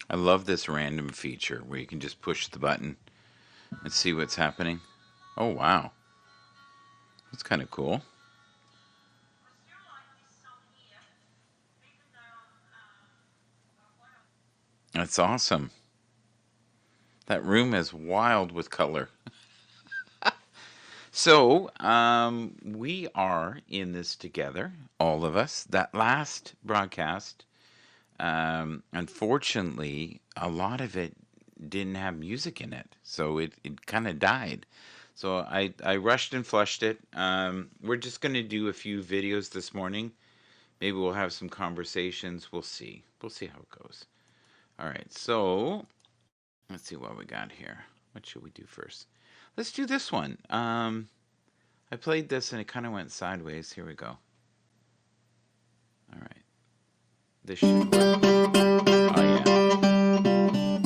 I love this random feature where you can just push the button and see what's happening. Oh, wow. That's kind of cool. That's awesome. That room is wild with color. So, we are in this together, all of us. That last broadcast, unfortunately, a lot of it didn't have music in it. So it kind of died. So I rushed and flushed it. We're just going to do a few videos this morning. Maybe we'll have some conversations. We'll see. We'll see how it goes. All right. So let's see what we got here. What should we do first? Let's do this one. I played this and it kind of went sideways. Here we go. All right. This should work. Oh, yeah.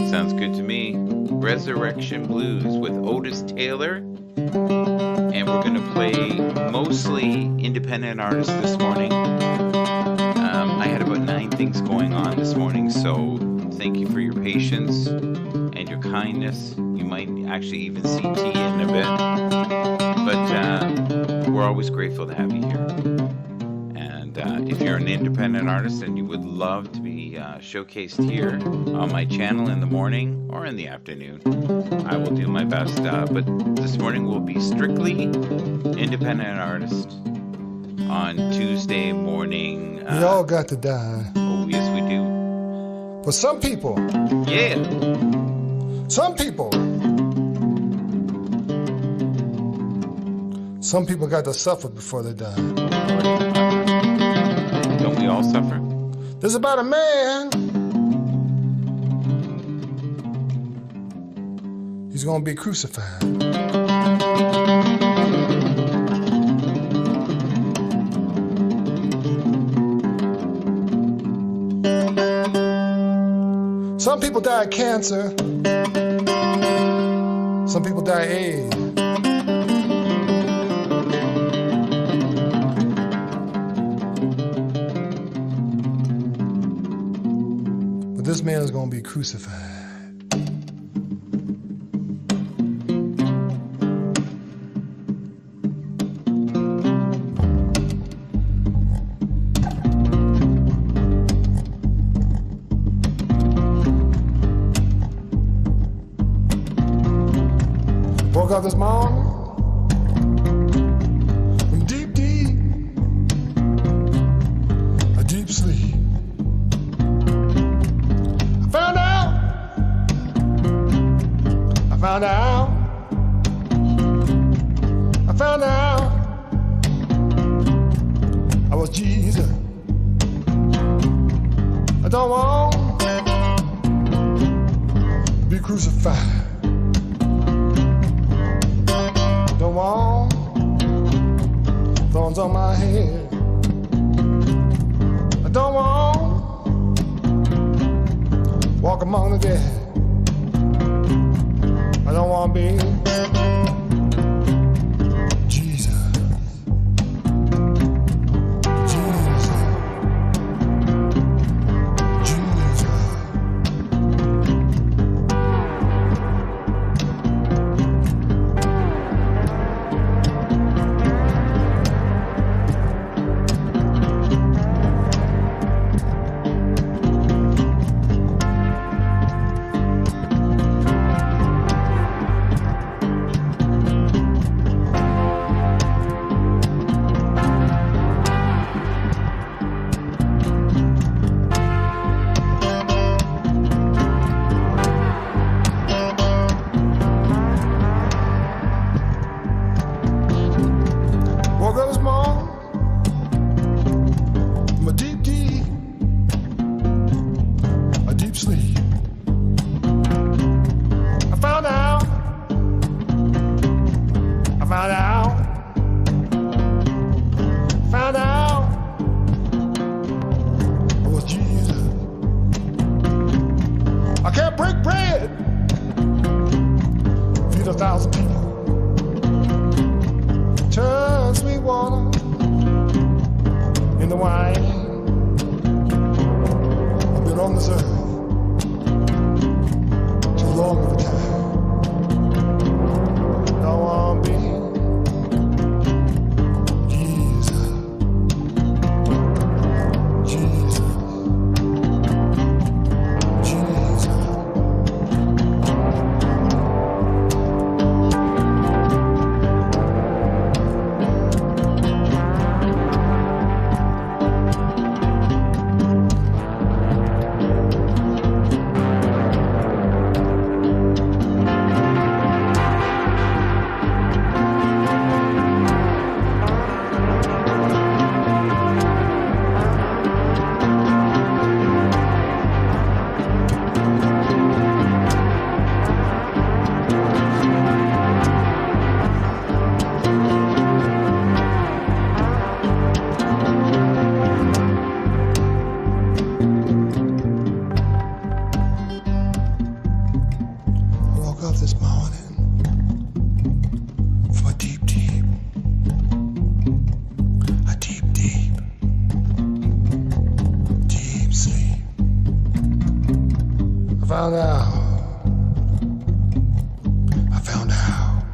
Sounds good to me. Resurrection Blues with Otis Taylor. And we're going to play mostly independent artists this morning. I had about 9 things going on this morning, so thank you for your patience and your kindness. You might actually even see T in a bit. But we're always grateful to have you here. And if you're an independent artist and you would love to be showcased here on my channel in the morning or in the afternoon, I will do my best. But this morning will be strictly independent artists on Tuesday morning. We all got to die. Oh, yes, we do. But some people. Yeah. Some people. Some people got to suffer before they die. Don't we all suffer? There's about a man. He's going to be crucified. Some people die of cancer. Some people die of AIDS. But this man is going to be crucified. Woke up this morning from deep, a deep sleep. I found out I was Jesus. I don't want to be crucified. Don't want thorns on my head. I don't want walk among the dead. I don't want to be Jesus. Woke up this morning from a deep, a deep sleep. I found out I was Jesus. I can't break bread, feed 1,000 people. Turn sweet water into wine. I've been on this earth found out. I found out.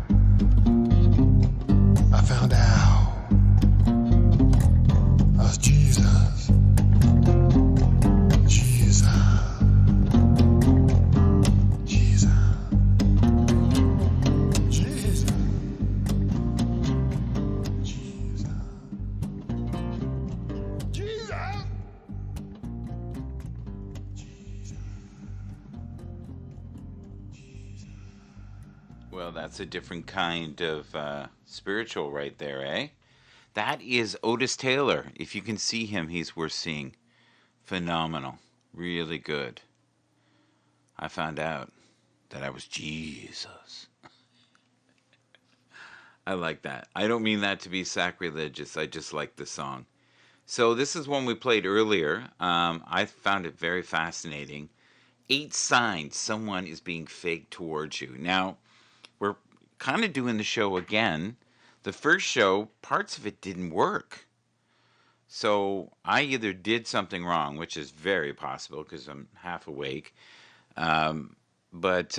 I found out. That's Jesus. Jesus. Jesus. Jesus. Jesus. Jesus. Well, that's a different kind of spiritual right there, eh? That is Otis Taylor. If you can see him, he's worth seeing. Phenomenal. Really good. I found out that I was Jesus. I like that. I don't mean that to be sacrilegious. I just like the song. So this is one we played earlier. I found it very fascinating. 8 signs someone is being fake towards you. Now, we're kind of doing the show again. The first show, parts of it didn't work. So I either did something wrong, which is very possible because I'm half awake. But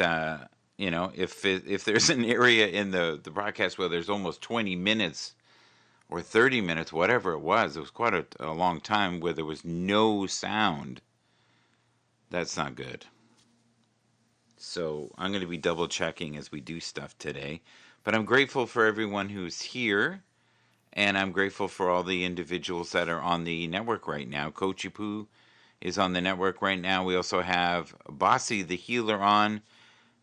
if there's an area in the broadcast where there's almost 20 minutes or 30 minutes, whatever it was quite a long time where there was no sound. That's not good. So I'm going to be double checking as we do stuff today. But I'm grateful for everyone who's here. And I'm grateful for all the individuals that are on the network right now. Coachy Poo is on the network right now. We also have Bossy the Healer on.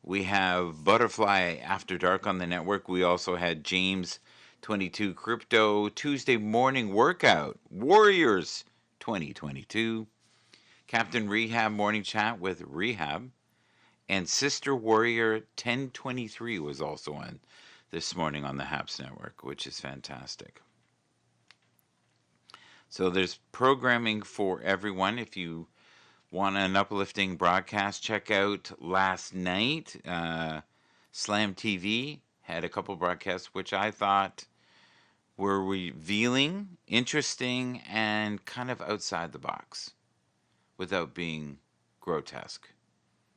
We have Butterfly After Dark on the network. We also had James 22 Crypto Tuesday Morning Workout Warriors 2022. Captain Rehab Morning Chat with Rehab. And Sister Warrior 1023 was also on this morning on the Happs Network, which is fantastic. So there's programming for everyone. If you want an uplifting broadcast, check out last night. Slam TV had a couple broadcasts which I thought were revealing, interesting, and kind of outside the box without being grotesque.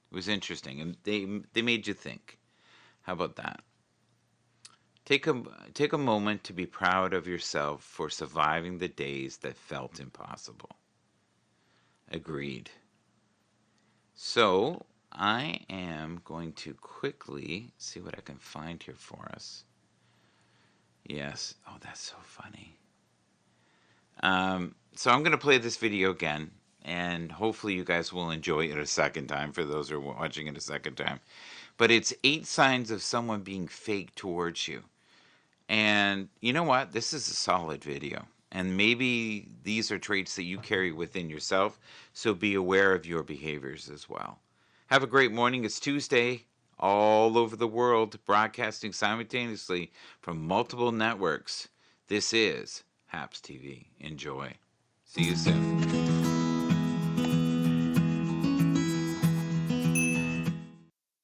It was interesting, and they made you think. How about that? Take a moment to be proud of yourself for surviving the days that felt impossible. Agreed. So I am going to quickly see what I can find here for us. Yes. Oh, that's so funny. So I'm going to play this video again, and hopefully you guys will enjoy it a second time for those who are watching it a second time. But it's 8 signs of someone being fake towards you. And you know what? This is a solid video. And maybe these are traits that you carry within yourself, so be aware of your behaviors as well. Have a great morning. It's Tuesday, all over the world, broadcasting simultaneously from multiple networks. This is Happs TV. Enjoy. See you soon.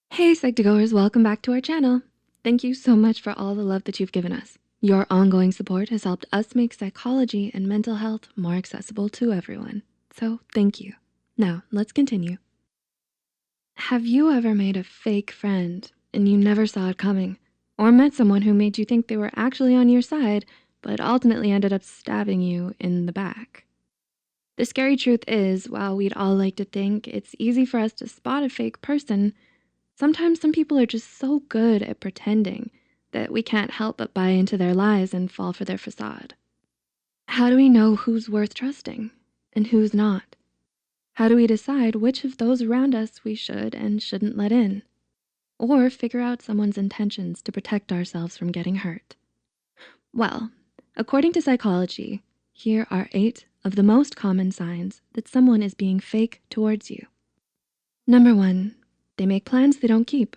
Hey Psych2Goers, welcome back to our channel. Thank you so much for all the love that you've given us. Your ongoing support has helped us make psychology and mental health more accessible to everyone. So thank you. Now, let's continue. Have you ever made a fake friend and you never saw it coming? Or met someone who made you think they were actually on your side, but ultimately ended up stabbing you in the back? The scary truth is, while we'd all like to think it's easy for us to spot a fake person, sometimes some people are just so good at pretending that we can't help but buy into their lies and fall for their facade. How do we know who's worth trusting and who's not? How do we decide which of those around us we should and shouldn't let in? Or figure out someone's intentions to protect ourselves from getting hurt? Well, according to psychology, here are 8 of the most common signs that someone is being fake towards you. Number 1, they make plans they don't keep.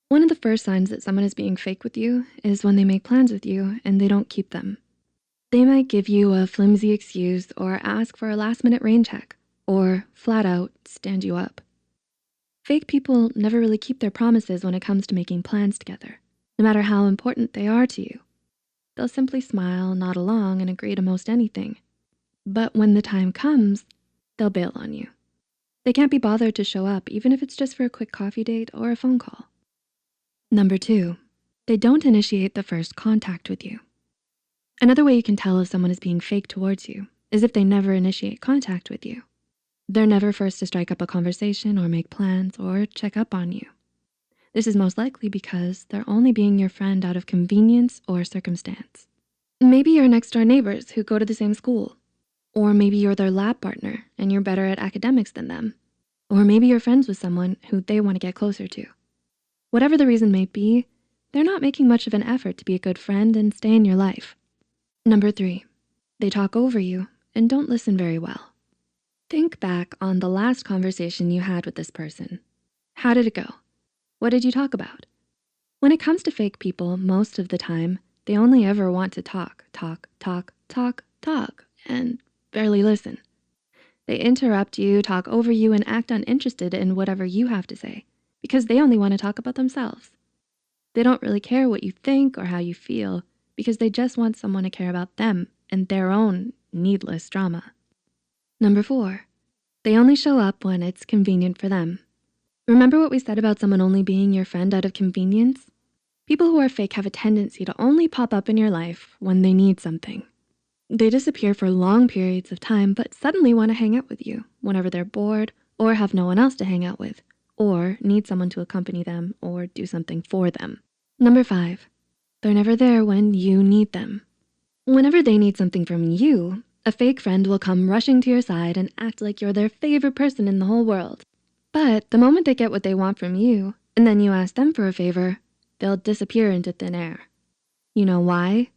One of the first signs that someone is being fake with you is when they make plans with you and they don't keep them. They might give you a flimsy excuse or ask for a last-minute rain check, or flat out stand you up. Fake people never really keep their promises when it comes to making plans together, no matter how important they are to you. They'll simply smile, nod along, and agree to most anything. But when the time comes, they'll bail on you. They can't be bothered to show up even if it's just for a quick coffee date or a phone call. Number 2, they don't initiate the first contact with you. Another way you can tell if someone is being fake towards you is if they never initiate contact with you. They're never first to strike up a conversation or make plans or check up on you. This is most likely because they're only being your friend out of convenience or circumstance. Maybe you're next door neighbors who go to the same school. Or maybe you're their lab partner and you're better at academics than them. Or maybe you're friends with someone who they want to get closer to. Whatever the reason may be, they're not making much of an effort to be a good friend and stay in your life. Number 3, they talk over you and don't listen very well. Think back on the last conversation you had with this person. How did it go? What did you talk about? When it comes to fake people, most of the time, they only ever want to talk, and barely listen. They interrupt you, talk over you, and act uninterested in whatever you have to say because they only want to talk about themselves. They don't really care what you think or how you feel because they just want someone to care about them and their own needless drama. Number 4, they only show up when it's convenient for them. Remember what we said about someone only being your friend out of convenience? People who are fake have a tendency to only pop up in your life when they need something. They disappear for long periods of time, but suddenly want to hang out with you whenever they're bored or have no one else to hang out with, or need someone to accompany them or do something for them. Number 5, they're never there when you need them. Whenever they need something from you, a fake friend will come rushing to your side and act like you're their favorite person in the whole world. But the moment they get what they want from you, and then you ask them for a favor, they'll disappear into thin air. You know why?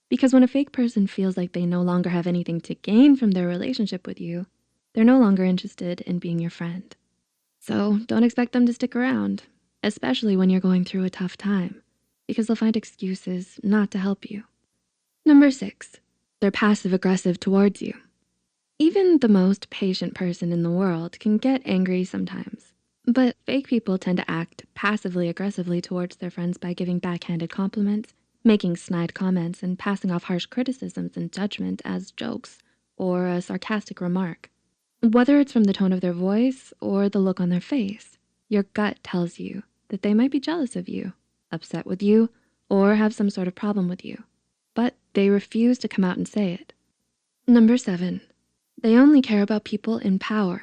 Because when a fake person feels like they no longer have anything to gain from their relationship with you, they're no longer interested in being your friend. So don't expect them to stick around, especially when you're going through a tough time, because they'll find excuses not to help you. Number 6, they're passive aggressive towards you. Even the most patient person in the world can get angry sometimes, but fake people tend to act passively aggressively towards their friends by giving backhanded compliments, making snide comments, and passing off harsh criticisms and judgment as jokes or a sarcastic remark. Whether it's from the tone of their voice or the look on their face, your gut tells you that they might be jealous of you, upset with you, or have some sort of problem with you, but they refuse to come out and say it. Number 7, they only care about people in power.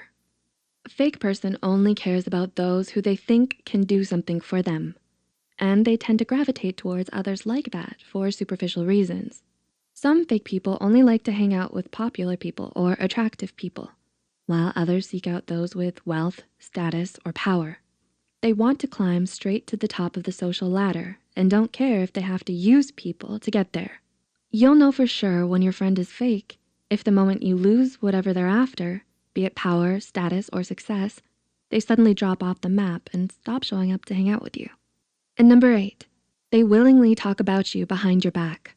A fake person only cares about those who they think can do something for them, and they tend to gravitate towards others like that for superficial reasons. Some fake people only like to hang out with popular people or attractive people, while others seek out those with wealth, status, or power. They want to climb straight to the top of the social ladder and don't care if they have to use people to get there. You'll know for sure when your friend is fake if the moment you lose whatever they're after, be it power, status, or success, they suddenly drop off the map and stop showing up to hang out with you. And number 8, they willingly talk about you behind your back.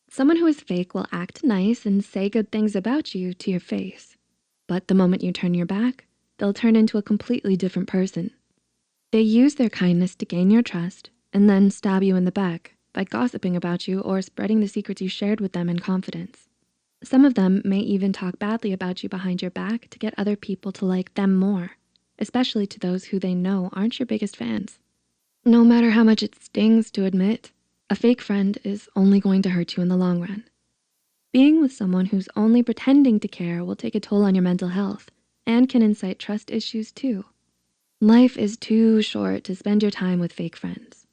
Someone who is fake will act nice and say good things about you to your face. But the moment you turn your back, they'll turn into a completely different person. They use their kindness to gain your trust and then stab you in the back by gossiping about you or spreading the secrets you shared with them in confidence. Some of them may even talk badly about you behind your back to get other people to like them more, especially to those who they know aren't your biggest fans. No matter how much it stings to admit, a fake friend is only going to hurt you in the long run. Being with someone who's only pretending to care will take a toll on your mental health and can incite trust issues too. Life is too short to spend your time with fake friends.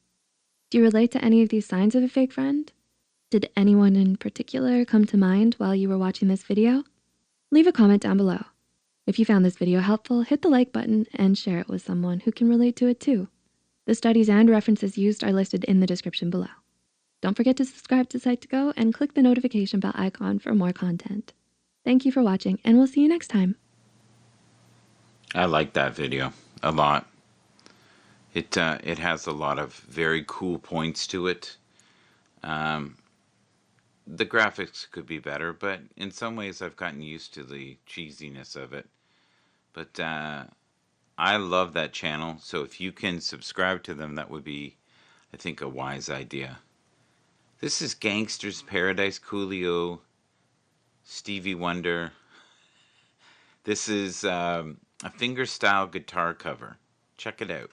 Do you relate to any of these signs of a fake friend? Did anyone in particular come to mind while you were watching this video? Leave a comment down below. If you found this video helpful, hit the like button and share it with someone who can relate to it too. The studies and references used are listed in the description below. Don't forget to subscribe to Psych2Go and click the notification bell icon for more content. Thank you for watching, and we'll see you next time. I like that video a lot. It has a lot of very cool points to it. The graphics could be better, but in some ways I've gotten used to the cheesiness of it. But I love that channel, so if you can subscribe to them, that would be, I think, a wise idea. This is Gangster's Paradise, Coolio, Stevie Wonder. This is A fingerstyle guitar cover. Check it out.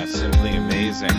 Simply amazing.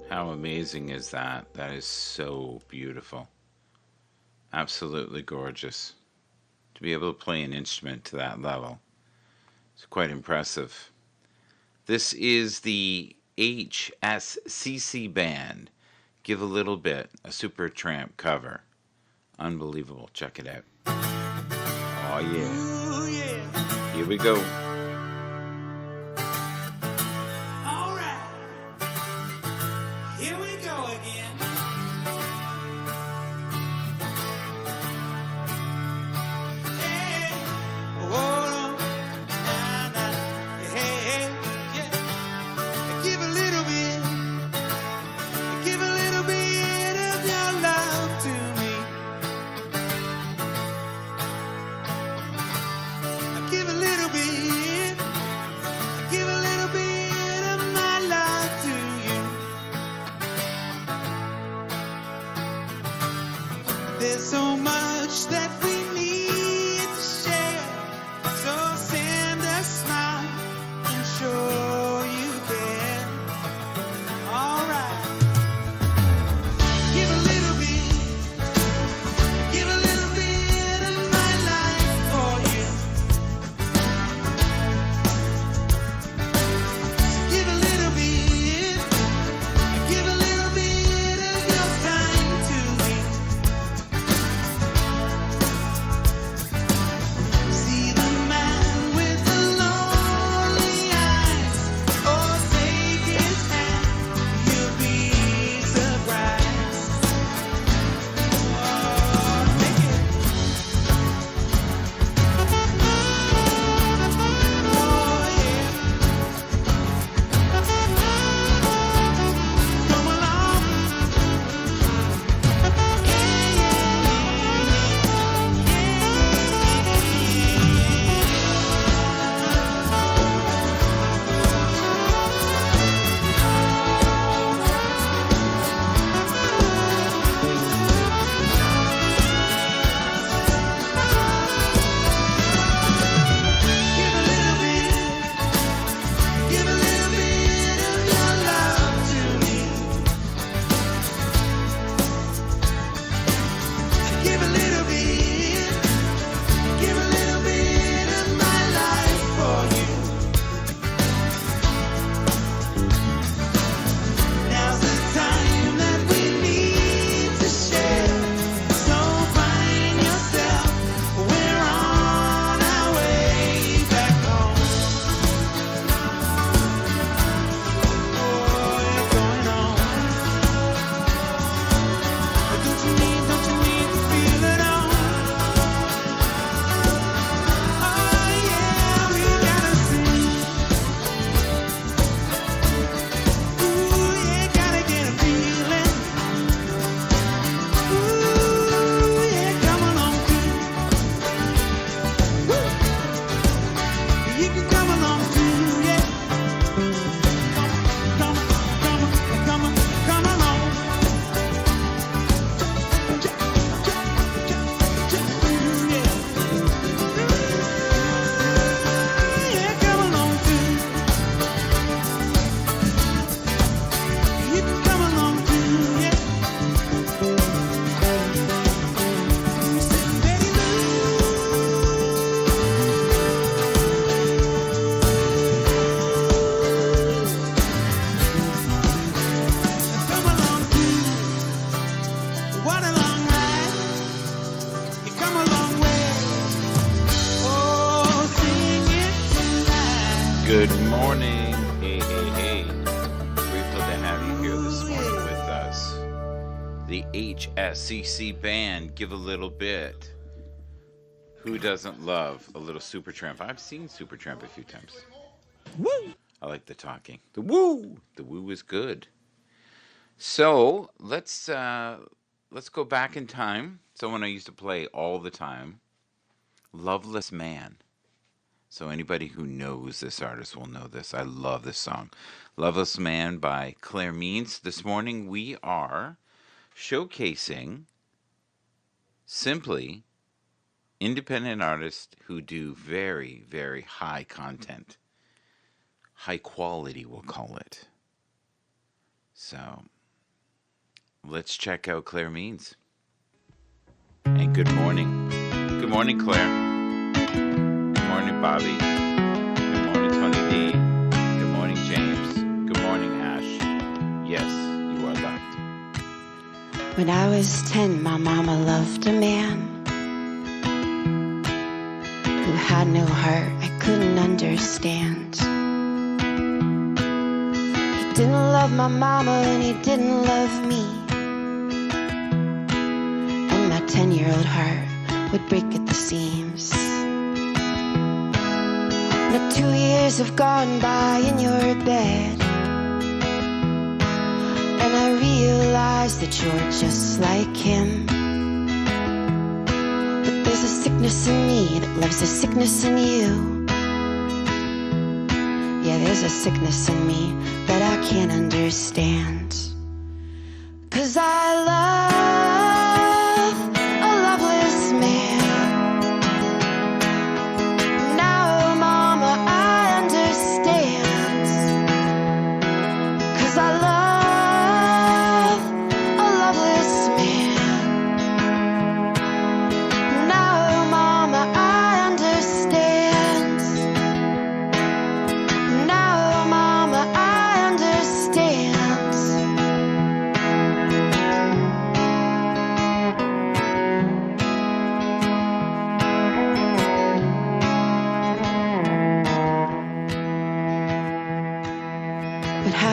How amazing is that? That is so beautiful. Absolutely gorgeous. To be able to play an instrument to that level, it's quite impressive. This is the HSCC band. Give a Little Bit, a Supertramp cover. Unbelievable. Check it out. Oh yeah. Ooh, yeah. Here we go. All right. Here we go again. Hey, hold on. Nah, nah. Hey, hey, yeah. Give a little bit. Give a little bit of your love to me. There's so much that we need to share. So send a smile and show you care. All right. Give a little bit. Give a little bit of my life for you. Give a little bit. Give a little bit of your time to me. See the man with the lonely eyes. Oh, take his hand. You'll be surprised. Oh, take it. Oh, yeah. Come along. Give a little bit of your love to me. Give a little bit of my life for you. Now's the time that we need to share. So find yourself. We're on our way back home. Oh, you're going on. But don't you need to feel it all? Oh yeah, we gotta sing. Ooh, yeah, gotta get a feeling. Ooh, yeah, come along too. Woo. You can come along too, yeah. Come along. Yeah, come along too. You can come along too, yeah. Sitting Betty Lou. Come along too. What a long ride. You come a long way. Oh, sing it tonight. Good morning. Hey, hey, hey. Grateful to have you here this morning with us. The HSCC band, Give a Little Bit. Who doesn't love a little Supertramp? I've seen Supertramp a few times. Woo! I like the talking. The woo! The woo is good. So, let's go back in time. Someone I used to play all the time. Loveless Man. So anybody who knows this artist will know this. I love this song. Loveless Man by Claire Means. This morning we are showcasing simply independent artists who do very, very high content. High quality, we'll call it. So let's check out Claire Means. And good morning. Good morning, Claire. Good morning, Bobby. Good morning, Tony D. Good morning, James. Good morning, Ash. Yes, you are loved. When I was 10, my mama loved a man who had no heart I couldn't understand. He didn't love my mama and he didn't love me, and my 10-year-old heart would break at the seams. Now 2 years have gone by in your bed, and I realize that you're just like him. But there's a sickness in me that loves a sickness in you. Yeah, there's a sickness in me that I can't understand. 'Cause I love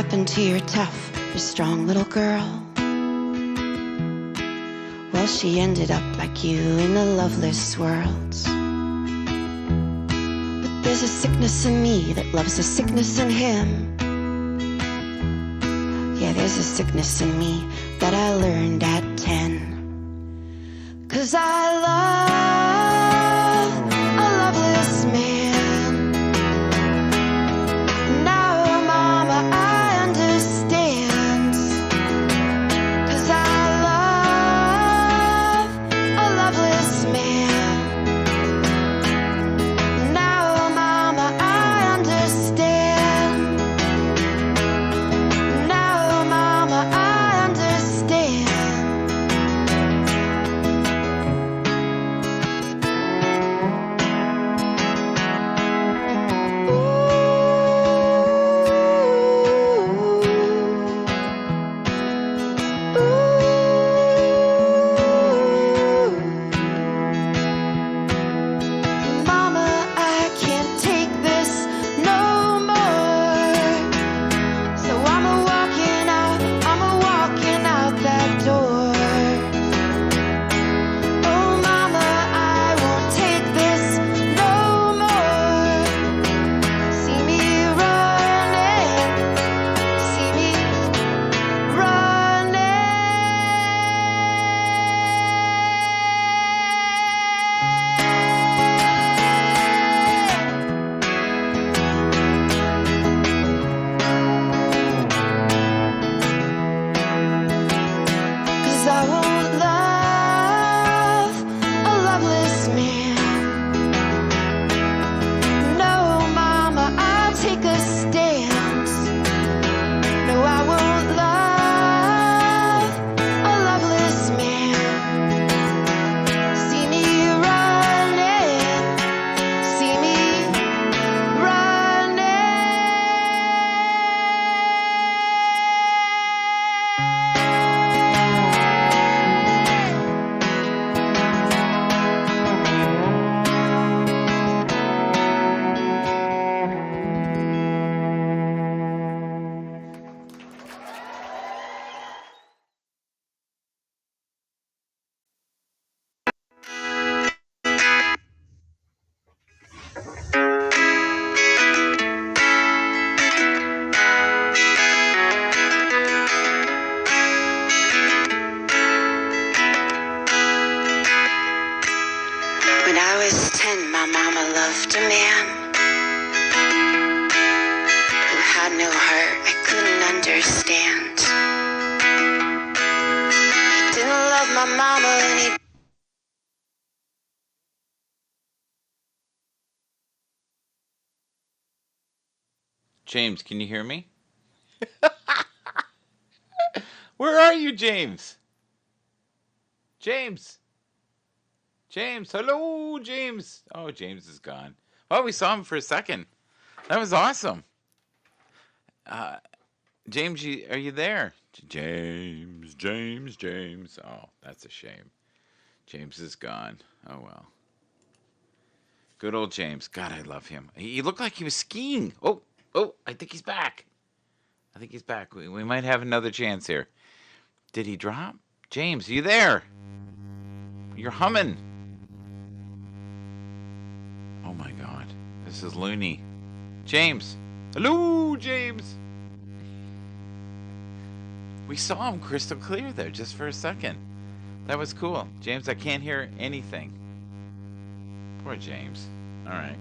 happened to your tough, your strong little girl? Well, she ended up like you in the loveless world. But there's a sickness in me that loves a sickness in him. Yeah, there's a sickness in me that I learned at 10. 'Cause I love a loveless man. Now, mama, I understand. 'Cause I love a loveless man. Now, mama, I understand. Now, mama, I understand. Mama, I can't take this no more. So I'm a walking out that door. Oh, mama, I won't take this no more. See me running, see me running. 'Cause I won't love a loveless man. No, mama, I'll take a stand. No, I won't love a loveless man. See me running, see me When I was 10, my mama loved a man who had no heart I couldn't understand. He didn't love my mama and he James, can you hear me? Where are you, James? James. James, hello, James. Oh, James is gone. Well, we saw him for a second. That was awesome. James, are you there? James, James, James. Oh, that's a shame. James is gone. Oh, well. Good old James. God, I love him. He looked like he was skiing. Oh, I think he's back. I think he's back. We might have another chance here. Did he drop? James, are you there? You're humming. Oh my God. This is loony. James. Hello, James. We saw him crystal clear there just for a second. That was cool. James, I can't hear anything. Poor James. All right.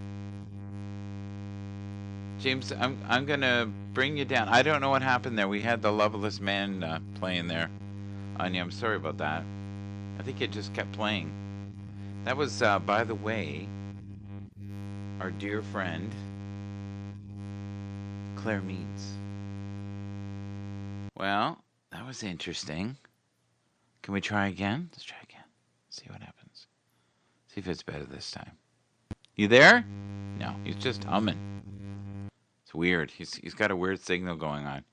James, I'm going to bring you down. I don't know what happened there. We had the Loveless Man playing there. Anya, I'm sorry about that. I think it just kept playing. That was, by the way, our dear friend, Claire Meads. Well, that was interesting. Can we try again? Let's try again. See what happens. See if it's better this time. You there? No, he's just humming. It's weird. He's got a weird signal going on.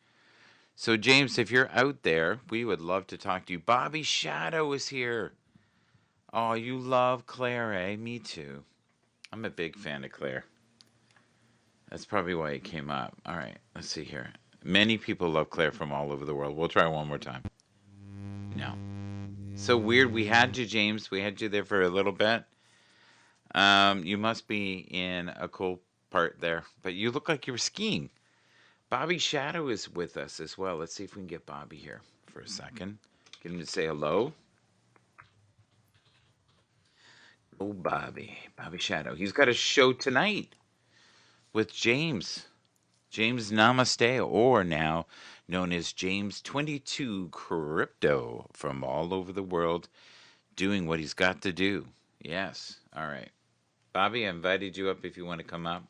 So, James, if you're out there, we would love to talk to you. Bobby Shadow is here. Oh, you love Claire, eh? Me too. I'm a big fan of Claire. That's probably why it came up. All right, let's see here. Many people love Claire from all over the world. We'll try one more time. No. So weird. We had you, James. We had you there for a little bit. You must be in a cold part there, but you look like you were skiing. Bobby Shadow is with us as well. Let's see if we can get Bobby here for a second. Get him to say hello. Oh, Bobby. Bobby Shadow. He's got a show tonight with James. James Namaste, or now known as James 22 Crypto, from all over the world, doing what he's got to do. Yes. All right. Bobby, I invited you up if you want to come up.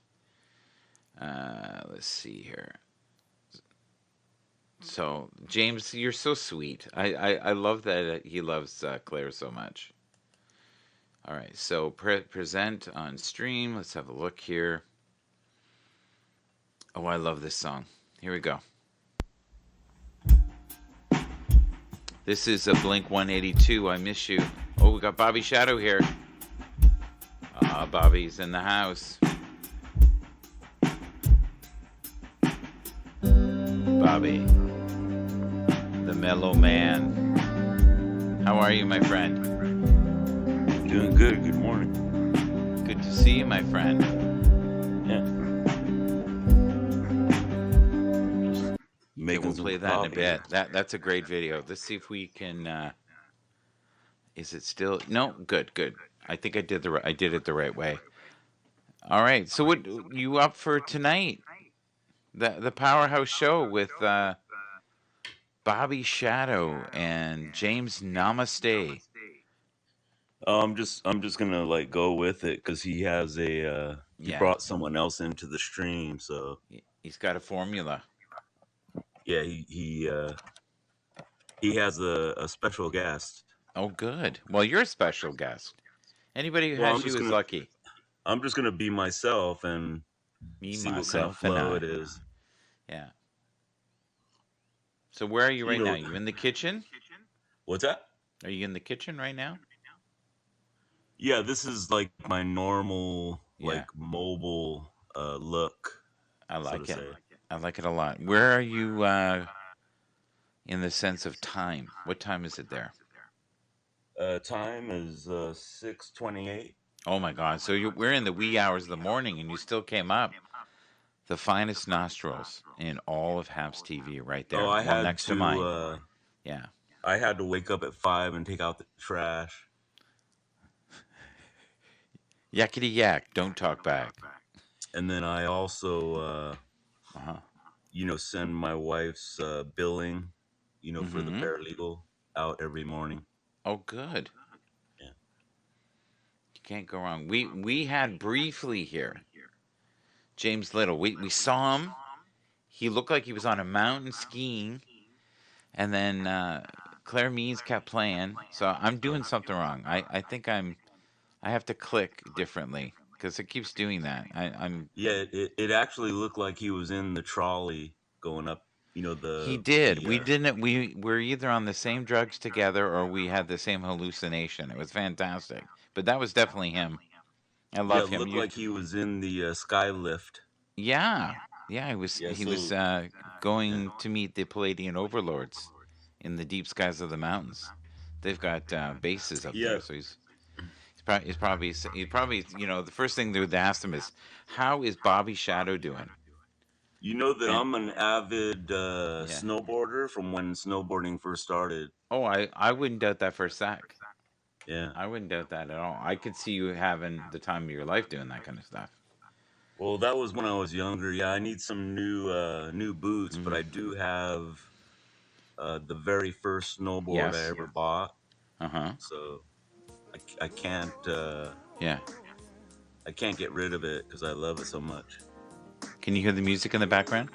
Let's see here. So, James, you're so sweet. I love that he loves Claire so much. All right, so present on stream. Let's have a look here. Oh, I love this song. Here we go. This is a Blink 182. I miss you. Oh, we got Bobby Shadow here. Bobby's in the house. Bobby, the mellow man. How are you, my friend? Doing good. Good morning. Good to see you, my friend. Yeah. Okay, we'll play that in a bit. That's a great video. Let's see if we can. Is it still? No. Good. Good. I think I did it the right way. All right. So what you up for tonight? The Powerhouse Show with Bobby Shadow and James Namaste. I'm just gonna like go with it because he has a he Yeah. brought someone else into the stream, so He's got a formula. yeah, he has a special guest. Oh, good. Well, you're a special guest. Anybody who has you is lucky. I'm just gonna be myself and Me, see myself, what kind of flow and it is. Yeah. So where are you right now? You in the kitchen? What's that? Are you in the kitchen right now? Yeah, this is like my normal Yeah. like mobile look. I like so it. to say. I like it a lot. Where are you in the sense of time? What time is it there? Time is 6:28. Oh my God! So we're in the wee hours of the morning, and you still came up. The finest nostrils in all of Happs TV, right there. Oh, I had next to mine. Yeah. I had to wake up at 5 and take out the trash. Yakety yak! Don't talk back. And then I also, send my wife's billing, for the paralegal out every morning. Oh, good. Yeah. You can't go wrong. We had briefly here James Little. We saw him. He looked like he was on a mountain skiing, and then Claire Means kept playing. So I'm doing something wrong. I think I have to click differently because it keeps doing that. I'm. Yeah, it actually looked like he was in the trolley going up. He did. We didn't. We were either on the same drugs together or we had the same hallucination. It was fantastic. But that was definitely him. I love him. It looked like he was in the sky lift. Yeah. He was. Yeah, he was going to meet the Palladian overlords in the deep skies of the mountains. They've got bases up there, so he's probably the first thing they would ask him is, how is Bobby Shadow doing? You know that I'm an avid snowboarder from when snowboarding first started. Oh, I wouldn't doubt that for a sec. Yeah. I wouldn't doubt that at all. I could see you having the time of your life doing that kind of stuff. Well, that was when I was younger. Yeah, I need some new boots, but I do have the very first snowboard I ever bought. So I can't. I can't get rid of it because I love it so much. Can you hear the music in the background?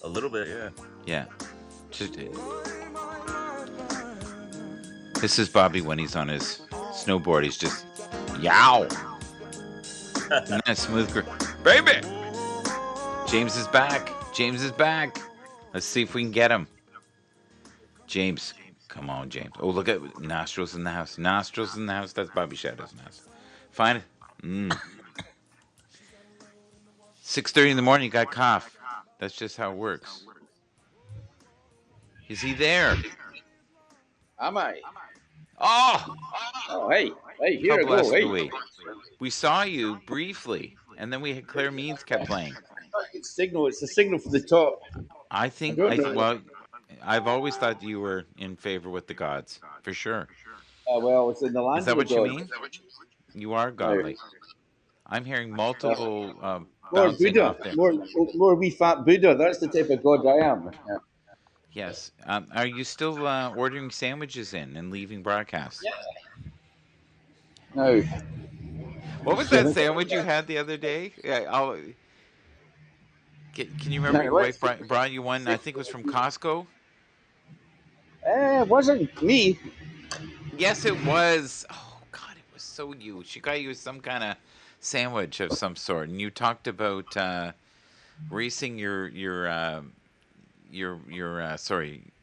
A little bit, yeah. Yeah. This is Bobby when he's on his snowboard. He's just yow. Isn't that smooth? Baby! James is back. James is back. Let's see if we can get him. James. Come on, James. Oh, look at nostrils in the house. Nostrils in the house. That's Bobby Shadow's in the house. Find it. 6:30 in the morning, you got cough. That's just how it works. Is he there? Am I? Oh! Oh, hey. Hey, How here I go. blessed Hey. are we? We saw you briefly, and then we had Claire Means kept playing. It's the signal from the top. I think, don't know. well, I've always thought you were in favor with the gods, for sure. Well, it's in the land Is that of the what you gods. mean? You are godly. I'm hearing multiple More bouncing Buddha. off there. More wee fat Buddha. That's the type of god I am. Yeah. Yes. Are you still ordering sandwiches in and leaving broadcast? No. What was that sandwich you had the other day? Yeah, can you remember your wife brought you one? I think it was from Costco. It wasn't me. Yes, it was. Oh God, it was so you. She got you some kind of sandwich of some sort, and you talked about racing your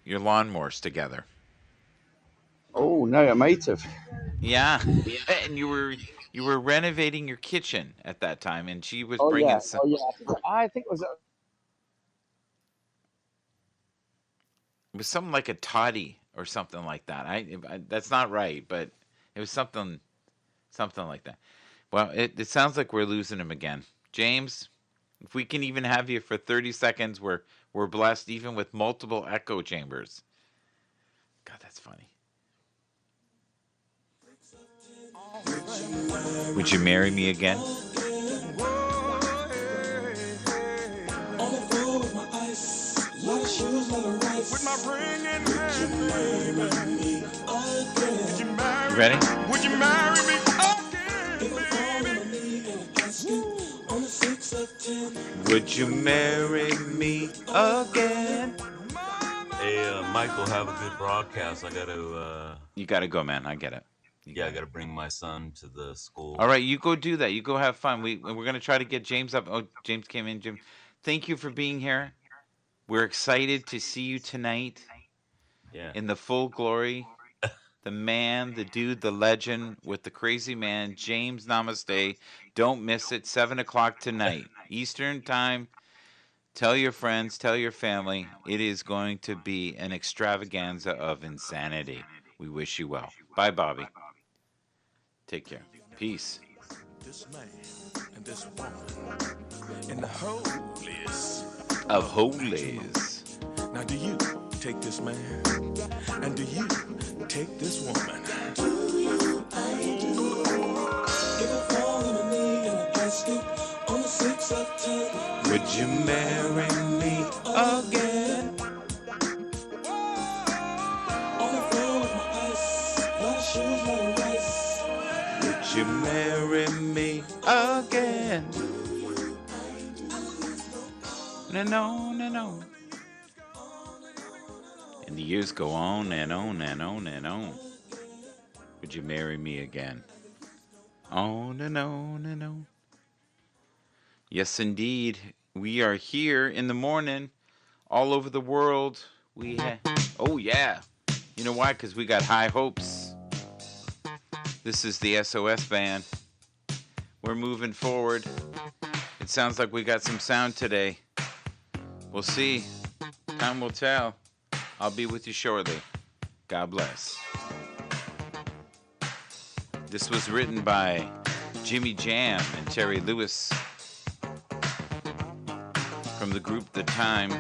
lawnmowers together. Oh, no, I might have. Yeah, and you were renovating your kitchen at that time, and she was Oh, bringing yeah. some. Oh, yeah. I think it was. It was something like a toddy or something like that. That's not right, but it was something like that. Well, it sounds like we're losing him again, James. If we can even have you for 30 seconds, we're blessed, even with multiple echo chambers. God, that's funny. Would you marry me again? You ready? Would you marry me Would you marry me again? Hey, Michael, have a good broadcast. I got to. You got to go, man. I get it. I got to bring my son to the school. All right, you go do that. You go have fun. We're going to try to get James up. Oh, James came in. Jim, thank you for being here. We're excited to see you tonight. Yeah. In the full glory. The man, the dude, the legend with the crazy man, James Namaste. Don't miss it. 7 o'clock tonight, Eastern time. Tell your friends, tell your family. It is going to be an extravaganza of insanity. We wish you well. Bye, Bobby. Take care. Peace. this man and this woman in the holiest of holies? Now do you take this man and do you take this woman? Do you? I do. If I fall on my knee and I ask you on the 6 of 10, would you marry me again? On the floor with my ice, my shoes like rice. Would you marry me again? No, no, no, no. And the years go on and on and on and on. Would you marry me again? On and on and on. Yes, indeed. We are here in the morning, all over the world. Oh, yeah. You know why? Because we got high hopes. This is the SOS band. We're moving forward. It sounds like we got some sound today. We'll see. Time will tell. I'll be with you shortly. God bless. This was written by Jimmy Jam and Terry Lewis from the group The Time,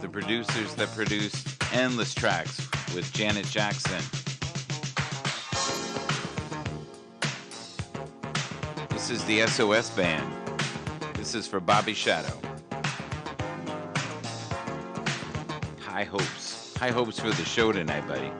the producers that produced endless tracks with Janet Jackson. This is the SOS band. This is for Bobby Shadow. High hopes. High hopes for the show tonight, buddy.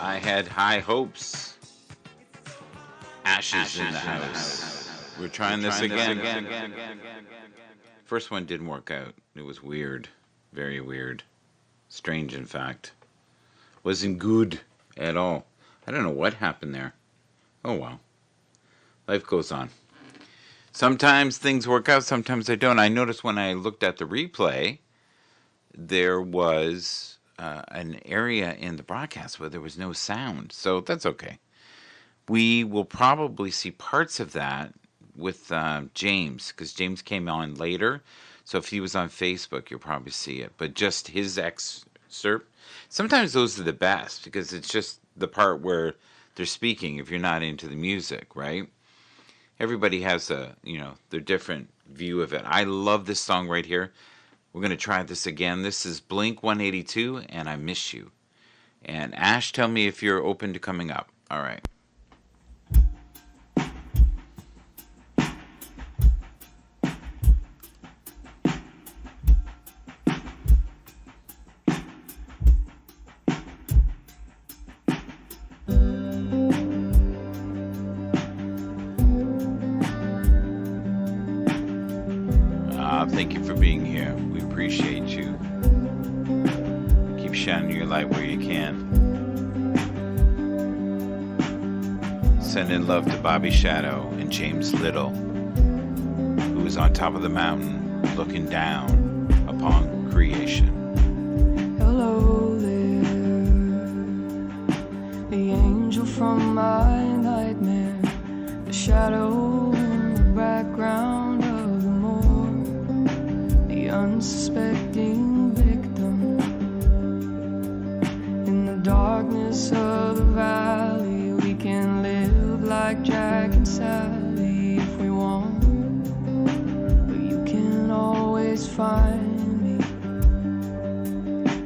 I had high hopes. Ashes in the house. We're trying this again. First one didn't work out. It was weird. Very weird. Strange, in fact. Wasn't good at all. I don't know what happened there. Oh well. Life goes on. Sometimes things work out, sometimes they don't. I noticed when I looked at the replay, there was an area in the broadcast where there was no sound. So that's okay. We will probably see parts of that with James, because James came on later. So if he was on Facebook, you'll probably see it. But just his excerpt. Sometimes those are the best, because it's just the part where they're speaking if you're not into the music, right? Everybody has their different view of it. I love this song right here. We're going to try this again. This is Blink 182, and I Miss You. And Ash, tell me if you're open to coming up. All right. Thank you for being here. We appreciate you. Keep shining your light where you can. Sending love to Bobby Shadow and James Little, who is on top of the mountain looking down upon creation. Hello there, the angel from my nightmare, the shadow in the background of the moor, the unsuspecting victim in the darkness of the valley. We can live like Jack and Sally if we want, but you can always find me.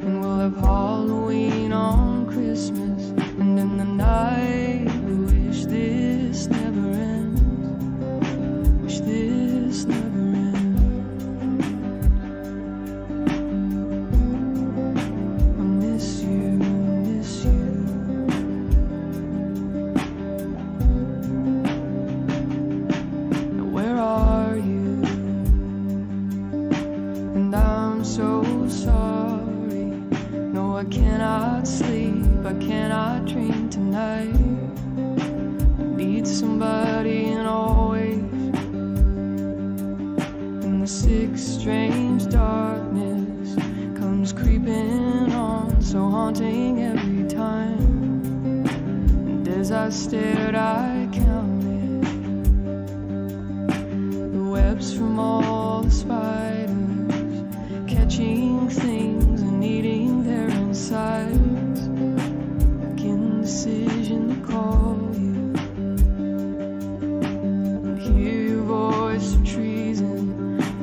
And we'll have Halloween on Christmas, and in the night we wish this never ends. Wish this never ends. I miss you, miss you. Now where are you? And I'm so sorry. No, I cannot sleep, I cannot dream tonight. I need somebody and always. And the sick, strange darkness comes creeping on, so haunting every time. And as I stared, I counted the webs from all the spiders, catching things and eating their insides. Like indecision to call you and hear your voice of treason.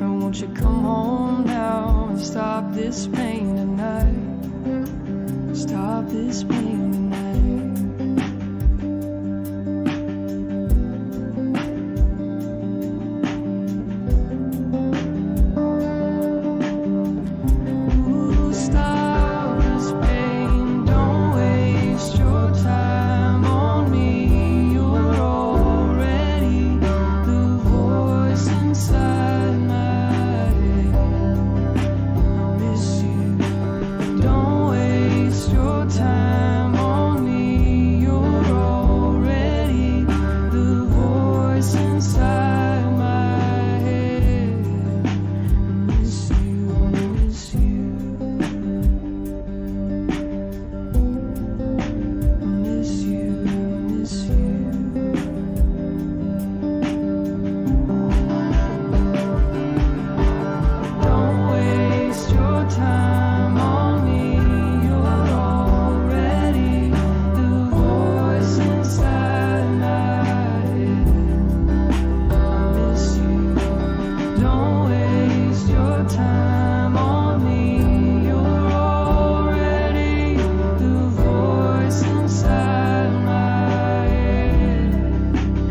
And won't you come home now and stop this pain tonight? Stop this pain tonight. Ooh, stop this pain. Don't waste your time on me. You're already the voice inside my head. I miss you. Don't waste your time on me. You're already the voice inside my head. I miss you, I miss you. I miss you, I miss you. Don't waste your time on me. You're already the voice inside my head. I miss you. Don't waste your time on me. You're already the voice inside my head.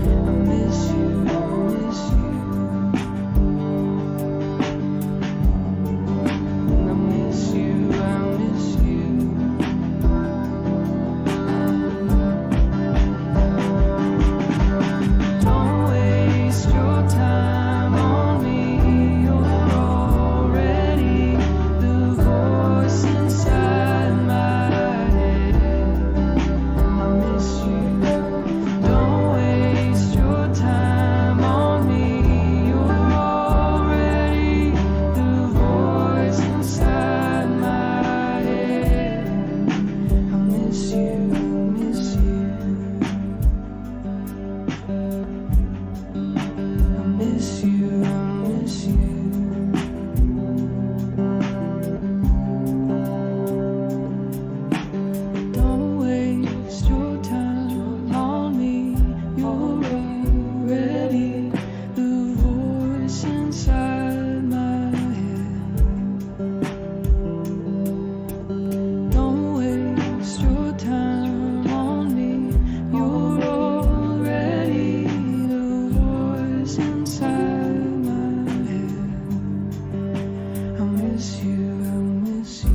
I miss you, I miss you. And I miss you, I miss you. miss you, I miss you. Don't waste your time on me. You're already the voice inside my head. Don't waste your time on me. You're already the voice inside my head. I miss you, I miss you.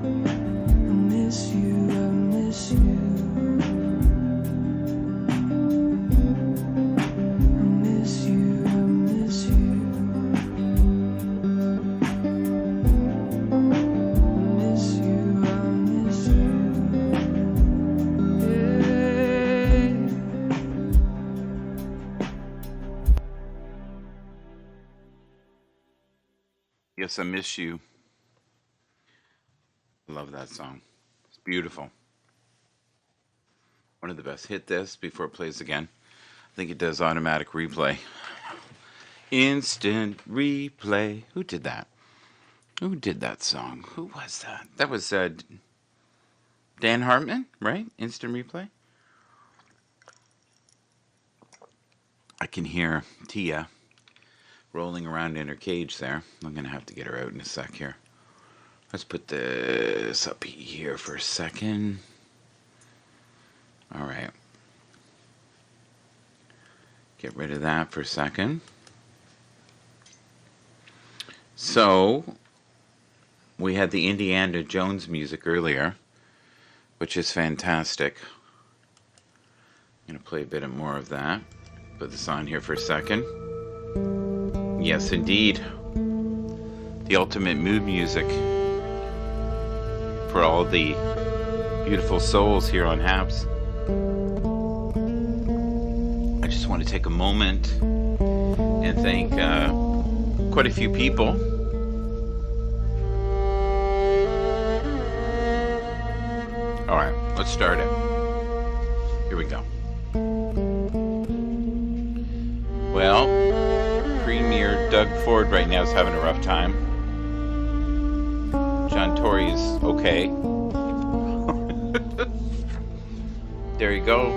I miss you, I miss you. I miss you, I miss you. I miss you, I miss you. Yeah. Yes, I miss you. Love that song. It's beautiful. One of the best. Hit this before it plays again. I think it does automatic replay. Instant replay. Who did that? Who did that song? Who was that? That was Dan Hartman, right? Instant replay. I can hear Tia rolling around in her cage there. I'm going to have to get her out in a sec here. Let's put this up here for a second. All right. Get rid of that for a second. So, we had the Indiana Jones music earlier, which is fantastic. I'm going to play a bit more of that. Put this on here for a second. Yes, indeed. The ultimate mood music for all the beautiful souls here on Happs. I just want to take a moment and thank quite a few people. All right, let's start it. Here we go. Well, Premier Doug Ford right now is having a rough time. John Tory is okay. There you go.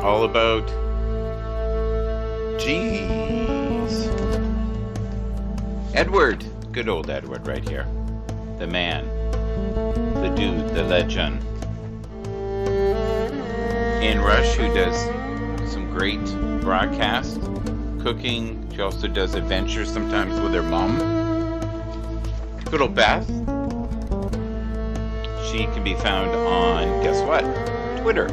All about jeez. Edward. Good old Edward right here. The man. The dude. The legend. Ann Rush, who does some great broadcasts, cooking. She also does adventures sometimes with her mom. Good old Beth. She can be found on, guess what? Twitter.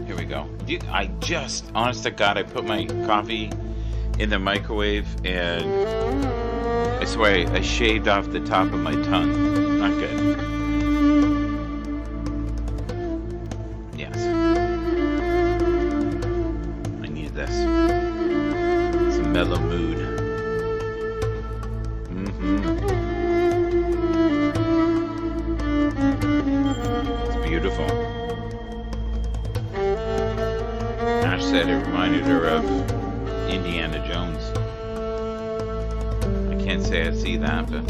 Here we go. I just, honest to God, I put my coffee in the microwave and I swear I shaved off the top of my tongue. Not good. Yes. I need this. It's a mellow mood. Beautiful. Ash said it reminded her of Indiana Jones. I can't say I see that, but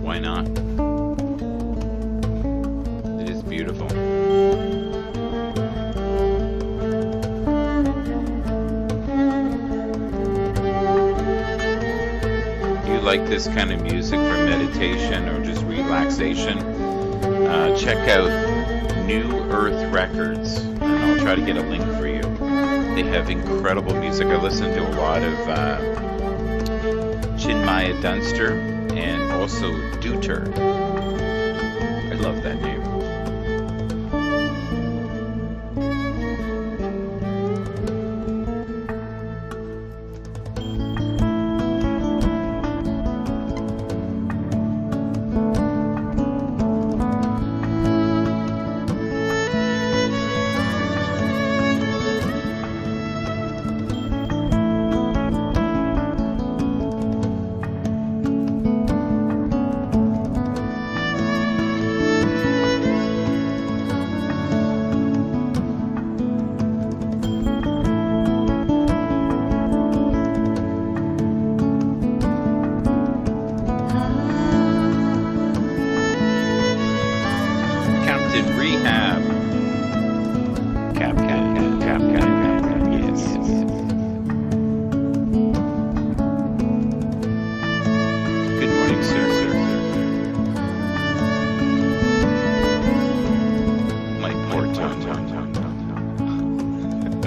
why not? It is beautiful. Do you like this kind of music for meditation or just relaxation? Check out New Earth Records, and I'll try to get a link for you. They have incredible music. I listen to a lot of Chinmaya Dunster and also Duter. I love that name. You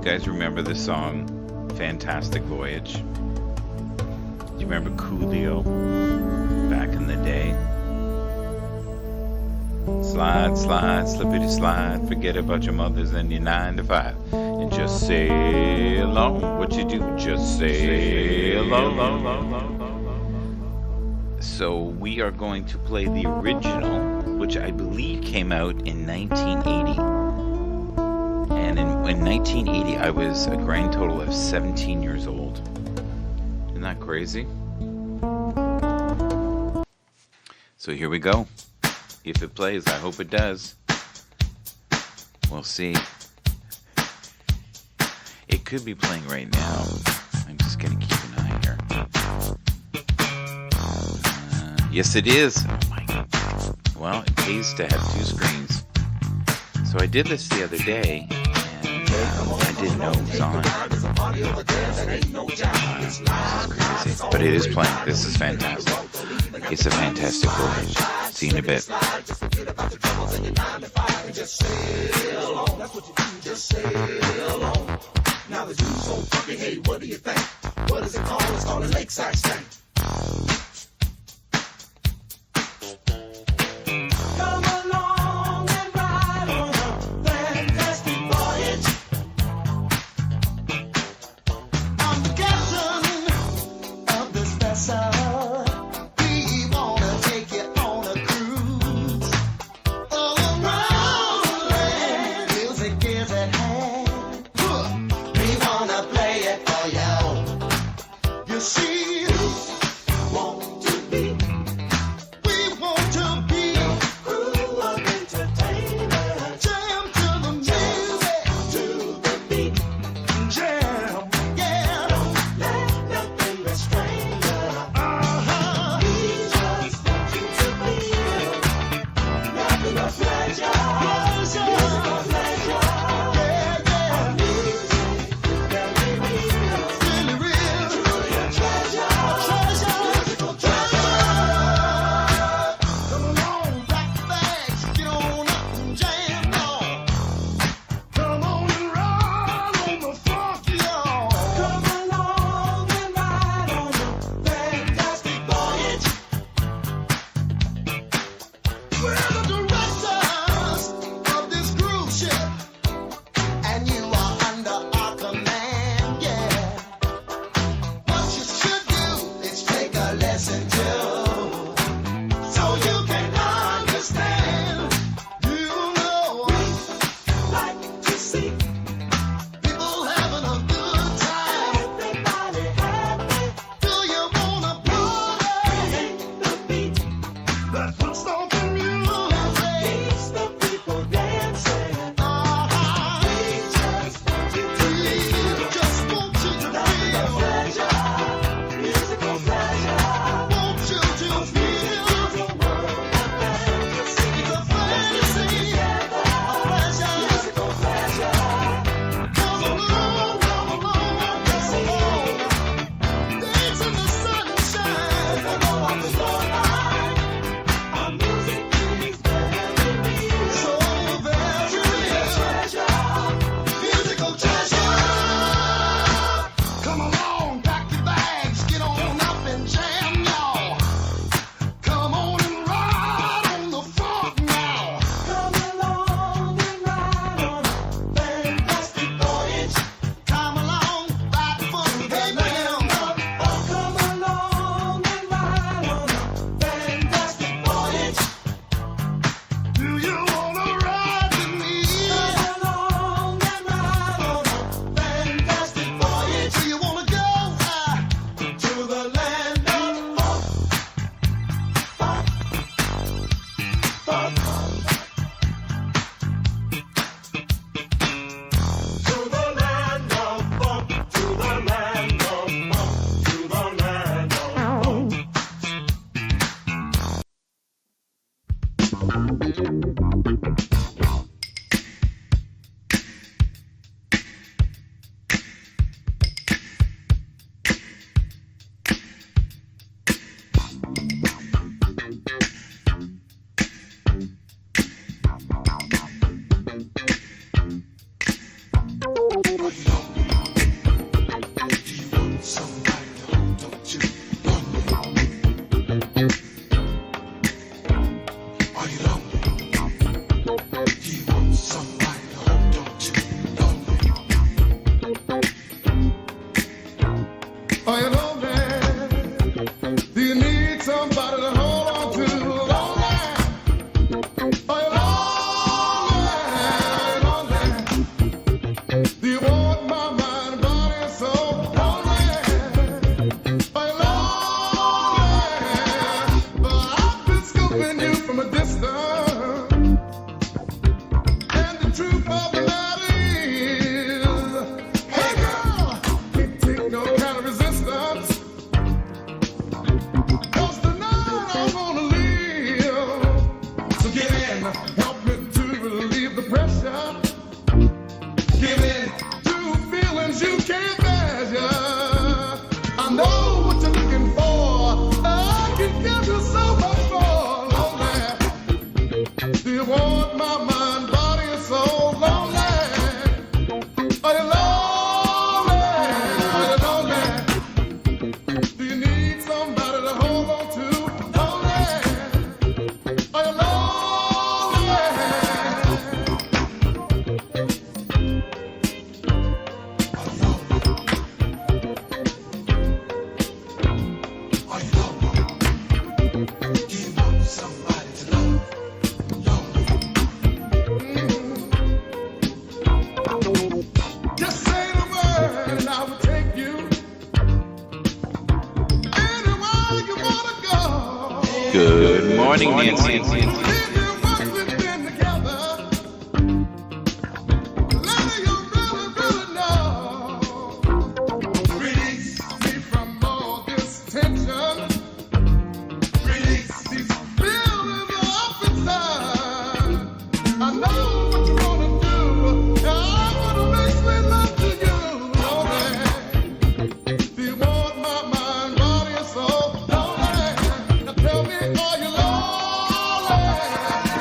guys remember the song Fantastic Voyage? Do you remember Coolio back in the day? Slide, slide, slippity slide. Forget about your mothers and your 9 to 5. And just sail along. What you do? Just sail along. So we are going to play the original, which I believe came out in 1980. And in 1980, I was a grand total of 17 years old. Isn't that crazy? So here we go. If it plays, I hope it does. We'll see. It could be playing right now. I'm just going to keep an eye here. Yes, it is. Oh my God. Well, it pays to have 2 screens. So I did this the other day, and I didn't know it was on. This is crazy. But it is playing. This is fantastic. It's a fantastic voyage. See you in a bit. Now the dude's so funky, hey, what do you think? What is it called? It's called a lakeside stank. Come along and ride on a fantastic voyage. I'm the captain of this vessel. We wanna take you on a cruise. All around the land, music is at hand. We wanna play it for you. You see, want to be. We want to be a crew of entertainers. Jam to the music, to the beat. Jam, yeah. Don't let nothing restrain you. We just want you to feel nothing but pleasure. Musical pleasure. Yeah, yeah. Music very real. Really real. Truly a treasure. Treasure. Musical treasure. Come along, pack your bags, get on up and jam, y'all. Come on and ride on the funk, y'all. Come along and ride on the fantastic voyage. We're the directors of this cruise ship, and you are under our command, yeah. What you should do is take a lesson too, so you can understand. You know we like to see people having a good time. Everybody happy. Do you wanna party? The beat. That's what's stomping music. Keeps the people dancing. We just want you to feel. Just want you to feel. Pleasure. Musical pleasure. Want you to feel. It's a world of fantasy. It's a fantasy. Together. A pleasure. Musical pleasure. Come along, come along, come along. Dance in the sunshine. Come on the starlight. Our music is very real. So very real. Treasure. Musical treasure. Come along, pack your bags, get on up and jam, y'all. Come on and ride on the funk now. Come along and ride on a fantastic voyage. Come along, back for the land. Oh, come along and ride on a fantastic voyage. Do you wanna ride with me? Come along and ride on a fantastic voyage. Do you wanna go to the land of funk? Funk, funk, to the land of funk, to the land of funk, to the land of funk. help me to relieve the pressure. Give in to feelings you can't measure. I know what you're looking for. I can give you so much more. Lonely. Do you want my mind, body, and soul? Lonely. Are you lonely? Are you lonely? Do you need somebody to hold on to? Lonely. Are you lonely? Just say the word and I will take you anywhere you wanna go. Good morning, Nancy. Leave you once we've been together. Let you really, really know. Release me from all this tension. Release these feelings up inside. I know what you wanna do. I wanna make sweet love to you. Lonely. Do you want my mind, body, and soul? Lonely. Now tell me, are you lonely?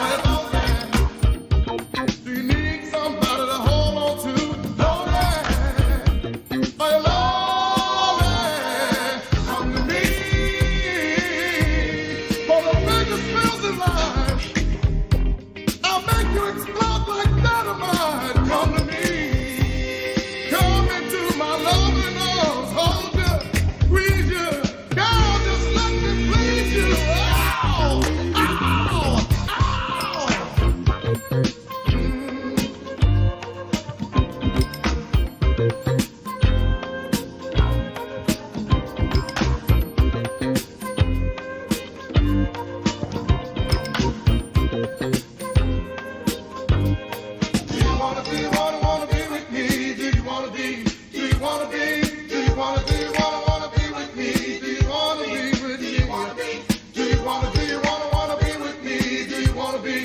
Are you lonely? Do you need somebody to hold on to? Lonely. Are you lonely? Come to me for the biggest feels in life. I'll make you explode like dynamite. Come to me. Come into my loving arms. Hold you, squeeze you. Girl, just let me please you. Ow! Ow! Do you wanna be with me? Do you wanna be with me? Do you wanna be with me? Do you wanna be with me? Do you wanna be with me? Do you wanna be with me? Do you wanna be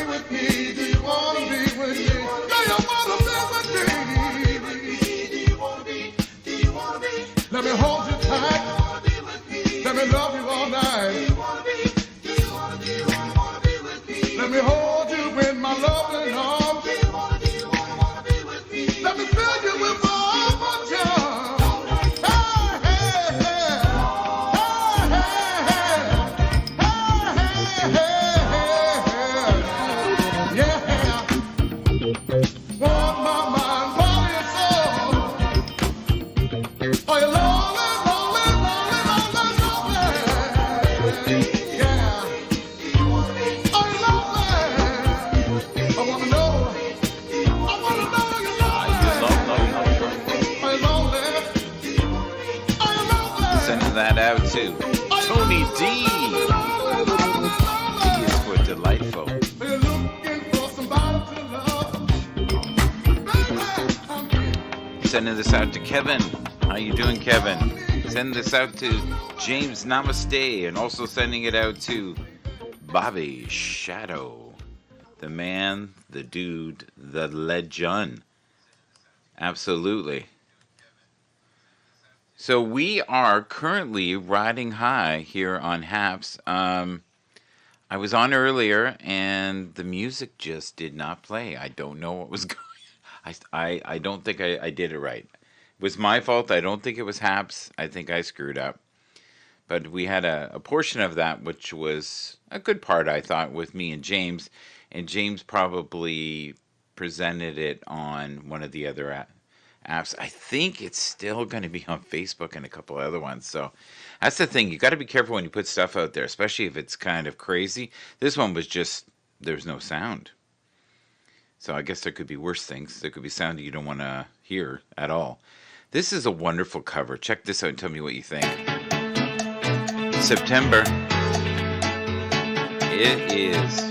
with me? Do you wanna be with me? Let me hold you tight. Let me love you all night. Let me hold you in my loving arms. Let me fill you with all my charm. Hey, hey, hey. Hey, hey, hey. Yeah. Want my mind, body, and soul. Are you lonely, lonely, lonely, lonely, lonely? Yeah. Are you lonely? I wanna know. I wanna know you're lonely. Are you lonely? Are you lonely? Sending that out to Tony D. D is for delightful. Are you looking for somebody to love? Baby, I'm here. Sending this out to Kevin. How you doing, Kevin? Sending this out to James Namaste, and also sending it out to Bobby Shadow, the man, the dude, the legend. Absolutely. So we are currently riding high here on Happs. I was on earlier and the music just did not play. I don't know what was going on. I don't think I did it right. It was my fault. I don't think it was Happs. I think I screwed up. But we had a portion of that, which was a good part, I thought, with me and James. And James probably presented it on one of the other apps. I think it's still going to be on Facebook and a couple other ones. So that's the thing. You got to be careful when you put stuff out there, especially if it's kind of crazy. This one was just, there's no sound. So I guess there could be worse things. There could be sound you don't want to hear at all. This is a wonderful cover. Check this out and tell me what you think. September. It is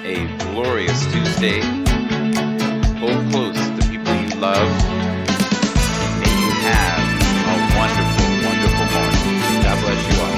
a glorious Tuesday. Hold close to the people you love. May you have a wonderful, wonderful morning. God bless you all.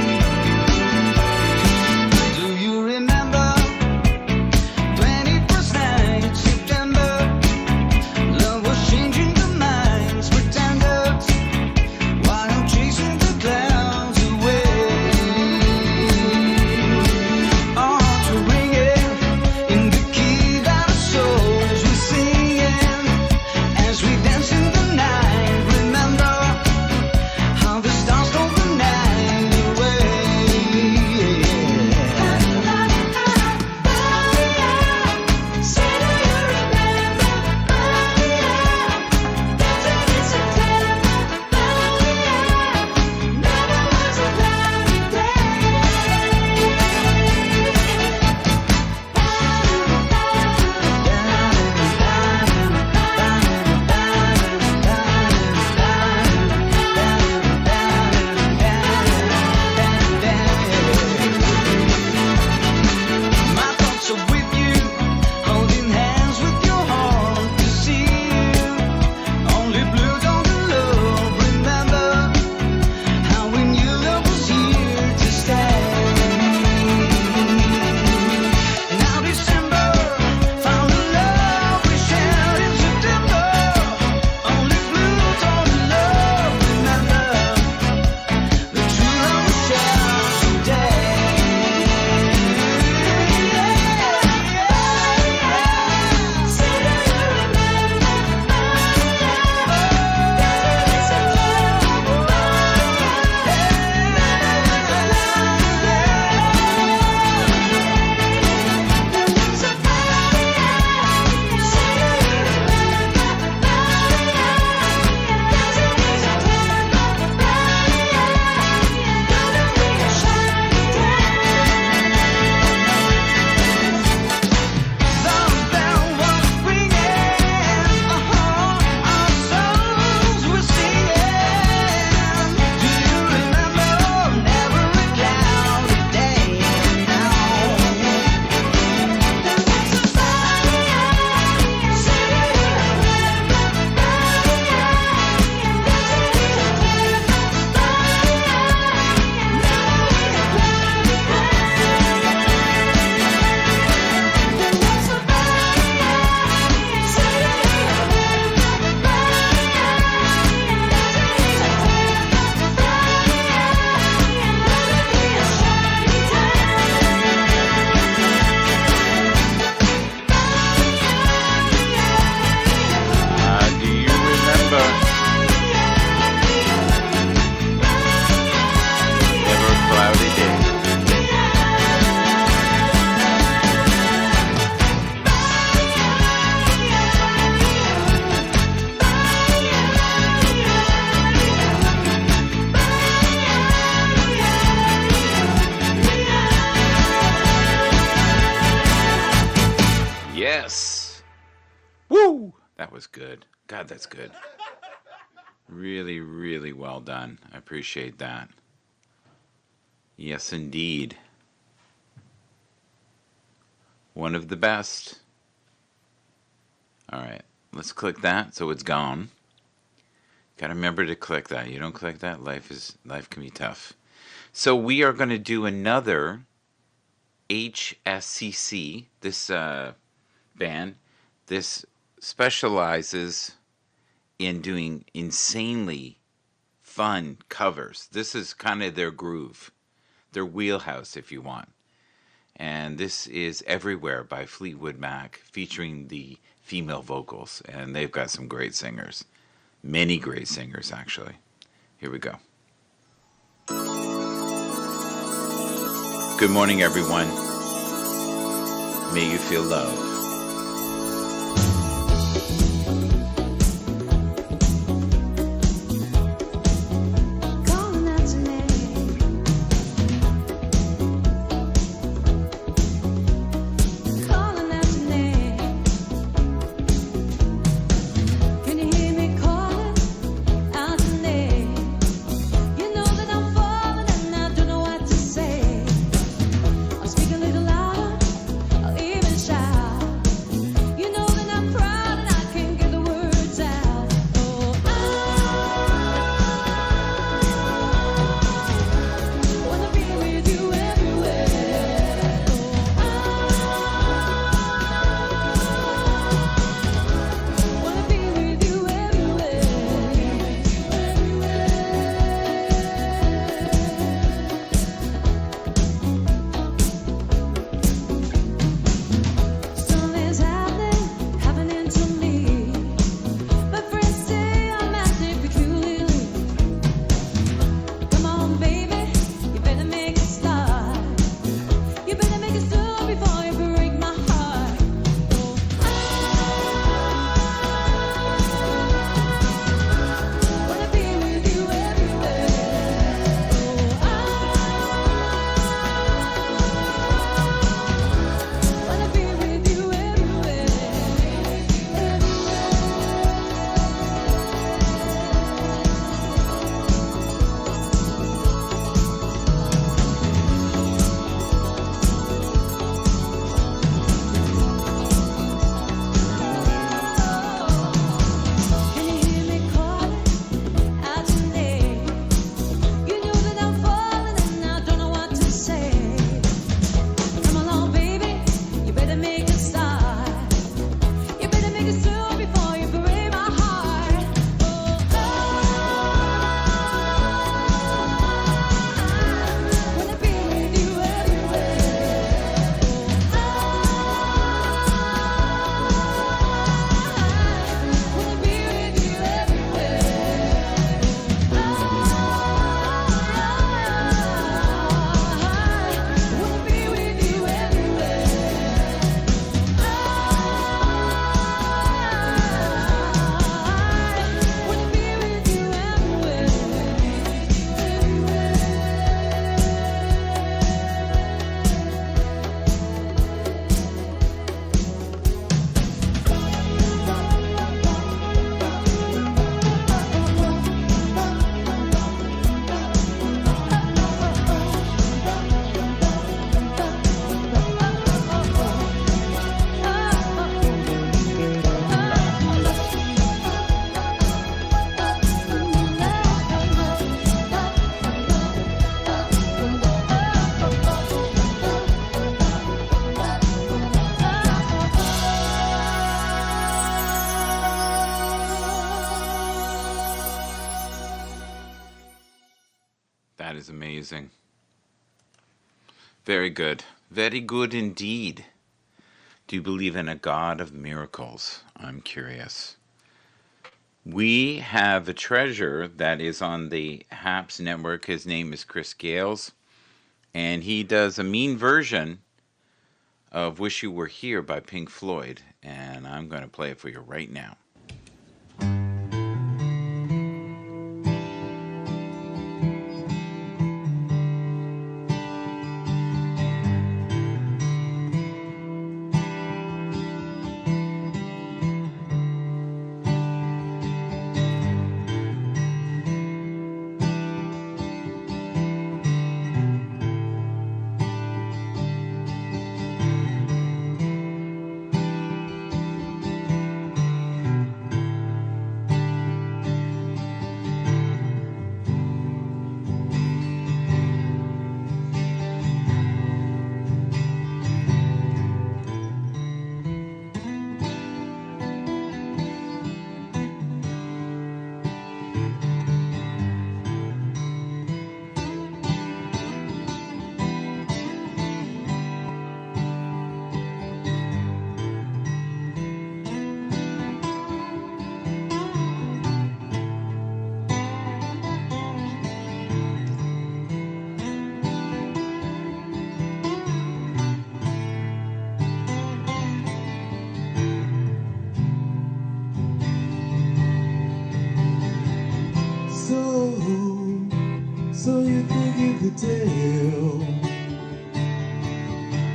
Yes. Woo! That was good. God, that's good. Really, really well done. I appreciate that. Yes, indeed. One of the best. All right, let's click that so it's gone. Gotta remember to click that. You don't click that, life can be tough. So we are going to do another HSCC. This band, this specializes in doing insanely fun covers. This is kind of their groove, their wheelhouse, if you want. And this is Everywhere by Fleetwood Mac, featuring the female vocals. And they've got some great singers. Many great singers, actually. Here we go. Good morning, everyone. May you feel love. That is amazing. Very good. Very good indeed. Do you believe in a God of miracles? I'm curious. We have a treasure that is on the Happs network. His name is Chris Gales. And he does a mean version of Wish You Were Here by Pink Floyd. And I'm going to play it for you right now. could tell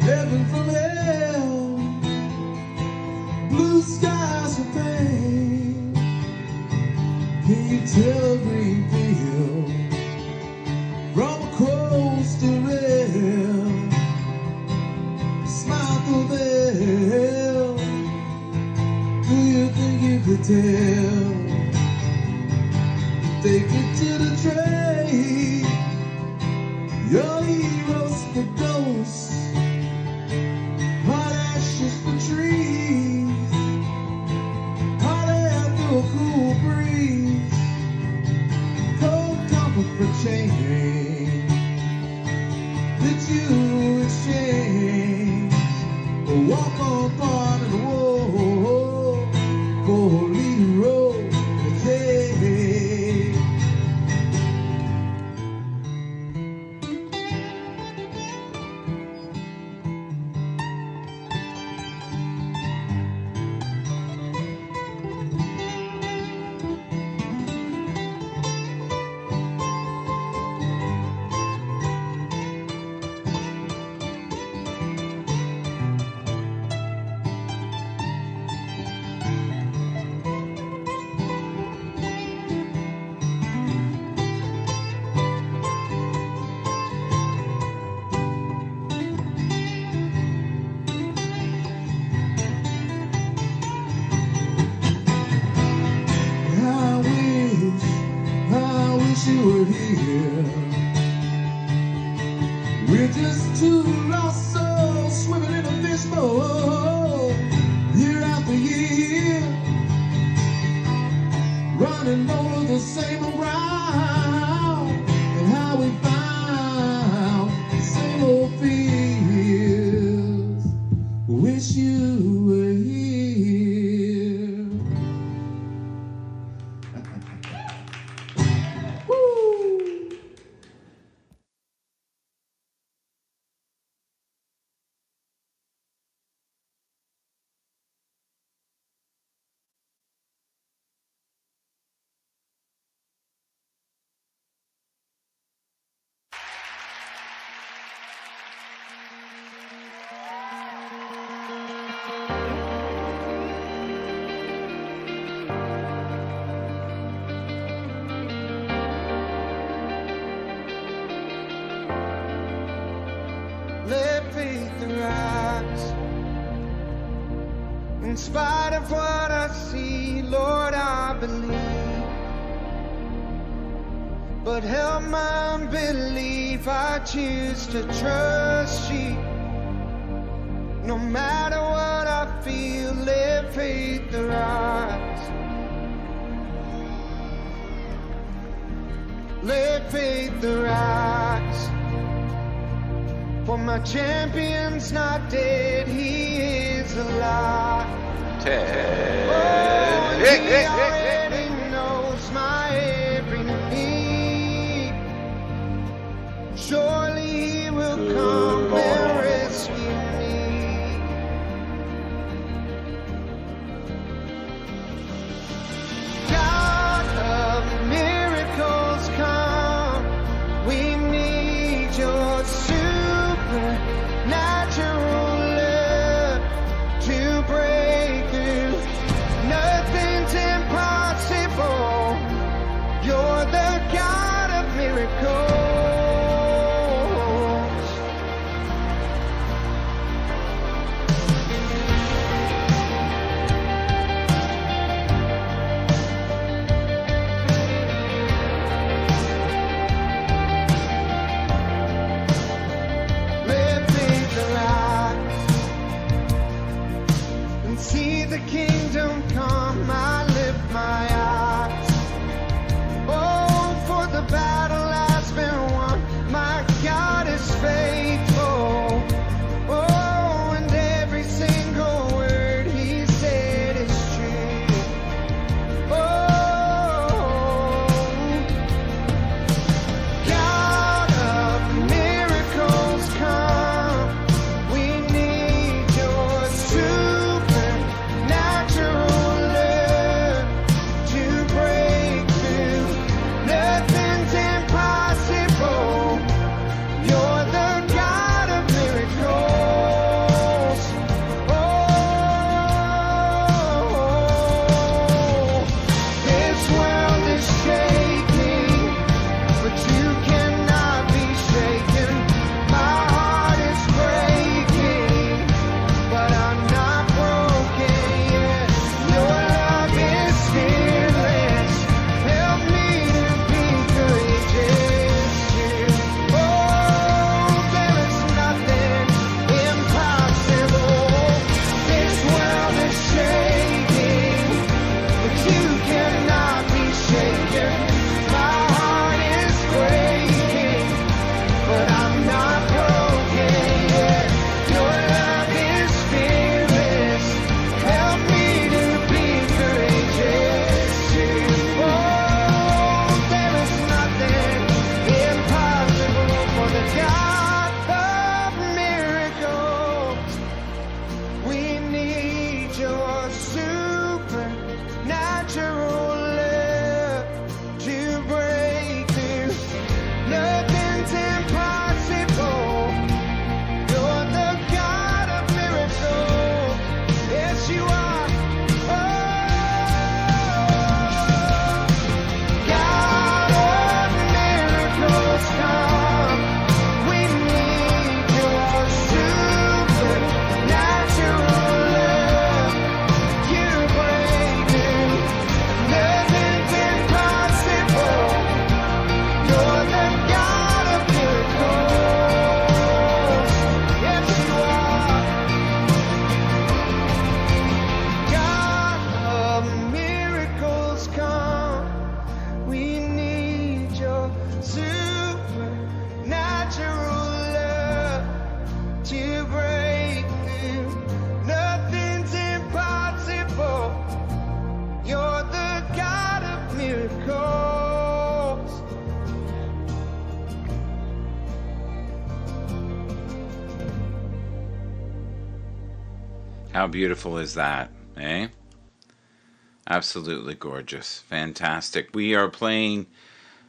heaven from hell, blue skies of pain. Can you tell a green field from a coastal rail? Smile through veil. Do you think you could tell? Take it to the train. Your heroes for ghosts, hot ashes for trees, hot air through a cool breeze, cold comfort for change that you exchange. Walk on part of the wall for a leading road to take. I wish you were here. We're just two lost souls swimming in a fishbowl, year after year, running over the same ground, and how we found the same old fears. Wish you were here. Let faith arise. In spite of what I see, Lord, I believe. But help my unbelief, I choose to trust you. No matter what I feel, let faith arise. Let faith arise. For my champion's not dead, he is alive. Ted. Oh, and he already knows my every need. Surely he will come and rescue me. God of miracles, come. We need your supernatural love to break through. Nothing's impossible. You're the God of miracles. How beautiful is that, eh? Absolutely gorgeous. Fantastic. We are playing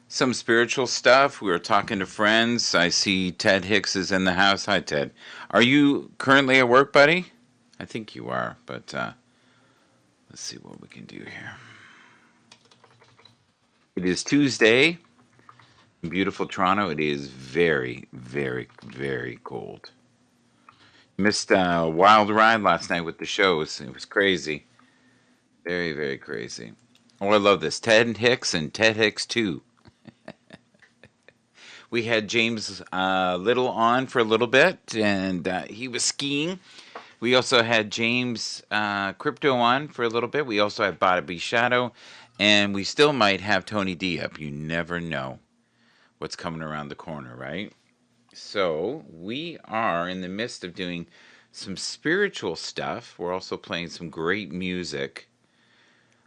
some spiritual stuff. We were talking to friends. I see Ted Hicks is in the house. Hi, Ted. Are you currently at work, buddy? I think you are, but let's see what we can do here. It is Tuesday in beautiful Toronto. It is very, very, very cold. Missed a wild ride last night with the shows. It was crazy. Very, very crazy. Oh, I love this. Ted Hicks and Ted Hicks 2. We had James Little on for a little bit, and he was skiing. We also had James Crypto on for a little bit. We also had Bada B Shadow, and we still might have Tony D up. You never know what's coming around the corner, right? So we are in the midst of doing some spiritual stuff. We're also playing some great music.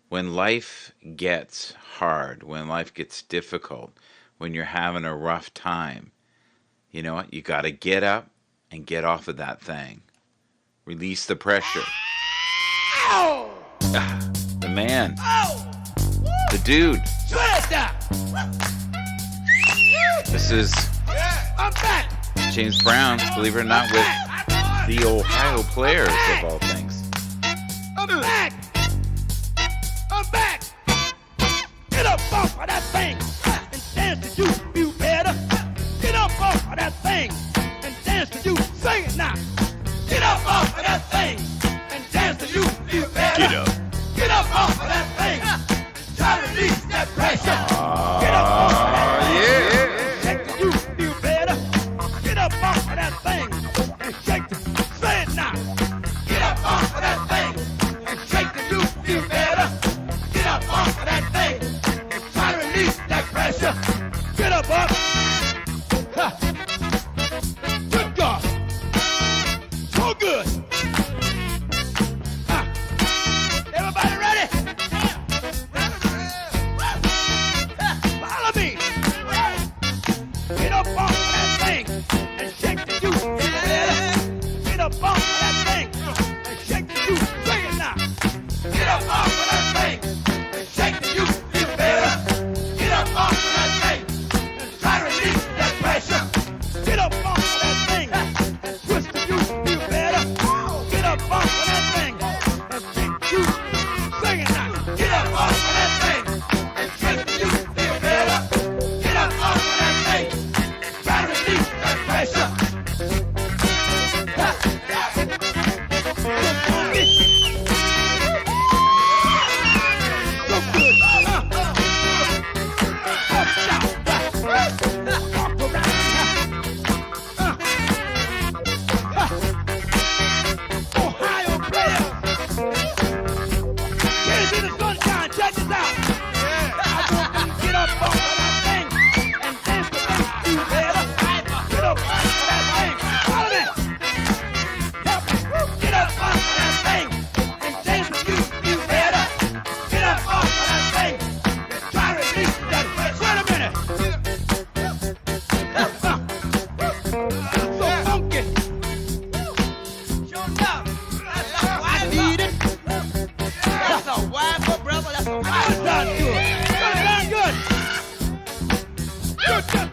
When life gets hard, when life gets difficult, when you're having a rough time, you know what? You got to get up and get off of that thing. Release the pressure. The man. The dude. This is James Brown, believe it or not, with the Ohio Players of all things. I'm back. Get up off of that thing and dance to you feel better. Get up off of that thing and dance to you. Sing it now. Get up off of that thing and dance to you feel better. Get up. Get up off of that thing. Try to release that pressure. Get up off of that thing. Shake till you feel better. Get up off of that thing and shake till. Say it now. Get up off of that thing and shake till you feel better. Get up off of that thing and try to release that pressure. Get up, up. Ha. Good God. So good. Ha. Everybody ready? Follow me. Get up off of that thing and shake till you feel better. Get up off of that thing and shake till you. Sing it now. Get up off of that thing and shake till you feel better. Get up off of that thing and try to release that pressure. Get up off of that thing and twist till you feel better. Get up off of that thing and shake till you. Sing it now. Get up off of that thing and shake till you feel better. Get up off of that thing and try to release that pressure. Ha. So good. Up, down, back. Walk around. Ohio players. Kids in the sunshine, check this out. I want them to get up off of that thing and dance to make you better. Get up off of that thing. Follow me. Help me. Get up off of that thing and dance to you feel better. Get up off of that thing and try to release that pressure. Wait a minute. So funky. I need it. That's a wife, brother. That's a wife. That sounds good. That sounds good. Good, good.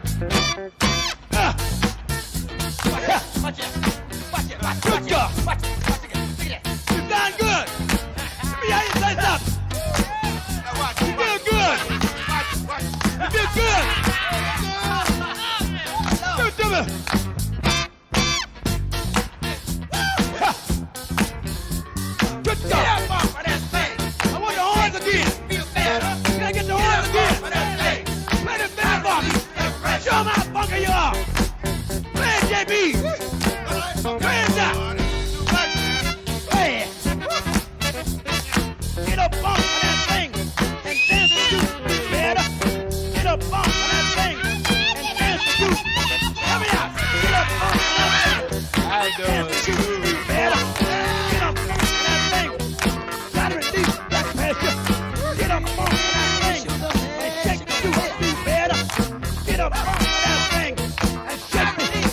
Watch it. Watch it. Good job. Watch it. Watch it. Look at that. You sound good. Let me hear you say something. You feel good. You feel good. Do it to me. Good job. I want the horns again. Can I get the horns again? Play the band for me. Show them how funky you are. Play it, JB. Play it now. Play it. Get up off of that thing and dance to you better. Get up off of that thing and dance to you. Help me out. Get up off of that thing. Dance to you better. Get up off of that thing. Try to release that pressure. Get up off of that thing and shake to you better. Get up off of that thing and shake to you.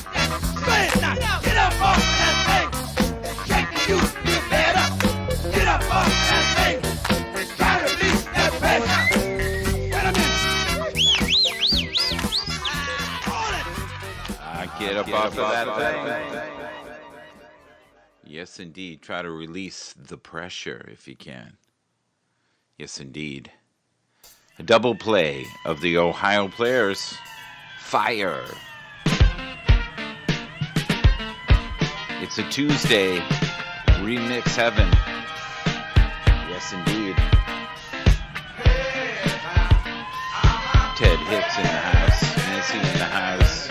Say it now. Get up off of that thing and shake to you better. off of that thing. Yes, indeed. Try to release the pressure if you can. Yes, indeed. A double play of the Ohio Players. Fire. It's a Tuesday. Remix heaven. Yes, indeed. Ted Hicks in the house. Nancy in the house.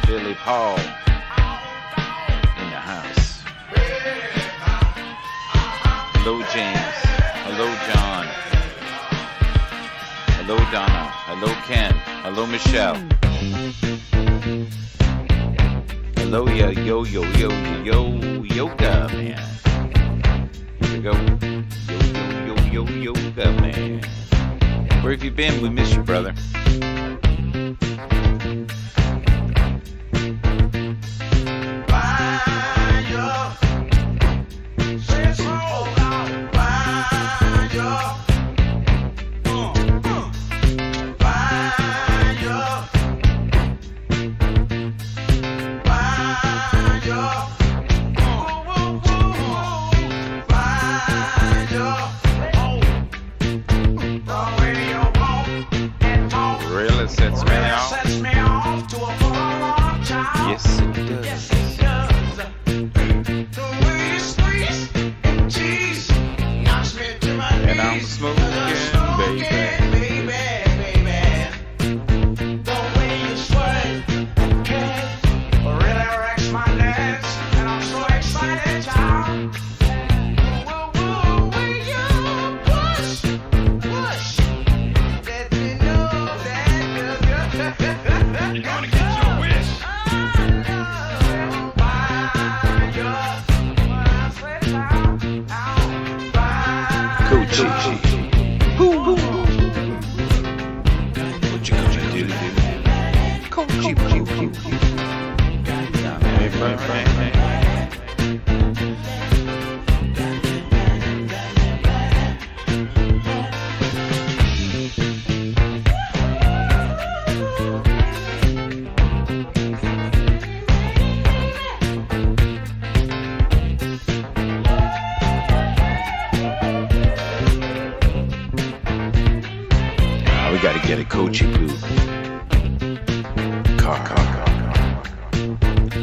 Billy Paul in the house. Hello, James. Hello, John. Hello, Donna. Hello, Ken. Hello, Michelle. Hello, yoga man. Here we go. Yoga man. Where have you been? We miss you, brother.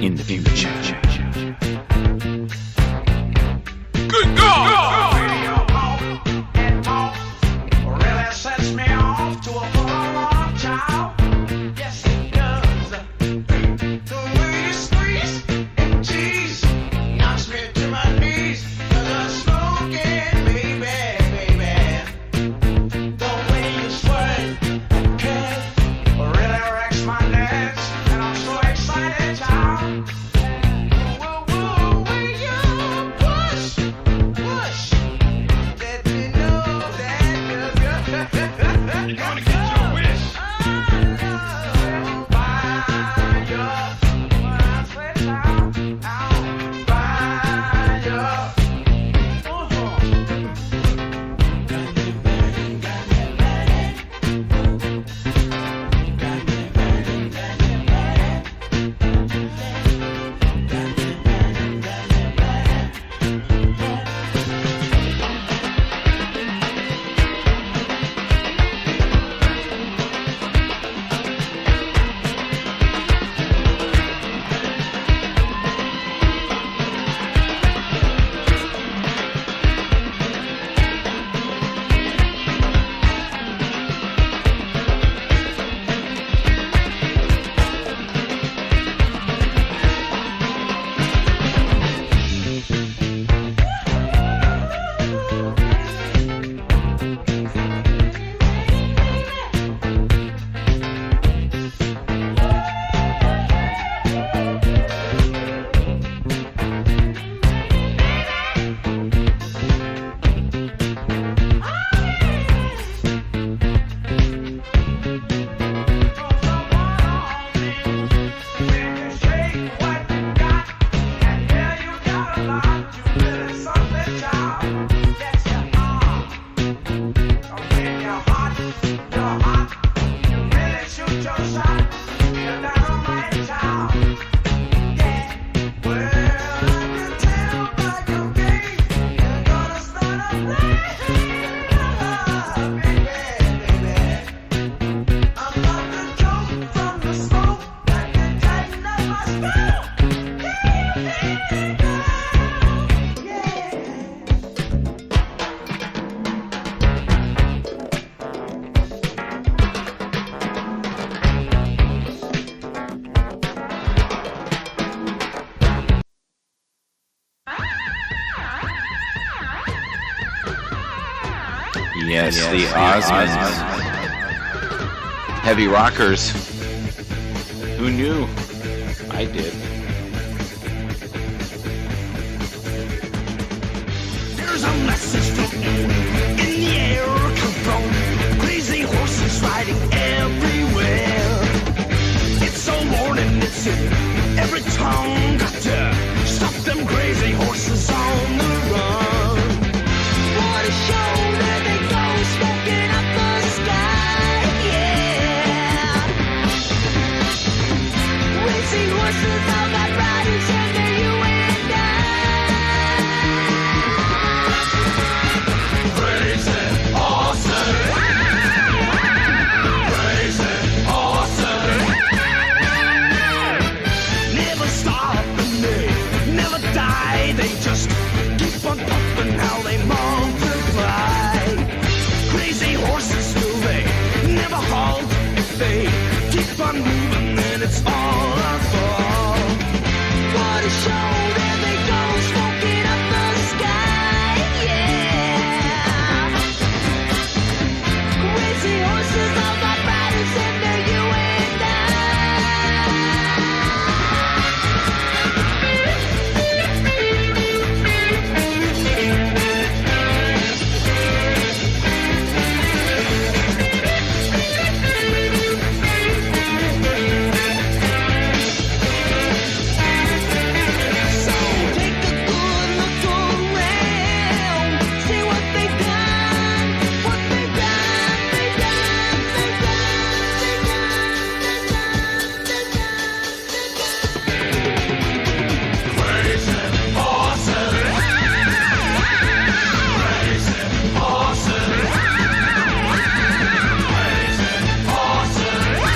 In the future. Good God! Really sets me off to a full-on child. Yes, it does. The way you squeeze and tease knocks me to my knees. 'Cause I'm smoking, baby. The way you sweat, kid, really wrecks my nerves. And I'm so excited, child. Yes, the Osmonds. Heavy rockers. Who knew? I did. There's a message floating in the air, control. Crazy horses riding everywhere. It's so morning, it's here. Every tongue got to stop them crazy horses on the run. What a show, there they go, smoking up the sky, yeah. Racing horses, all got riders under you and I. Crazy horses. Crazy horses. Never stop and they never die. They just keep on pumping how they multiply. Crazy horses, will they never halt? If they keep on moving, then it's all our fault. What a show, there they go, smoking up the sky, yeah. Crazy horses, all got riders under you and So take a good look around, see what they've done, what they've done, they've done, they've done. Crazy horses. Crazy horses. Crazy horses.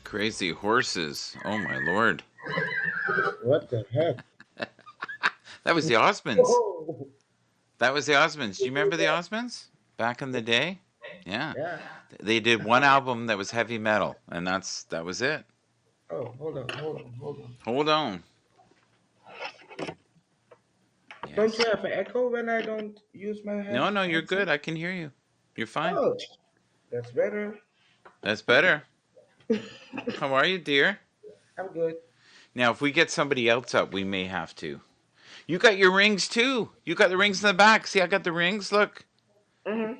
Crazy horses. Oh my lord. What the heck? That was the Osmonds. Oh, That was the Osmonds. Do you remember the Osmonds? Back in the day? Yeah. yeah. They did one album that was heavy metal, and that was it. Oh, hold on. Hold on. Don't Yes. you have an echo when I don't use my head? No, you're good. I can hear you. You're fine. Oh, that's better. That's better. How are you, dear? I'm good. Now, if we get somebody else up, we may have to. You got your rings too. You got the rings in the back. See, I got the rings. Look. Mm-hmm.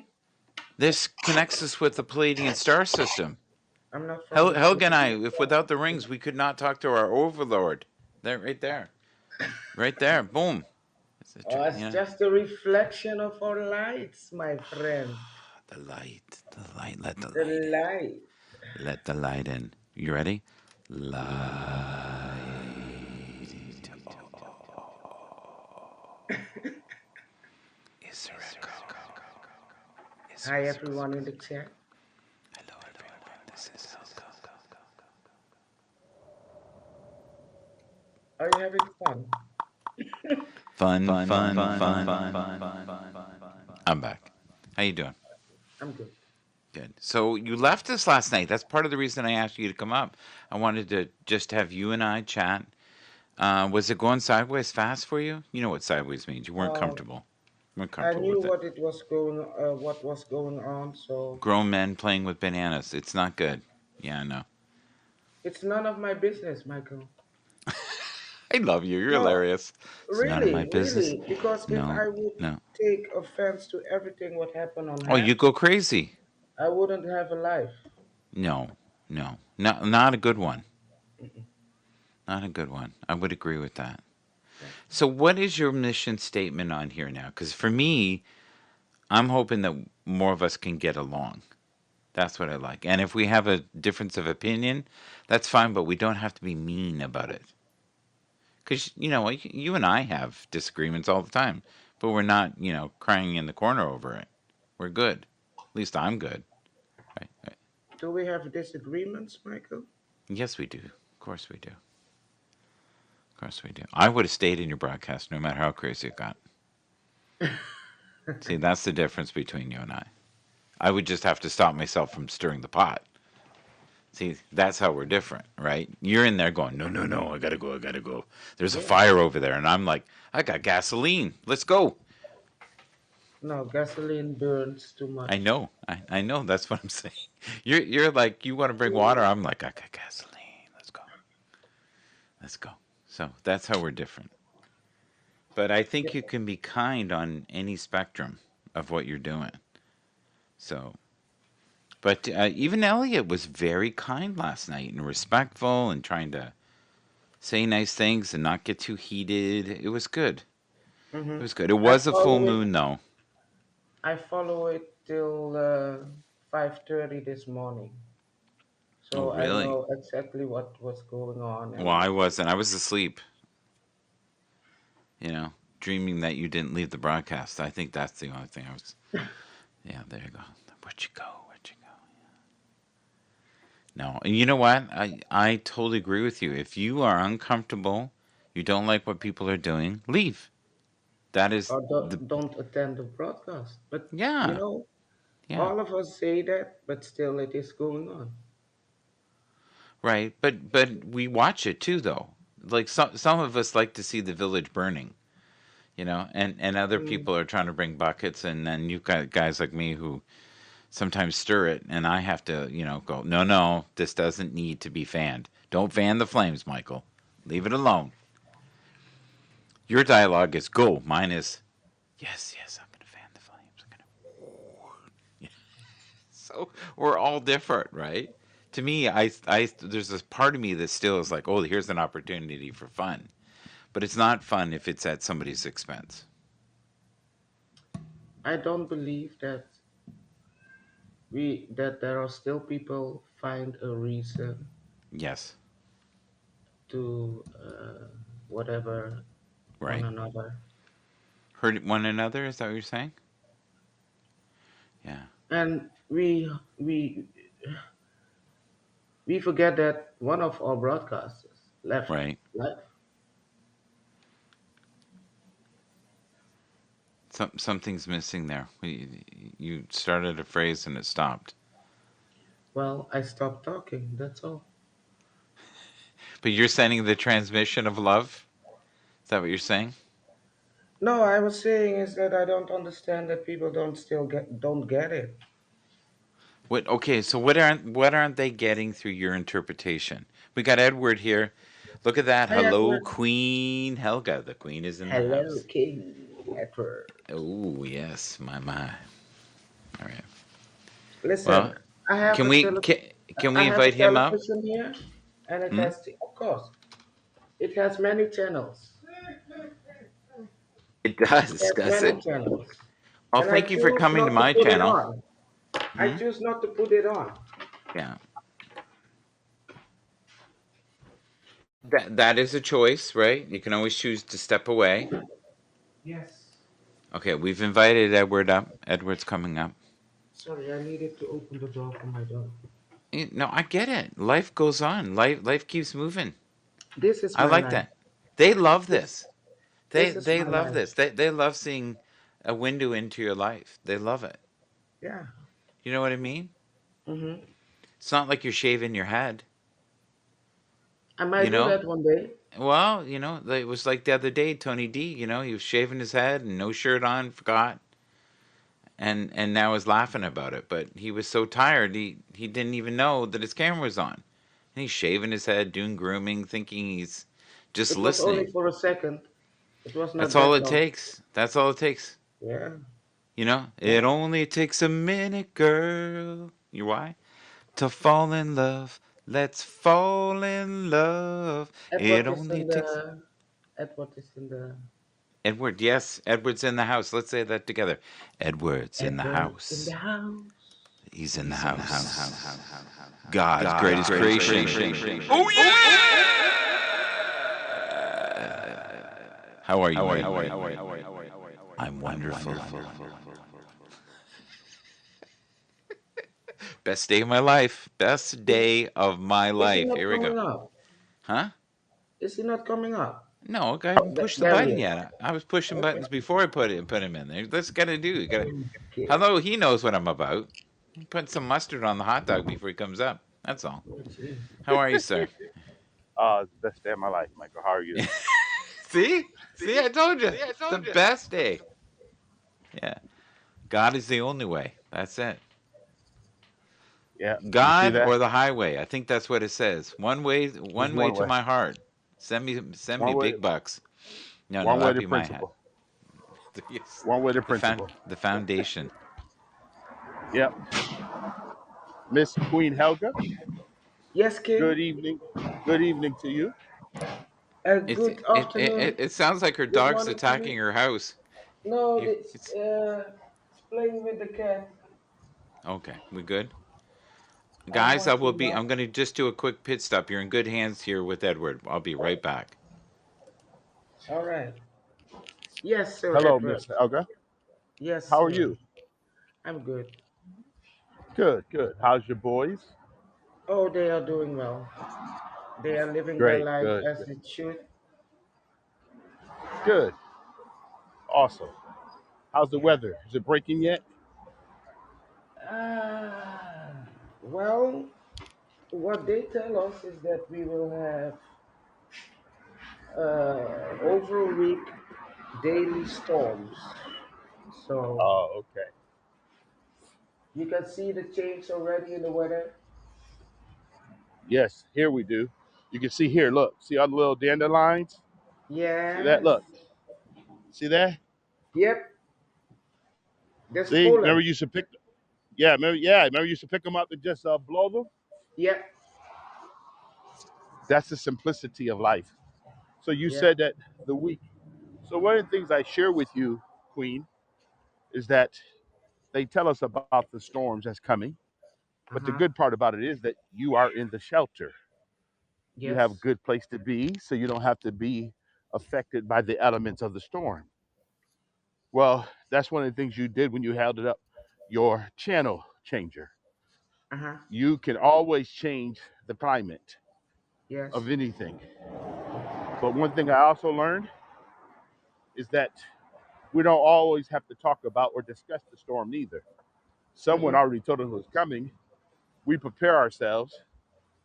This connects us with the Palladian star system. I'm not from Helga and I, if without the rings, we could not talk to our overlord. There, right there. Right there. Boom. Oh, it's just a reflection of our lights, my friend. The light. Let the The light in. light. Let the light in. You ready? Light. Is there echo? Hi, everyone in the chat. Hello, everyone. This is Helga. Are you having fun? Fun. I'm back. How you doing? I'm good. Good. So you left us last night. That's part of the reason I asked you to come up. I wanted to just have you and I chat. Was it going sideways fast for you? You know what sideways means. You weren't comfortable. You weren't I comfortable knew with it. what was going on, so Grown men playing with bananas. It's not good. Yeah, I know. it's none of my business, Michael. I love you. You're No, hilarious. It's none of my business. really, because if No, I would no. take offense to everything what happened on Oh, you Happs, go crazy. I wouldn't have a life. No. Not a good one. Not a good one. I would agree with that. So what is your mission statement on here now? Because for me, I'm hoping that more of us can get along. That's what I like. And if we have a difference of opinion, that's fine, but we don't have to be mean about it. Because, you and I have disagreements all the time, but we're not, crying in the corner over it. We're good. At least I'm good. Right. Do we have disagreements, Michael? Yes, we do. Of course we do. Of course we do. I would have stayed in your broadcast no matter how crazy it got. See, that's the difference between you and I. I would just have to stop myself from stirring the pot. See, that's how we're different, right? You're in there going, no, no, no, I gotta go, I gotta go. There's a Yeah. fire over there. And I'm like, I got gasoline. Let's go. No, gasoline burns too I much. know. I know. That's what I'm saying. You're like, you want to bring water? I'm like, I got gasoline. Let's go. Let's go. So that's how we're different. But I Yeah. think you can be kind on any spectrum of what you're doing. So, but even Elliot was very kind last night and respectful and trying to say nice things and not get too heated. It was good. It Mm-hmm. was good. It I was a full follow it. moon though. I follow it till 5:30 this morning, Oh, so I really? know exactly what was going on Well, and I wasn't. I was asleep, you know, dreaming that you didn't leave the broadcast. I think that's the only thing I was. Yeah, there you go. Where'd you go? Where'd you go? No, and you know what? I totally agree with you. If you are uncomfortable, you don't like what people are doing, leave. That is or the don't attend the broadcast. But you yeah, know, yeah, all of us say that, but still it is going on. right. But we watch it too, though. Like some of us like to see the village burning, you know, and other Mm. people are trying to bring buckets, and then you've got guys like me who sometimes stir it, and I have to, you know, go, no, no, this doesn't need to be fanned. Don't fan the flames, Michael. Leave it alone. Your dialogue is go. Mine is yes, yes, I'm gonna fan the flames. I'm gonna. So we're all different, right? To me, there's this part of me that still is like, oh, here's an opportunity for fun, but it's not fun if it's at somebody's expense. I don't believe that there are still people find a reason Yes, to whatever one right. another, Hurt one another. Is that what you're saying? Yeah, and we forget that one of our broadcasters left right. life. Something's missing there. You started a phrase and it stopped. Well, I stopped talking. That's all. But you're sending the transmission of love. Is that what you're saying? No, I was saying is that I don't understand that people don't get it. What? Okay, so what aren't they getting through your interpretation? We got Edward here. Look at that. Hi, Hello, Edward. Queen Helga. The Queen is in the Hello, house. King Edward. Oh yes, my. All right. Listen, Well, I have can a we can we invite him up? television here, and it Hmm? has, of course, it has many channels. It It does, has does it? many channels, Well, and I thank you for choose coming to not to my put it channel. on. I Hmm? choose not to put it on. Yeah. That is a choice, right? You can always choose to step away. Yes. Okay, we've invited Edward up. Edward's coming up. Sorry, I needed to open the door for my dog. No, I get it. Life goes on. Life keeps moving. This is I my like life. that. They love This this. They this is they my love life. this. They love seeing a window into your life. They love it. Yeah. You know what I mean? Hmm. It's not like you're shaving your head, I you might do know? that one day. Well, it was like the other day, Tony D, he was shaving his head and no shirt on, forgot, and now is laughing about it. But he was so tired, he didn't even know that his camera was on. And he's shaving his head, doing grooming, thinking he's just It was only listening. for a second. It was That's not all that it long. takes. That's all it takes. Yeah. It Yeah. only takes a minute, girl. You why? To fall in love. Let's fall in love. It Edward is only in takes. the. Edward is in the. Edward, yes, Edward's in the house. Let's say that together. Edward's in the Edward's in the house. house. He's in the house. God's greatest creation. Oh yeah! How are you? I'm wonderful. Best day of my life. Best day of my Is he life. not Here we go. coming up? Huh? Is he not coming up? No, I haven't pushed the There he button is. yet. I was pushing Okay. buttons before I put him in there. That's gotta do. You gotta. Okay. Hello, he knows what I'm about. Put some mustard on the hot dog before he comes up. That's all. Okay. How are you, sir? It's the best day of my life, Michael. How are you? See? See, I told you. It's the best day. Yeah. God is the only way. That's it. Yeah, you see God that? or the highway. I think that's what it says. There's One way one to way. my heart. Send me One way. big bucks. No, One way that'd to be my hat. principle. Yes. One way to principle. The foundation. Yep. Miss Queen Helga. Yes, Good King. evening. Good evening to you. It's Good afternoon. it sounds like her Good dog's morning to attacking you. her house. No, You it's it's playing with the cat. okay. We good? I'm Guys, watching I'm that. gonna just do a quick pit stop. You're in good hands here with Edward. I'll be right back. All right. Yes, sir, Hello, Edward. Miss Helga. Yes, How are sir. you? I'm good. Good, good. How's your boys? Oh, they are doing well. They are living their Great, life good, as good. it should. Good. Awesome. How's the weather? Is it breaking yet? Well, what they tell us is that we will have over a week daily storms. So Oh, okay. you can see the change already in the weather. Yes, here we do. You can see here, look. See all the little dandelions? See that? Yes. Look. See that? Yep. There's See? Remember pollen. you used to pick remember you used to pick them up and just blow them? Yep. That's the simplicity of life. So you Yep. said that the week. So one of the things I share with you, Queen, is that they tell us about the storms that's coming. Uh But the huh. good part about it is that you are in the shelter. You have a Yes. good place to be, so you don't have to be affected by the elements of the storm. Well, that's one of the things you did when you held it up, your channel changer. Uh huh. You can always change the climate Yes. of anything. But one thing I also learned is that we don't always have to talk about or discuss the storm neither. Someone Mhm. already told us it was coming. We prepare ourselves,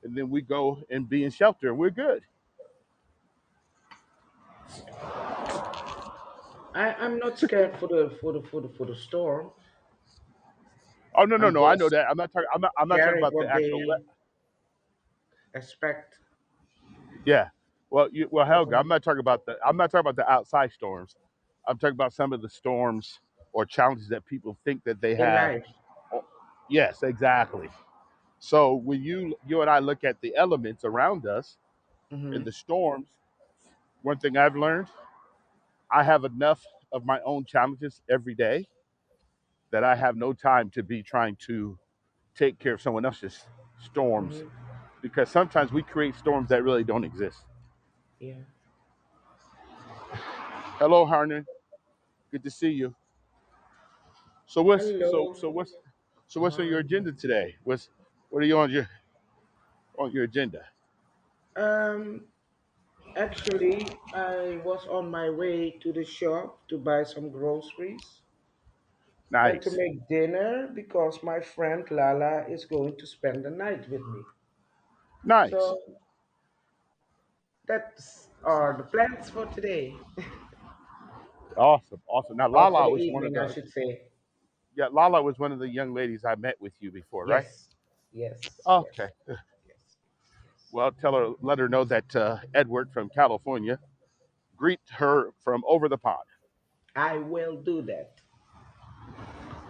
and then we go and be in shelter, and we're good. I'm not scared for the storm. Oh no, no, I'm no! I know just that. I'm not talking sharing about the what actual. they expect. Yeah. Well, Helga, Okay. I'm not talking about the outside storms. I'm talking about some of the storms or challenges that people think that they In have. life. Oh, yes, exactly. So when you and I look at the elements around us in Mhm. the storms, one thing I've learned, I have enough of my own challenges every day that I have no time to be trying to take care of someone else's storms Mhm. because sometimes we create storms that really don't exist. Yeah. Hello, Harnan. Good to see you. So Hello. what's on your agenda today? What are you on your agenda? Um. Actually, I was on my way to the shop to buy some groceries and to Nice, make dinner because my friend Lala is going to spend the night with me. nice, So that's are the plans for today, awesome, awesome. Now or for the evening, I should say. Lala was one of the young ladies I met with you before, right? Yes, yes, Okay. yes, yes, yes. Well, let her know that Edward from California greet her from over the pond. I will do that.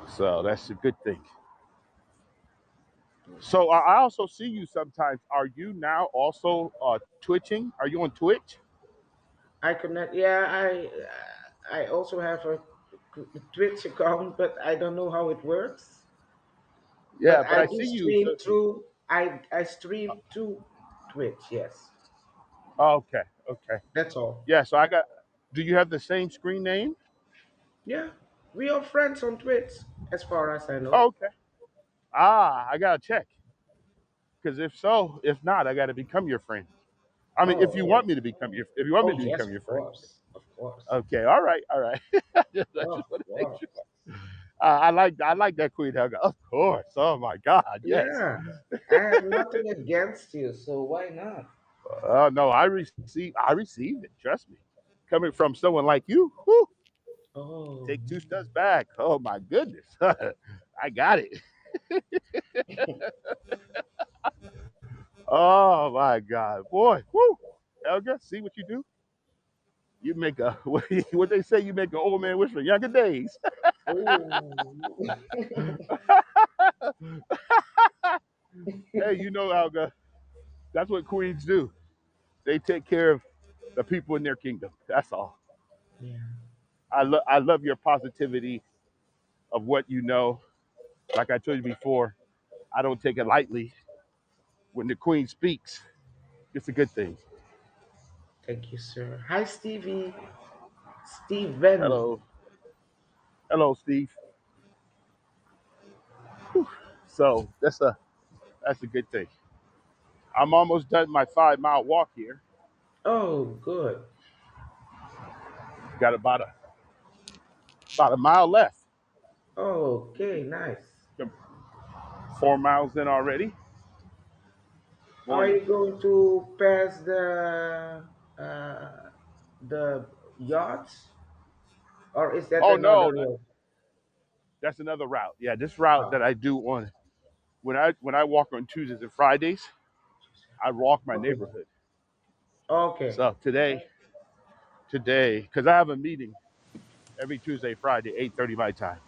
So that's a good thing. So I also see you sometimes. Are you now also twitching? Are you on Twitch? I connect. Yeah, I also have a Twitch account, but I don't know how it works. But Yeah, but I I do see you. stream through. I stream to Twitch. Yes, Okay, okay. that's all. Yeah, so I got. Do you have the same screen name? Yeah, we are friends on Twitch, as far as I know. Oh, okay. I gotta check because if so, if not, I gotta become your friend. I mean, if you Oh, want me to become your, if you want me oh to yes, become of your friend. course, of course. Okay, all right, all right. I Oh, just of want to make course. sure. I like that Queen Helga. Of course. Oh my God, yes. Yeah, I have nothing against you, so why not? No, I received it. Trust me. Coming from someone like you, whew, Oh, take two steps back. Oh my goodness, I got it. Oh my God, boy, whoo, Helga, see what you do? You make a what they say. You make an old man wish for younger days. oh. Hey, you know, Helga, that's what queens do. They take care of the people in their kingdom. That's all. Yeah, I love your positivity of what you know. Like I told you before, I don't take it lightly. When the queen speaks, it's a good thing. thank you, sir. Hi, Stevie. Steven. Hello, hello, Steve. So that's a good thing. I'm almost done my 5 mile walk here. Oh, good. Got about a mile left. Okay, nice. 4 miles in already. Are Morning. you going to pass uh, the yachts, or is that Oh another no, road? that's another route. Yeah, this route that Oh, I do on when I walk on Tuesdays and Fridays, I walk my okay. neighborhood. Okay. So today, because I have a meeting every Tuesday, Friday, 8:30 my time.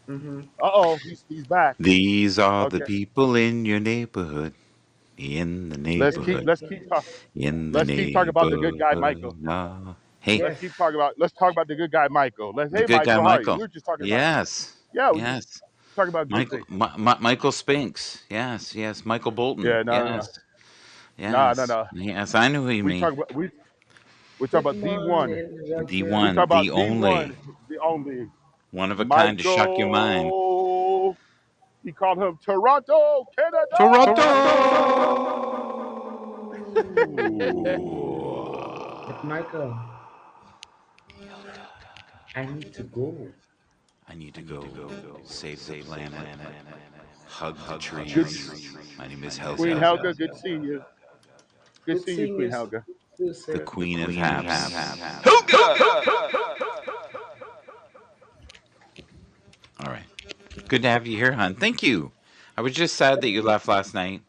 Mm-hmm. Oh, he's back. These are the Okay, people in your neighborhood. In the neighborhood. In the let's keep talking about the good guy neighborhood. Michael. Ah. Hey, Yes. Let's talk about the good guy Michael. the Hey good guy Michael, how are you? Michael. We were just talking about Yes. yeah, we just Yes. talking about good Michael things. Michael Spinks. Yes, yes. Michael Bolton. Yeah, Yes. no, Yes. no. Yes, I know who you We mean. talk about we talk Good about the one. morning, The We Roger. talk one, the about the only, one, the only one of a kind to shock your mind. Michael. He called him Toronto, Canada. But Michael, I need to go. I need to go save the planet, hug the Good, trees. My name is Queen Helga, Helga. Good seeing you. Good Good seeing you, seeing you Queen Helga. too, the sir. Queen of Haps. All right. Good to have you here, hon. Thank you. I was just sad that you left last night.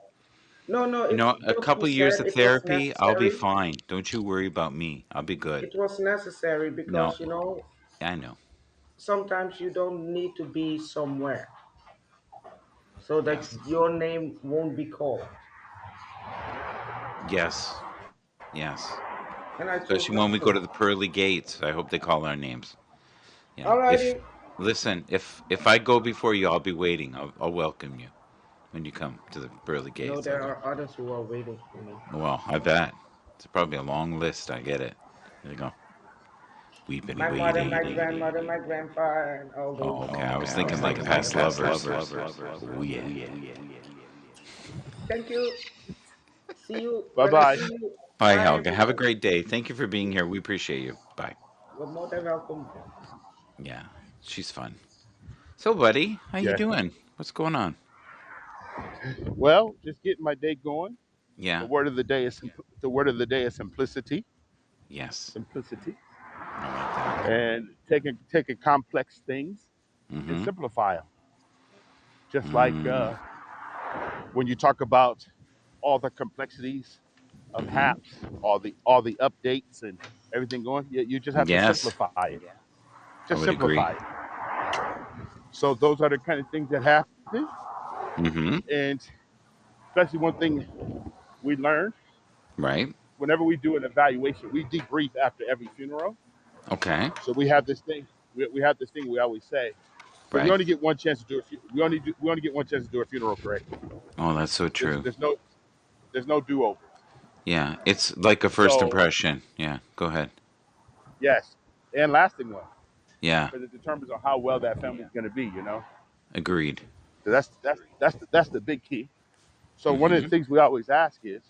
No, no, You know, a don't be couple years sad. of It was therapy, I'll be necessary. fine. Don't you worry about me. I'll be good. It was necessary No, because, yeah, I know. sometimes you don't need to be somewhere so that Yes. your name won't be called. Yes. Yes. And I feel Especially when we go to comfortable. the pearly gates. I hope they call our names. Yeah. If Alrighty. listen, if I go before you, I'll be waiting. I'll welcome you when you come to the pearly No, gates. there are others who are waiting for me. Well, I bet. It's probably a long list. I get it. There you go. We've been My mother, my waiting. grandmother, my grandpa, and all Oh, those. okay. I was I was thinking like thinking like past past lovers. lovers. Oh yeah. Thank you. See you Bye when I bye. see you. Bye, Bye, Helga. Have a everyone. great day. Thank you for being here. We appreciate you. Bye. You're more than welcome. Yeah, she's fun. So, buddy, how you Yeah. doing? What's going on? Well, just getting my day going. Yeah. The word of the day is simplicity. Yes. Simplicity. I like that. And taking complex things and Mm-hmm. simplify them. Just like Mm. when you talk about all the complexities of Mm-hmm. Happs, all the updates and everything going, you just have to Yes, simplify it. I Just would agree. simplify it. So those are the kind of things that happen. Mm-hmm. And especially one thing we learned Right. whenever we do an evaluation, we debrief after every funeral. Okay. So we have this thing. We have this thing we always say because we Right. only get one chance to do it. We only get one chance to do a funeral correctly. Oh, that's so There's true. there's no there's no do overs. Yeah, it's like a first So impression. Yeah, go ahead. yes, and lasting one Yeah, because it determines on how well that family's going to be. agreed. So that's the big key. So one of Mm-hmm. the things we always ask is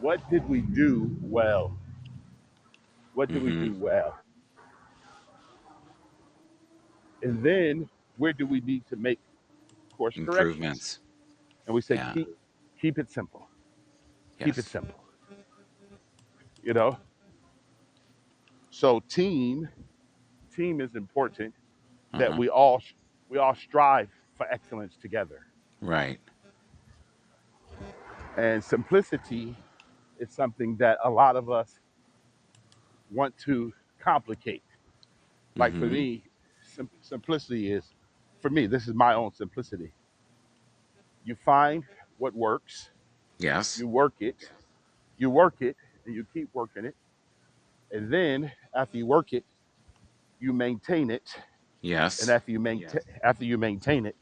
What did we do well? What did we Mm-hmm. do well? And then where do we need to make course corrections? Improvements. And we said Yeah. keep it simple. Keep it Yes. simple. You know. So team is important. That Uh-huh. we all strive for excellence together. Right. And simplicity is something that a lot of us want to complicate. Like for Mm-hmm. me, simplicity is, for me, this is my own simplicity. You find what works, Yes. you work it, you work it, and you keep working it. And then after you work it, you maintain it. And Yes. after you maintain it,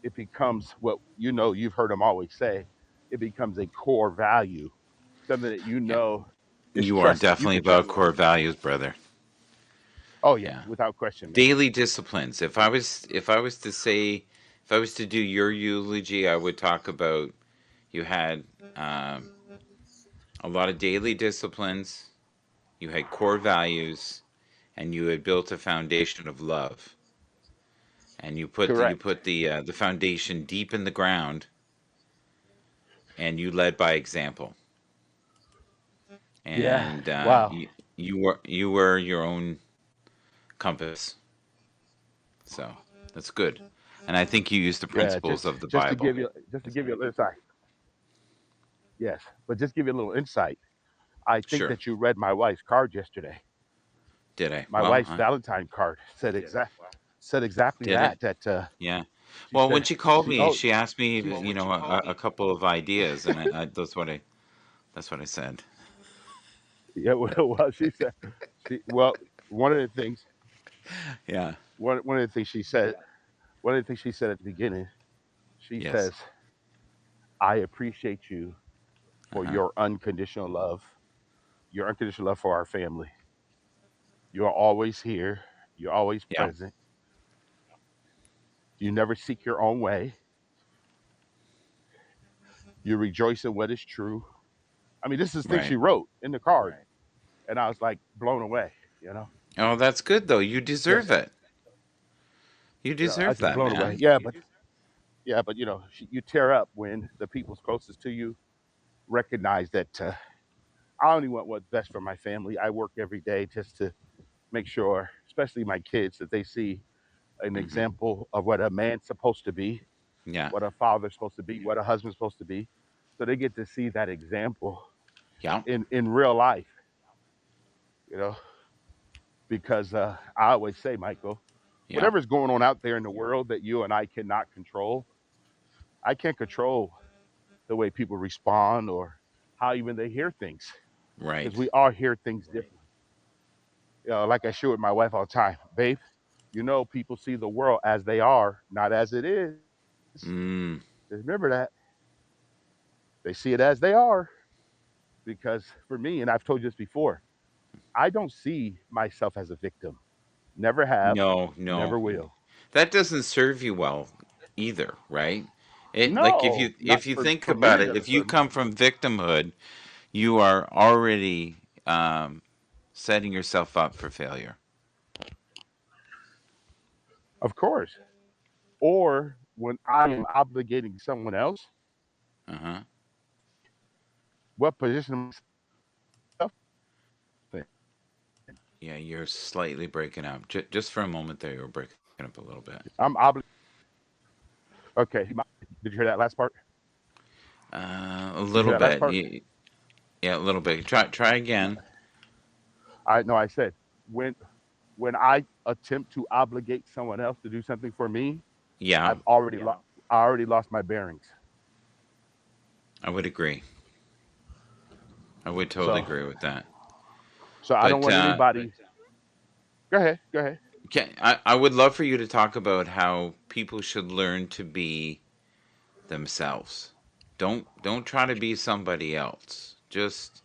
it becomes what you've heard them always say. It becomes a core value, something that Yeah. is You are trusted. You definitely can about trust it. core values, brother. Oh yeah, Yeah. without question, man. Daily disciplines. If I was to say if I was to do your eulogy, I would talk about you had um, a lot of daily disciplines, you had core values, and you had built a foundation of love. And Correct. the foundation deep in the ground, and you led by example. Yeah. And Wow. you were your own compass. So that's good. And I think you use the Yeah. principles of the Just to Bible. give you a little insight. Yes, but just give you a little insight. I think Sure. that you read my wife's card yesterday. Did I? My Well, wife's Valentine card said exactly did it? that. That Yeah. she Well, when said she called she me, oh she asked me, a couple of ideas, and that's what I said. yeah well she one of the things Yeah. one of the things she said one of the things she said at the beginning, she Yes. says, I appreciate you for Uh-huh. your unconditional love for our family. You are always here, you're always Yeah. present, you never seek your own way, you rejoice in what is true. I mean, this is things Right. she wrote in the card, and I was like blown away. You know, Oh, that's good though. You just deserve it. You I was deserve just that, blown away. man. But you tear up when the people's closest to you recognize that I only want what's best for my family. I work every day just to make sure, especially my kids, that they see an Hmm. example of what a man's supposed to be, Yeah. what a father's supposed to be, what a husband's supposed to be. So they get to see that example Yeah. in real life, you know, because I always say, Michael, Yeah. whatever's going on out there in the world that you and I cannot control, I can't control the way people respond or how even they hear things because Right. we all hear things different. Like I share with my wife all the time, babe, people see the world as they are, not as it is. Mm. Just remember that. They see it as they are because for me, and I've told you this before, I don't see myself as a victim. Never have, No, no. never will. That doesn't serve you well either, right? It like if No, you not if you think for me. about It it, doesn't if you serve me. come from victimhood, you are already setting yourself up for failure. Of course. Or when I am obligating someone else, Uh-huh. what position am I in? Yeah, you're slightly breaking up. Just for a moment there, you were breaking up a little bit. I'm obligated. Okay. Did you hear that last part? A Did you hear little that last bit. part? Yeah, a little bit. Try again. I know I said when I attempt to obligate someone else to do something for me, Yeah, I've already I already lost my bearings. I would agree. I would totally So agree with that. I don't But want anybody. Go ahead. Go ahead. I would love for you to talk about how people should learn to be themselves. Don't try to be somebody else. Just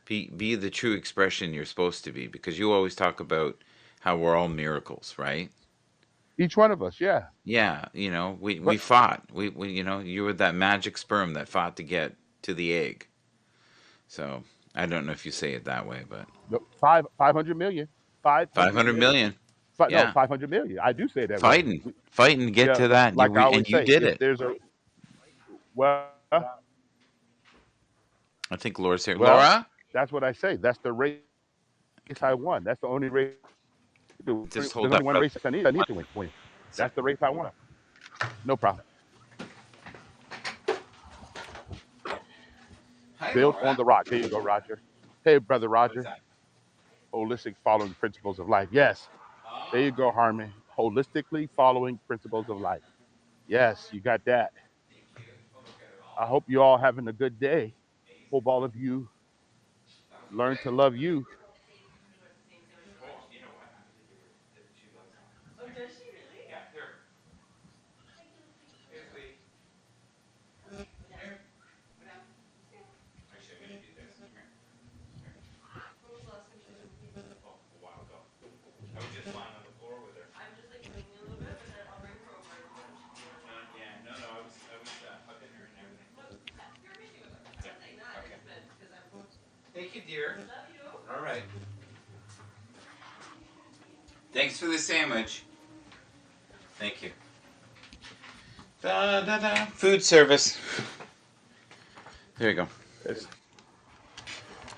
be the true expression you're supposed to be, because you always talk about how we're all miracles, right? Each one of us, yeah. Yeah, we But fought. We you were that magic sperm that fought to get to the egg. So I don't know if you say it that way, but No, 500 million. 500 500 million. million. No, Yeah. 500 million. I do say it that way. Fighting. Fighting to get Yeah, to that. like I And always you say, did if it. there's a well, I think Laura's here. well, Laura? that's what I say. That's the race I won. That's the only race. Just There's hold only that one for race I need to win. Sorry. That's the race I won. No problem. Hi, Built on Laura. the rock. There you go, Roger. Hey, brother What is Roger. that? Holistic following principles of life. Yes. There you go, Harmon. Holistically following principles of life. Yes, you got that. I hope you all having a good day. Hope all of you learn to love you. Oh, you know what? I'm gonna give her. She loves that. Oh, does she really? Yeah. Here. Here, sweetie. Here. Come down. Actually, I'm gonna do this. Come here. Here. Oh, a while ago. I was just lying on the floor with her. Yeah. No. Hugging her and everything. Yeah. Okay. Thank you, dear. All right. Thanks for the sandwich. Thank you. Da da da. Food service. There you go. It's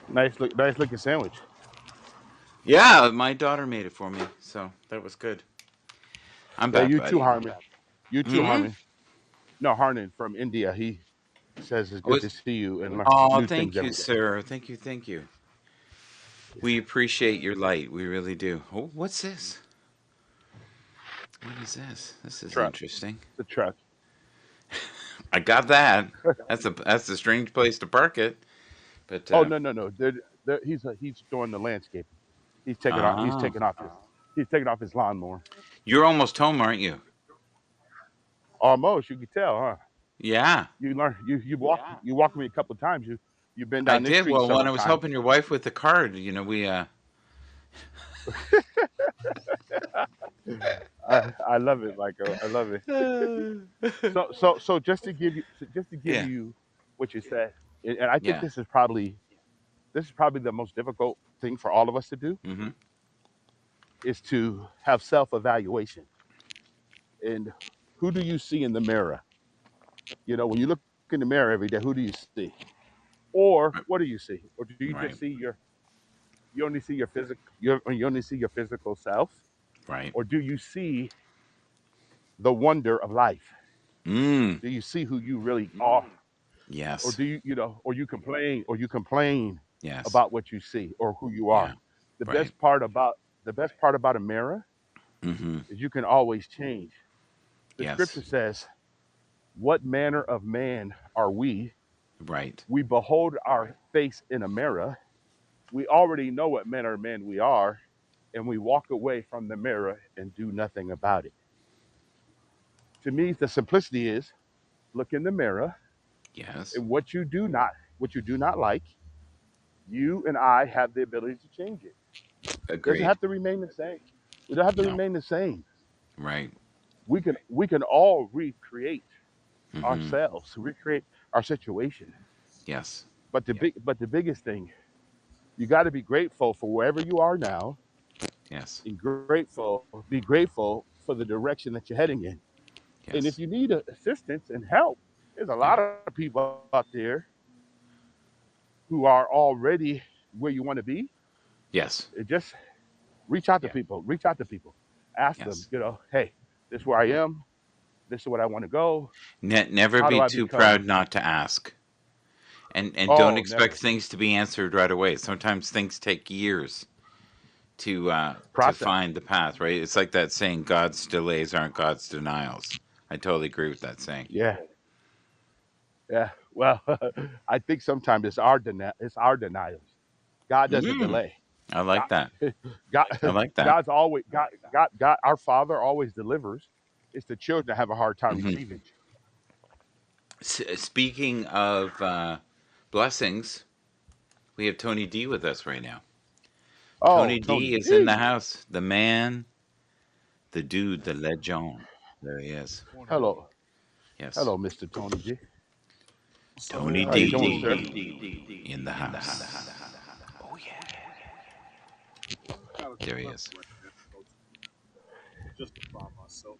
nice looking sandwich. Yeah, my daughter made it for me, so that was good. I'm Yeah, back, you too, buddy. Harmon. You too, Hmm. Harmon. No, Harmon from India. He says it's good to see you and learn Oh, new things thank every you, day. sir. Thank you. We appreciate your light. We really do. Oh, what's this? What is this? This is Truck. interesting. The truck. I got that. That's a strange place to park it, but Oh no. He's doing the landscaping. He's taking off. ah, He's taking off his lawnmower. you're almost home, aren't you? Almost, you can tell, huh? Yeah, You learn. You walked me a couple of times. You've been I down this did. street Well, when several I was times. helping your wife with the card, we I love it, Michael. I love it. So just to give yeah. you what you said, and I think Yeah. this is probably the most difficult thing for all of us to do Mm-hmm. is to have self-evaluation. And who do you see in the mirror? When you look in the mirror every day, who do you see? Or what do you see? Or do you just Right. see you only see you only see your physical self? Right. Or do you see the wonder of life? Mm. Do you see who you really are? Or Yes. do or you complain Yes. about what you see or who you Yeah. are? The Right. best part about the best part about a mirror Mm-hmm. is you can always change. The Yes. scripture says, "What manner of man are we? Right. We behold our face in a mirror. We already know what manner of man we are, and we walk away from the mirror and do nothing about it." To me, the simplicity is look in the mirror, Yes. and what you do not like, you and I have the ability to change it. Doesn't Agreed. have to remain the same. We don't have to No. remain the same. Right. We can all recreate Mm-hmm. ourselves, recreate our situation. Yes. But the biggest thing, you got to be grateful for wherever you are now, Yes. and be grateful for the direction that you're heading in. And if Yes. you need assistance and help, there's a Yeah. lot of people out there who are already where you want to be. Yes. Just reach out to Yeah. people. Reach out to people. Ask them, Yes. hey, this is where I am. This is what I want to go. Never How do be I too proud become? not to ask, and don't Oh, expect never. things to be answered right away. Sometimes things take years to Process. find the path. Right. It's like that saying, "God's delays aren't God's denials." I totally agree with that saying. Yeah. Yeah. Well, I think sometimes it's our denials. God doesn't Mm, delay. I like that. God, God, I like that. God's always God. Our Father always delivers. It's the children that have a hard time Hmm. receiving. Speaking of blessings, we have Tony D with us right now. Oh, Tony Tony D is in the D. house. The man, the dude, the legend. There he is. Hello, Yes. hello, Mr. Tony D. Tony How you doing, sir? D in the house. Oh yeah, there he is. Justify myself.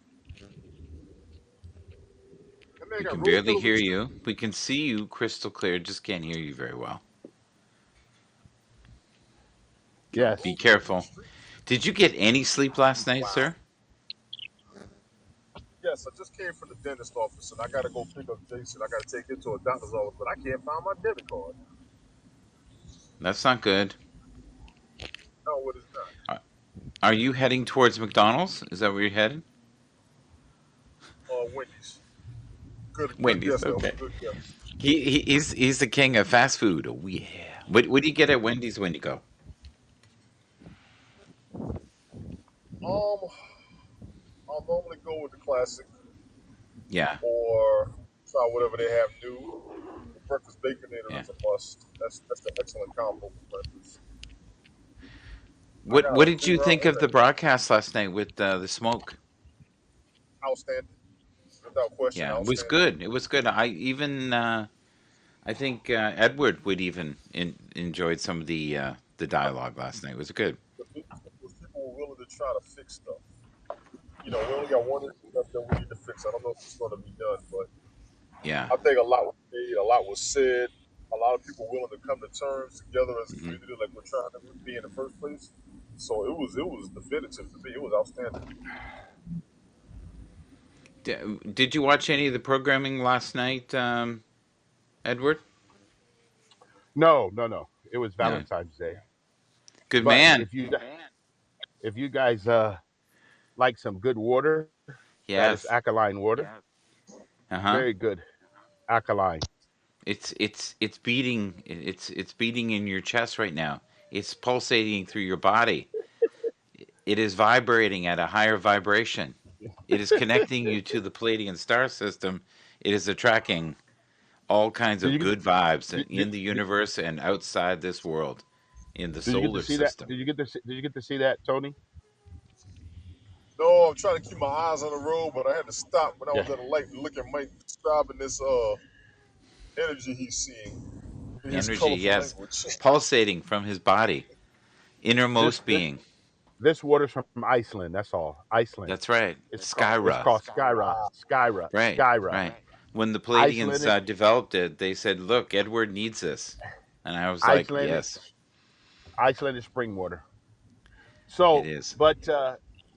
That man We got can rose barely petals and hear shit. you. We can see you crystal clear, just can't hear you very well. Got Yes. Be roses in the careful. street. Did you get any sleep last night, Wow. sir? Yes, I just came from the dentist office and I gotta go pick up Jason. I gotta take him to a doctor's office, but I can't find my debit card. That's not good. No, it is not. Are are you heading towards McDonald's? Is that where you're headed? Wendy's. Good Wendy's, guess, okay. Elvis. Good guess. He's the king of fast food. Oh yeah. What do you get at Wendy's when you go? Um, I'll normally go with the classic Yeah, or try whatever they have new. The breakfast baconator yeah. is a must. That's an excellent combo for breakfast. I got What a did you finger out think on of the that. broadcast last night with the smoke? Outstanding, without question. Yeah, it was Outstanding. good. It was good. I think Edward would even enjoyed some of the dialogue last night. It was good. Because people were willing to try to fix stuff. You know, we only got one issue left that we need to fix. I don't know if it's going to be done, but Yeah. I think a lot was made, a lot was said, a lot of people willing to come to terms together as a hmm community, like we're trying to be in the first place. So it was definitive to me. It was outstanding. Did you watch any of the programming last night, Edward? No, no, no. It was No. Valentine's Day. Good But man. if you guys like some good water, that is Yes. alkaline water. Uh-huh. Very good alkaline. It's beating it's beating in your chest right now. It's pulsating through your body. It is vibrating at a higher vibration. It is connecting you to the Palladian star system. It is attracting all kinds Did of you good vibes in the did, universe and outside this world, in the did you get to solar see that? system. Did you get to see that, Tony? No, I'm trying to keep my eyes on the road, but I had to stop when I Yeah. was at a light and look at Mike describing this energy he's seeing in his Energy, colorful yes, language. pulsating from his body, This innermost this being. this water's from Iceland. That's all. Iceland. That's right. It's Skyra. called Skyra. Wow. Skyra. Right, Skyra. right. When the Palladians Icelandic developed it, they said, "Look, Edward needs this," and I was like, Icelandic "Yes, Icelandic spring water. it So, is." but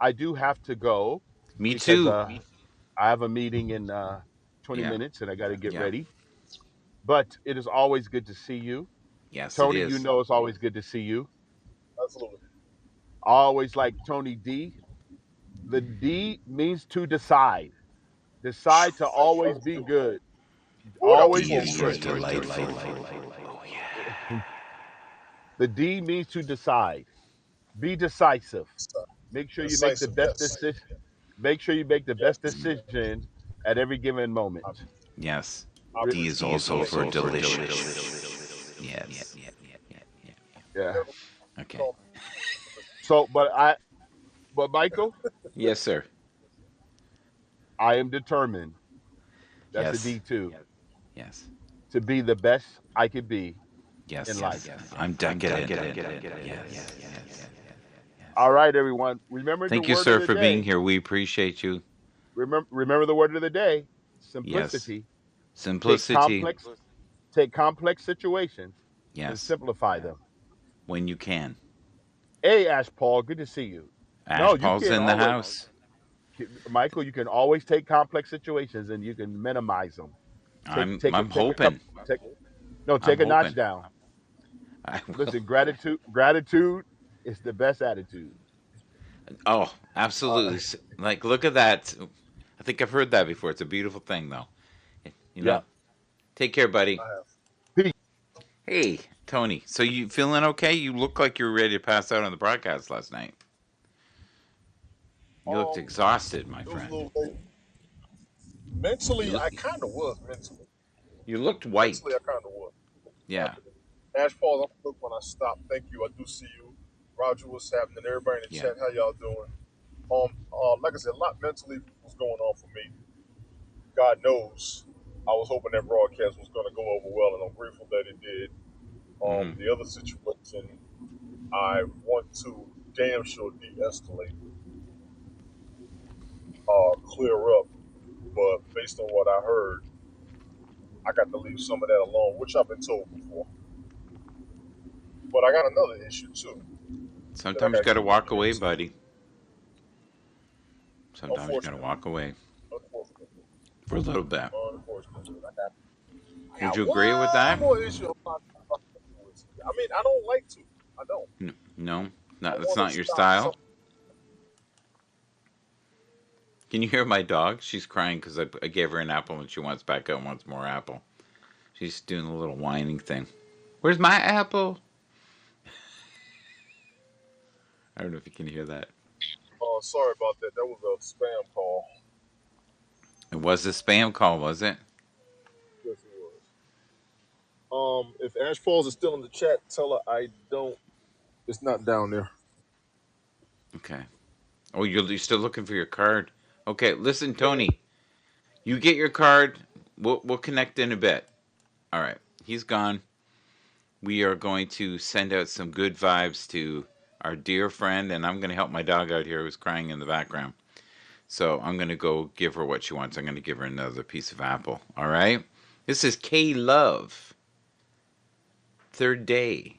I do have to go Me because too. I have a meeting in 20 Yeah, minutes and I got to get yeah. ready. But it is always good to see you. Yes, it Tony, you is. know it's always good to see you. Absolutely. I always like Tony D. The D means to decide. Decide to That always was be good. good. Ooh, that was Always D be is for smoking. great. delightful. Oh yeah. The D means to decide. Be decisive. Make sure you make the Decisive, best yes. decision. Make sure you make the best Yes. decision at every given moment. I, Yes. I Re- D is appreciate also that. for delicious. Yes. yeah. Okay. So, but Michael, Yes, sir. I am determined. That's a Yes. D too. Yes. To be the best I could be in Yes. life. I'm decadent. Yes. All right, everyone. Remember the Thank you, word of sir, the for being day. here. We appreciate you. Remember the word of the day. Yes. Simplicity. Take Simplicity. complex take complex situations and Yes. simplify them. When you can. Hey, Ash Paul, good to see you. No, Ash you Paul's can in the always, house. Michael. You can always take complex situations and you can minimize them. I'm Take a hoping. couple. No, I'm take a notch hoping. down. I will. Listen, gratitude is the best attitude. Oh, uh, absolutely. Like, look at that. I think I've heard that before. It's a beautiful thing, though. You Yeah. know? Take care, buddy. I have. Peace. Hey, Tony. So you feeling okay? You look like you were ready to pass out on the broadcast last night. You looked Um, exhausted, my it was a friend. little late. You Mentally, look. I kind of was mentally. You looked Mentally, white. I kind of was. Yeah. Happened. Ash Paul, I'm look when I stop. Thank you. I do see you. Roger, what's happening? Everybody in the Yeah. chat, how y'all doing? Like I said, a lot mentally was going on for me. God knows. I was hoping that broadcast was going to go over well, and I'm grateful that it did. The other situation, I want to damn sure de-escalate, clear up, but based on what I heard, I got to leave some of that alone, which I've been told before. But I got another issue too. Sometimes you got to walk away, into. buddy. Sometimes you got to walk away for a little bit. Unfortunately, I Would got you agree with one that? more issue. I mean, I don't like to. I don't. No, that's not your style. Can you hear my dog? She's crying because I gave her an apple and she wants back up and wants more apple. She's doing a little whining thing. Where's my apple? I don't know if you can hear that. Oh, sorry about that. That was a spam call. It was a spam call, was it? Yes, it was. If Ash Falls is still in the chat, tell her I don't. It's not down there. Okay. Oh, you're still looking for your card. Okay, listen, Tony. You get your card. We'll connect in a bit. All right. He's gone. We are going to send out some good vibes to our dear friend, and I'm going to help my dog out here who's crying in the background. So I'm going to go give her what she wants. I'm going to give her another piece of apple. All right? This is K Love. Third Day.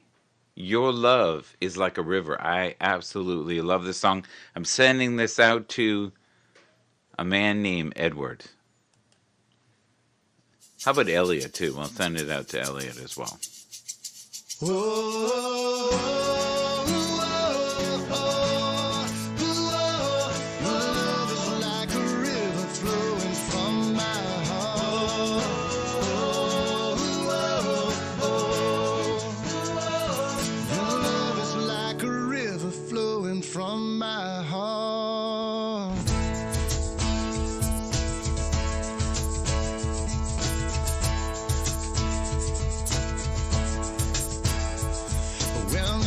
Your love is like a river. I absolutely love this song. I'm sending this out to a man named Edward. How about Elliot, too? We'll send it out to Elliot as well. From my heart. Well,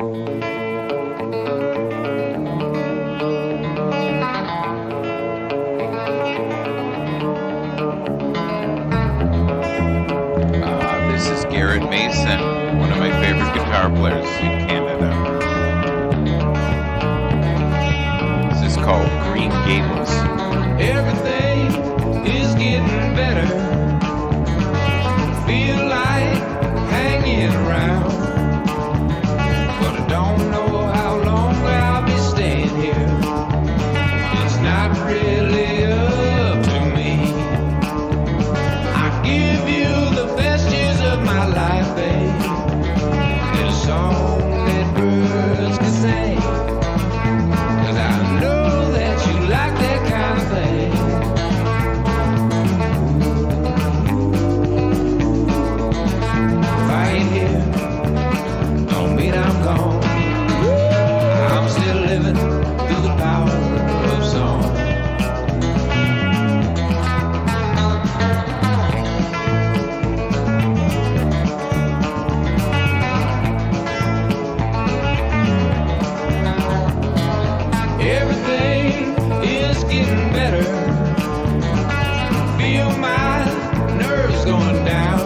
This is Garrett Mason, one of my favorite guitar players in Canada. This is called Green Gables. Everything is getting better. Feel like hanging around, but I don't know how long I'll be staying here. It's not really up to me. I give you the best years of my life, babe. And a song that birds can sing, 'cause I know that you like that kind of thing. If I ain't here, don't mean I'm gone. I'm still living through the power of song. Everything is getting better. Feel my nerves going down,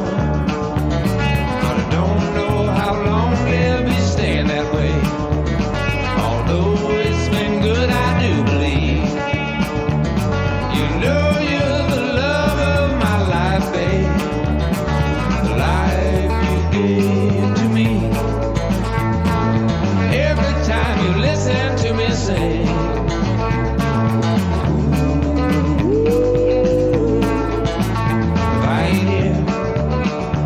but I don't know how long they'll be staying that way. Although it's been good, I do believe. You know you're the love of my life, babe. The life you gave to me. Every time you listen to me sing, if I ain't here,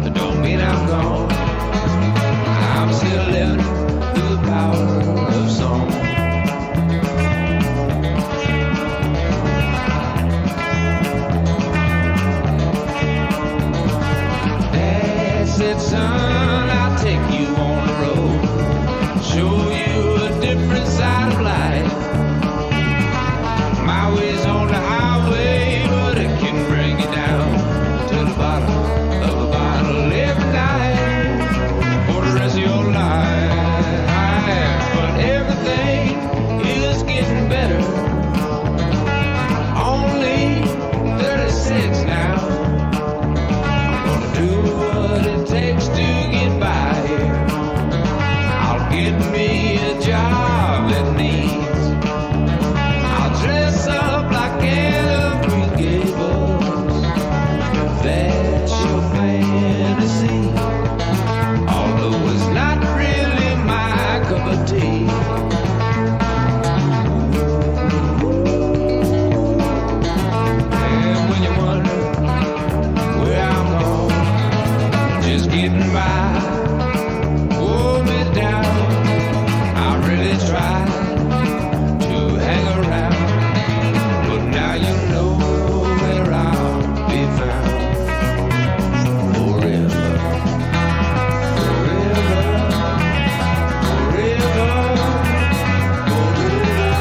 it don't mean I'm gone. I'm still living through the power of song. Dad said, son, I'll take you on the road, show you a different side of life. My way's on the highway, but it can bring you down to the bottom of a bottle every night for the rest of your life. But everything is getting better. Only 36 now. I'm gonna do what it takes to get by here. I'll get me a job that needs. I'll dress up like Anne of Green Gables, if that's your fantasy. Although it's not really my cup of tea. And when you wonder where I'm going, just getting by, hold me down. I really try to hang around, but now you know where I'll be found. Forever, forever, forever, forever.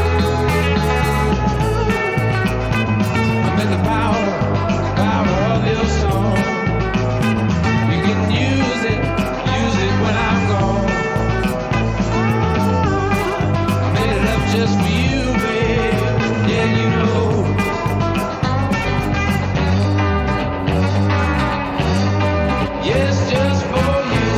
I'm in the power of your song. You can use it when I'm gone. I made it up just for you, babe. Yeah, you know. Yes, just for you.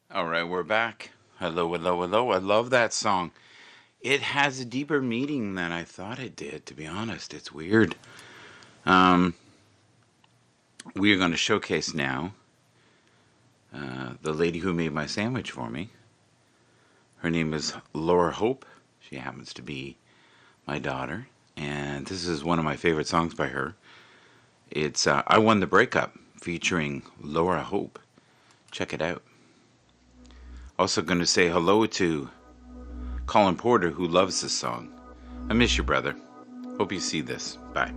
All right, we're back. Hello, hello, hello. I love that song. It has a deeper meaning than I thought it did, to be honest. It's weird. We are going to showcase now the lady who made my sandwich for me. Her name is Laura Hope. She happens to be my daughter. And this is one of my favorite songs by her. It's I Won the Breakup, featuring Laura Hope. Check it out. Also going to say hello to Colin Porter, who loves this song. I miss you, brother. Hope you see this. Bye.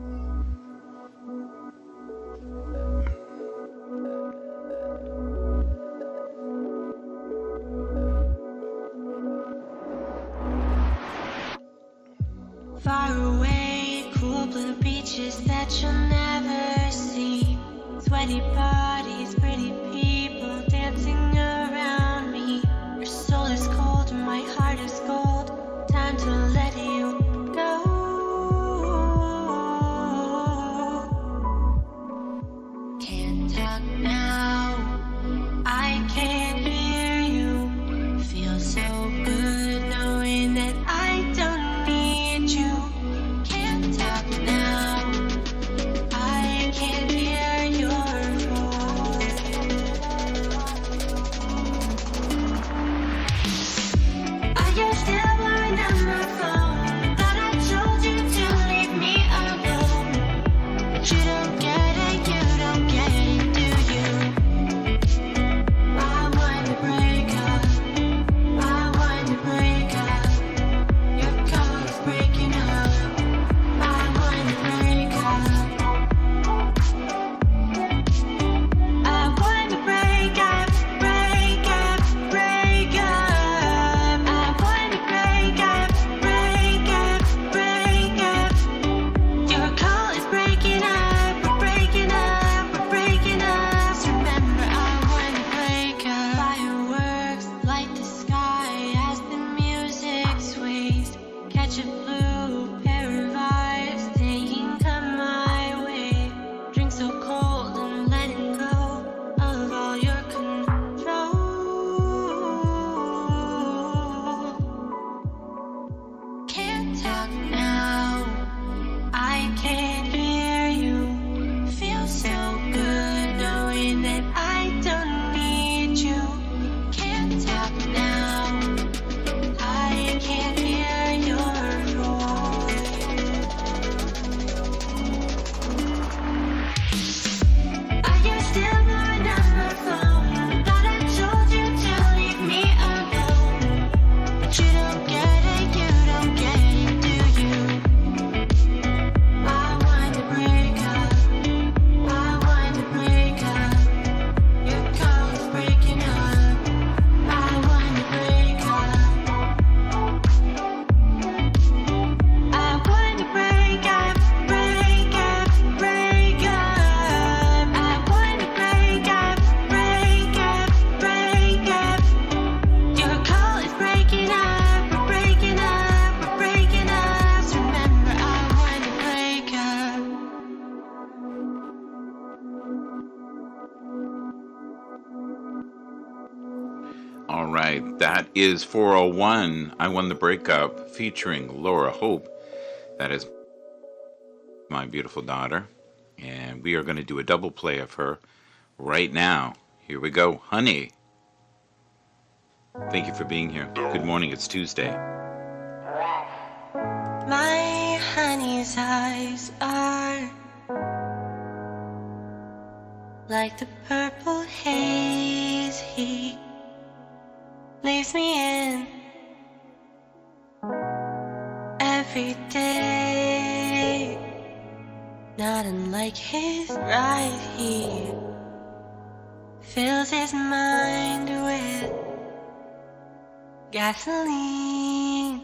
sweaty bodies, pretty people dancing around me. Your soul is cold, my heart is cold. Time to let you go. Can't talk now, I can't hear you. Feels so good knowing that I don't need you. Can't talk now, I can't hear your voice. Are you still blowing up my phone? Thought I told you to leave me alone. But you don't get it, you don't get it, do you? I want to break up, I want to break up. Your call is breaking up. I want to break up. I want to break up, break up, break up. I want to break up, break up, break up. Your call is breaking up, we're breaking up, we're breaking up. So remember, I want to break up. Fireworks light the sky as the music sways. Catch a blue pair of eyes, taking come my way. Drink so cold and letting go of all your control. Can't talk now, I can't hear you. Feels so good knowing that I don't need you. Can't talk now, I can't hear your voice. Are you still blowing up my phone? Thought I told you to leave me alone. But you don't get it, you don't get it, do you? I want to break up, I want to break up. Your call is breaking up. I want to break up. I want to break up, break up, break up. I want to break up, break up, break up. Your call is breaking up, we're breaking up, we're breaking up. So remember, I want to break up. All right, that is 401. I Won the Breakup featuring Laura Hope. That is my beautiful daughter. And we are going to do a double play of her right now. Here we go. Honey, thank you for being here. Good morning. It's Tuesday. My honey's eyes are like the purple haze he leaves me in every day. Not unlike his ride, he fills his mind with gasoline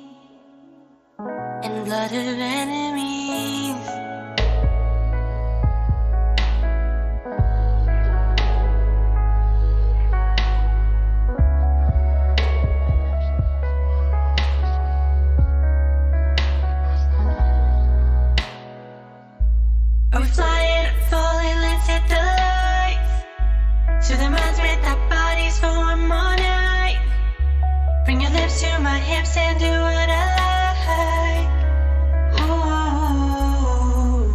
and blood of enemies. Are we flying or falling? Let's hit the lights. To the minds with our bodies for one more night. Bring your lips to my hips and do what I like. Ooh,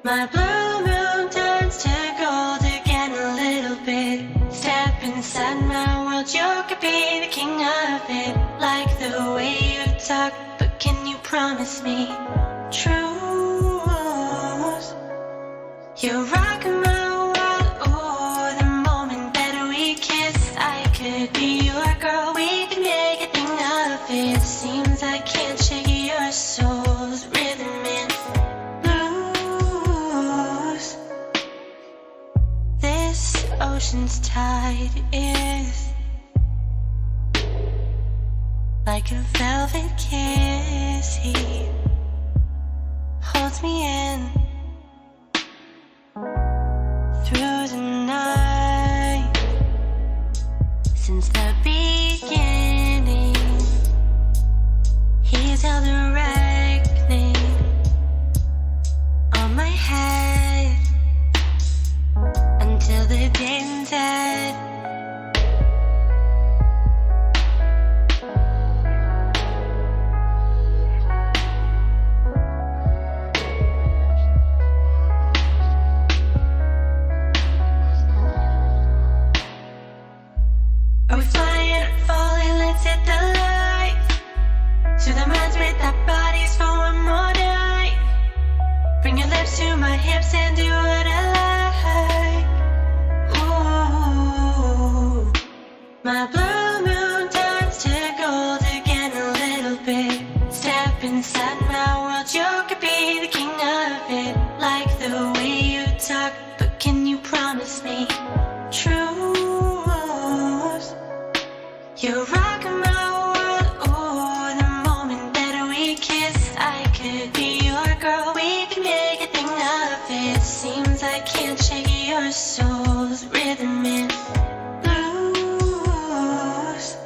my blue moon turns to gold again a little bit. Step inside my world, you could be the king of it. Like the way you talk, but can you promise me truth? You rock my world, oh, the moment that we kiss, I could be your girl, we could make a thing of it. Seems I can't shake your soul's rhythm and blues. This ocean's tide is like a velvet kiss. He holds me in through Are we flying or falling? Let's hit the lights. To the minds with our bodies for one more night. Bring your lips to my hips and do what I like. Ooh, my blue moon turns to gold again a little bit. Step inside my world, you could be the king of it. Like the way you talk, but can you promise me truth? You're rocking my world, oh, the moment that we kiss, I could be your girl, we can make a thing of it. Seems I can't shake your soul's rhythm and blues.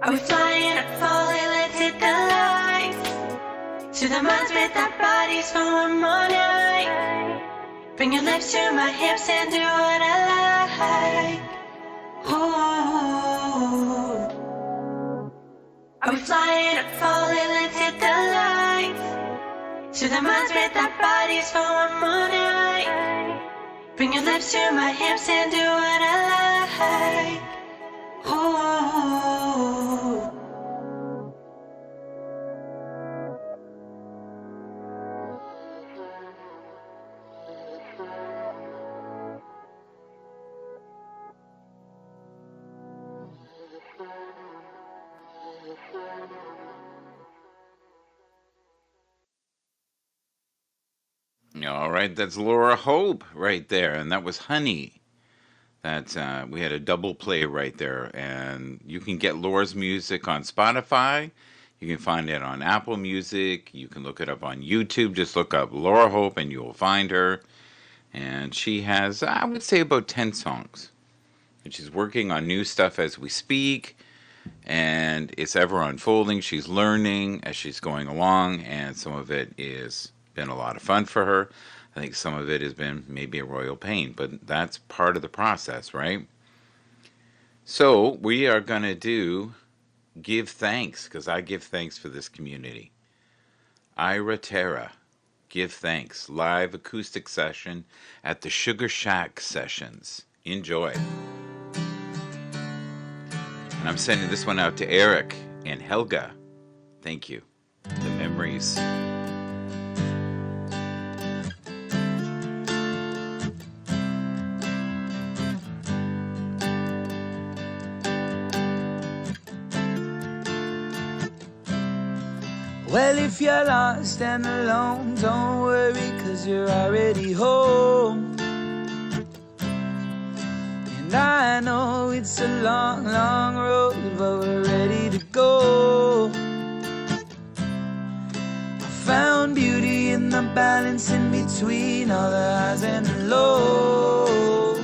Are we flying or falling? Let's hit the lights. To the minds with our bodies for one more night. Bring your lips to my hips and do what I like. Ooh. Are we flying or falling? Let's hit the lights. To the minds with our bodies for one more night. Bring your lips to my hips and do what I like. Ooh. All right, that's Laura Hope right there, and that was Honey. That we had a double play right there, and you can get Laura's music on Spotify. You can find it on Apple Music. You can look it up on YouTube. Just look up Laura Hope, and you will find her. And she has, I would say, about 10 songs. And she's working on new stuff as we speak, and it's ever unfolding. She's learning as she's going along, and some of it is been a lot of fun for her. I think some of it has been maybe a royal pain, but that's part of the process, right? So we are going to do Give Thanks, because I give thanks for this community. Ira Terra, Give Thanks, live acoustic session at the Sugar Shack Sessions. Enjoy. And I'm sending this one out to Eric and Helga. Thank you. The memories. Well, if you're lost and alone, don't worry, 'cause you're already home. And I know it's a long, long road, but we're ready to go. I found beauty in the balance in between all the highs and the lows.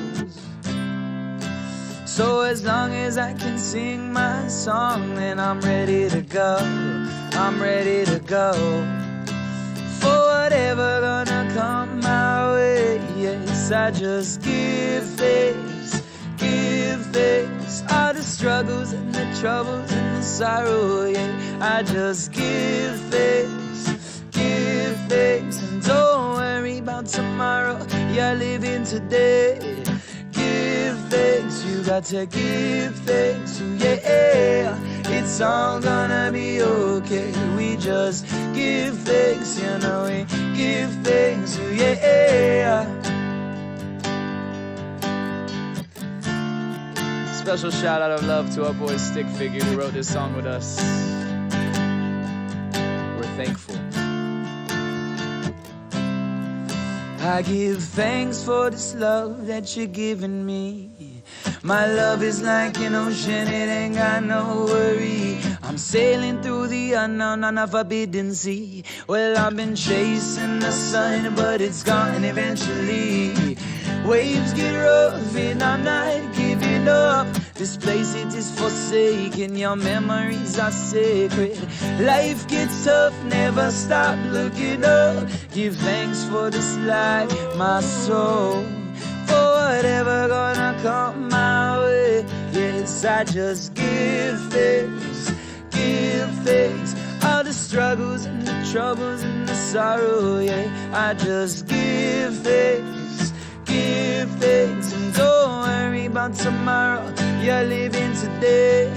So as long as I can sing my song, then I'm ready to go. I'm ready to go. For whatever gonna come my way, yes, I just give thanks, give thanks. All the struggles and the troubles and the sorrow, yeah, I just give thanks, give thanks. And don't worry about tomorrow, you're living today. Give thanks, you got to give thanks, yeah. It's all gonna be okay. We just give thanks, you know, we give thanks, yeah. Special shout out of love to our boy Stick Figure who wrote this song with us. We're thankful. I give thanks for this love that you're giving me. My love is like an ocean, it ain't got no worry. I'm sailing through the unknown on a forbidden sea. Well, I've been chasing the sun, but it's gone eventually. Waves get rough and I'm not giving up. This place, it is forsaken, your memories are sacred. Life gets tough, never stop looking up. Give thanks for this life, my soul. For whatever gonna come my way. Yes, I just give thanks, give thanks. All the struggles and the troubles and the sorrow, yeah. I just give thanks, give thanks. And don't worry about tomorrow, you're living today.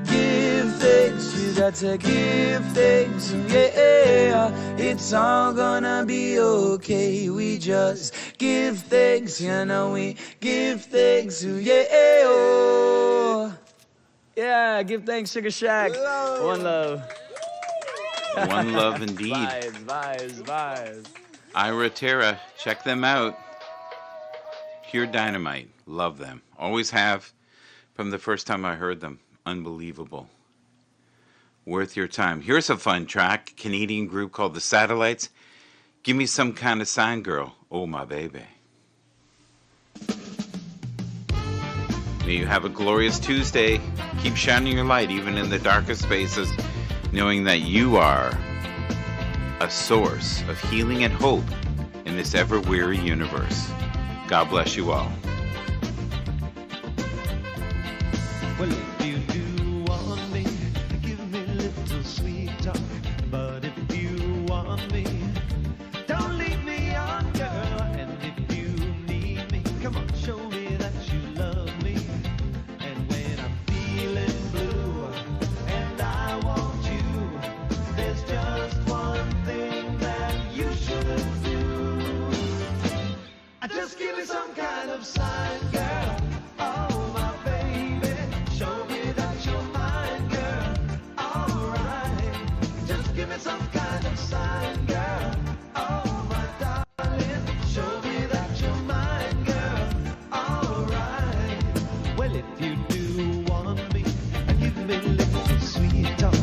Give thanks, you got to give thanks, yeah. It's all gonna be okay. We just give thanks, you know, we give thanks, yeah. Oh. Yeah, give thanks, Sugar Shack. One love. One love indeed. Vibes. Ira Terra, check them out. Pure dynamite. Love them. Always have from the first time I heard them. Unbelievable. Worth your time. Here's a fun track. Canadian group called The Satellites. Give me some kind of sign, girl. Oh, my baby. May you have a glorious Tuesday. Keep shining your light even in the darkest spaces, knowing that you are a source of healing and hope in this ever-weary universe. God bless you all. Well, if you do want me, give me a little sweet talk. But if you want me, don't leave me on, girl. And if you need me, come on, show me that you love me. And when I'm feeling blue and I want you, there's just one thing that you should do. Just give me some kind of sign, girl. Oh, my baby, show me that you're mine, girl. Alright, just give me some kind of sign, girl. Oh, my darling, show me that you're mine, girl. Alright, well, if you do want me, give me a little sweet talk.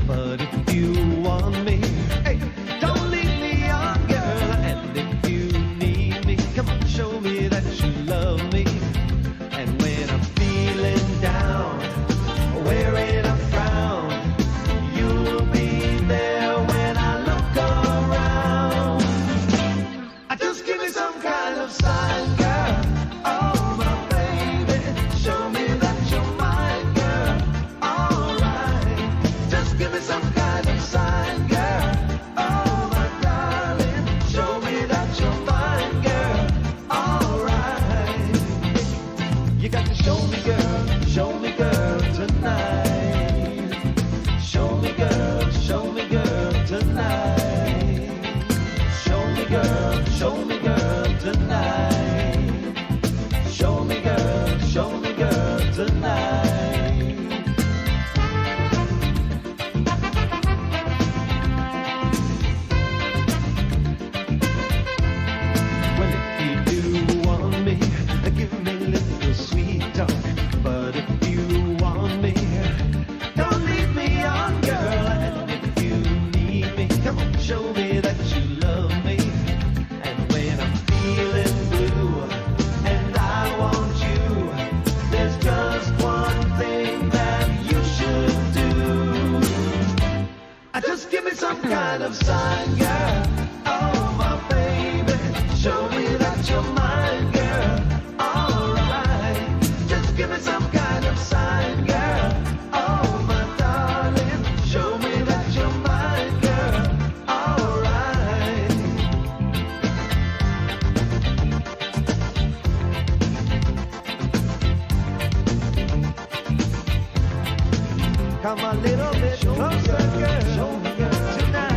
But if you want me, hey, don't leave me on, girl. And if you need me, come on, show me that you love me. And when I'm feeling down, wearing a frown, you'll be there when I look around. Just give me some kind of sign, girl. Oh, my baby, show me that you're mine, girl. Alright, just give me some kind of sign, girl. Oh, my darling, show me that you're mine, girl. Alright, you got to show me, girl, tonight. Show me, girl, tonight. Show me, girl, tonight. Show me, girl, tonight. Well, if you do want me, give me a little sweet talk. But if you want me, don't leave me on, girl. And if you need me, come on, show me that you love me. And when I'm feeling blue and I want you, there's just one thing that you should do. Just give me some kind of sign, girl. Oh, my baby, show me that you're mine, girl. Alright, just give me some kind of sign, girl. Oh, my darling, show me that you're mine, girl. Alright. Come a little bit closer, girl, tonight.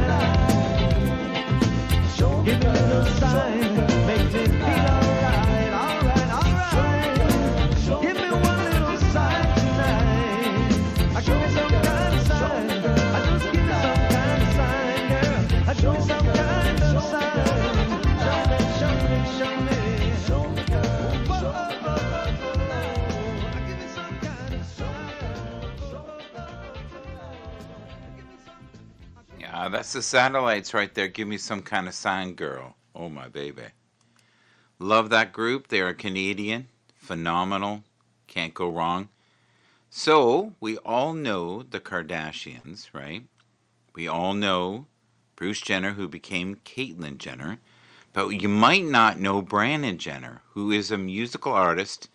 Give me a little sign, make me feel alright, alright. Give me one little sign tonight. Give me some kind of sign. Just give me some kind of sign, girl. Show me some kind of sign. Show me, girl. Give me some kind of sign. Yeah, that's the Satellites right there. Give me some kind of sign, girl. Oh, my baby. Love that group. They are Canadian. Phenomenal. Can't go wrong. So, we all know the Kardashians, right? We all know Bruce Jenner, who became Caitlyn Jenner. But you might not know Brandon Jenner, who is a musical artist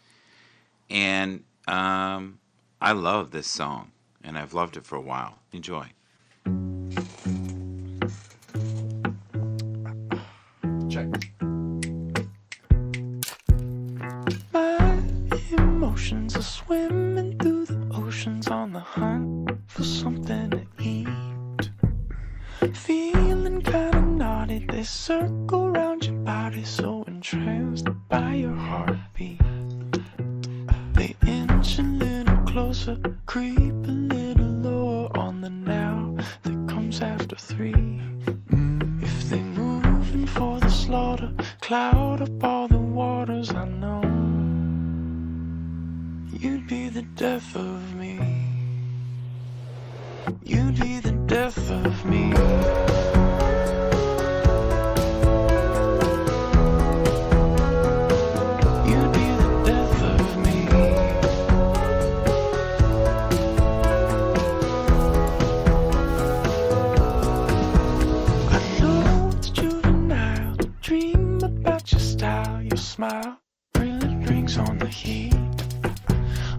And I love this song, and I've loved it for a while. Enjoy. Check. My emotions are swimming through the oceans on the hunt for something to eat. Feeling kinda naughty, they circle around your body, so entranced by your heartbeat. They inch a little closer, creep a little lower on the now that comes after 3. If they moving for the slaughter, cloud up all the waters, I know you'd be the death of me. You'd be the death of me. You'd be the death of me. I know it's juvenile to dream about your style, your smile really brings on the heat.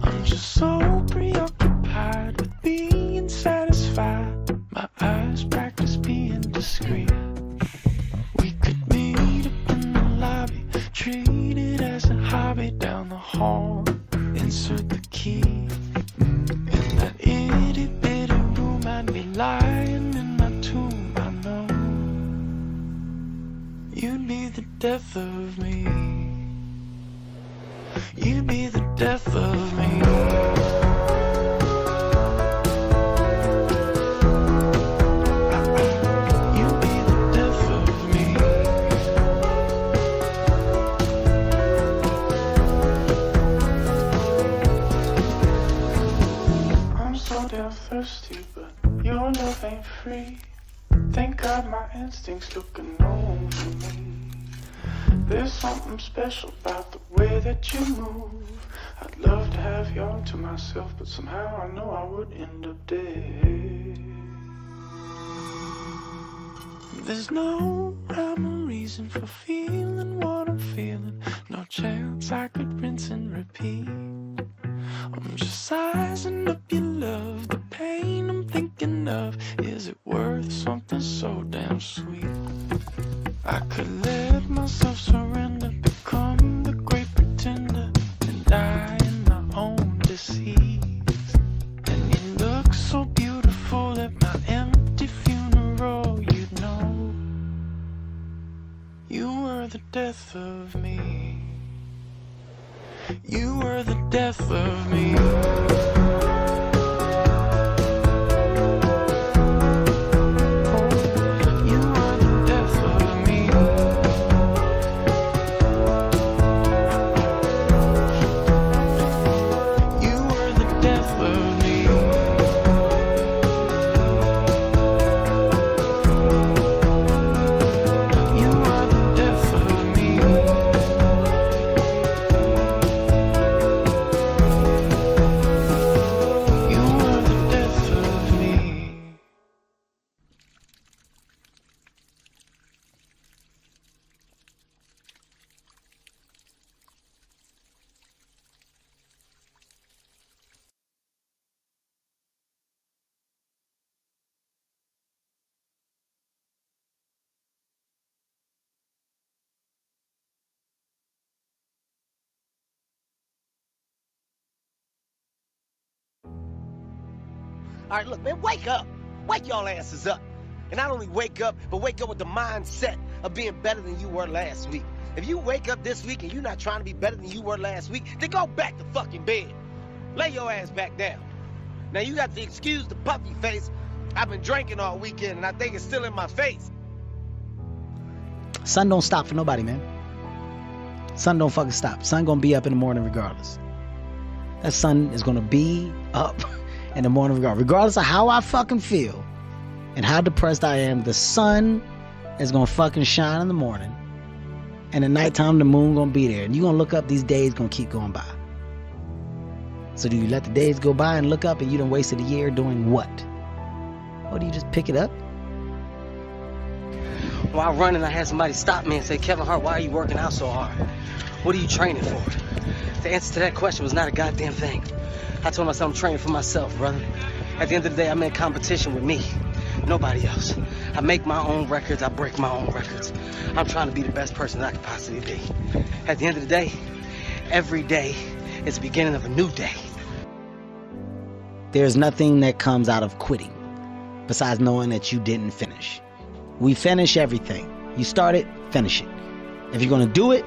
I'm just so preoccupied with being satisfied. My eyes practice being discreet. We could meet up in the lobby, treat it as a hobby. Down the hall, insert the key. In that itty bitty room, I'd be lying in my tomb. I know you'd be the death of me. You'd be the death of me. You'd be the death of me. I'm so damn thirsty, but your love ain't free. Thank God my instincts look unknown to me. There's something special about the way that you move. I'd love to have you all to myself, but somehow I know I would end up dead. There's no rhyme or reason for feeling what I'm feeling. No chance I could rinse and repeat. I'm just sizing up your love. The pain I'm thinking of, is it worth something so damn sweet? I could let myself surrender, become the great pretender, and die in my own deceit. And you look so beautiful at my empty funeral, you'd know you were the death of me. You were the death of me. All right, look, man, wake up. Wake y'all asses up. And not only wake up, but wake up with the mindset of being better than you were last week. If you wake up this week and you're not trying to be better than you were last week, then go back to fucking bed. Lay your ass back down. Now, you got to excuse the puffy face. I've been drinking all weekend, and I think it's still in my face. Sun don't stop for nobody, man. Sun don't fucking stop. Sun gonna be up in the morning regardless. That sun is gonna be up in the morning regardless of how I fucking feel and how depressed I am. The sun is gonna fucking shine in the morning, and at nighttime the moon gonna be there, and you gonna look up, these days gonna keep going by. So do you let the days go by and look up and you done wasted a year doing what? Or do you just pick it up? While running, I had somebody stop me and say, Kevin Hart, why are you working out so hard? What are you training for? The answer to that question was not a goddamn thing. I told myself I'm training for myself, brother. At the end of the day, I'm in competition with me. Nobody else. I make my own records. I break my own records. I'm trying to be the best person that I can possibly be. At the end of the day, every day is the beginning of a new day. There's nothing that comes out of quitting besides knowing that you didn't finish. We finish everything. You start it, finish it. If you're going to do it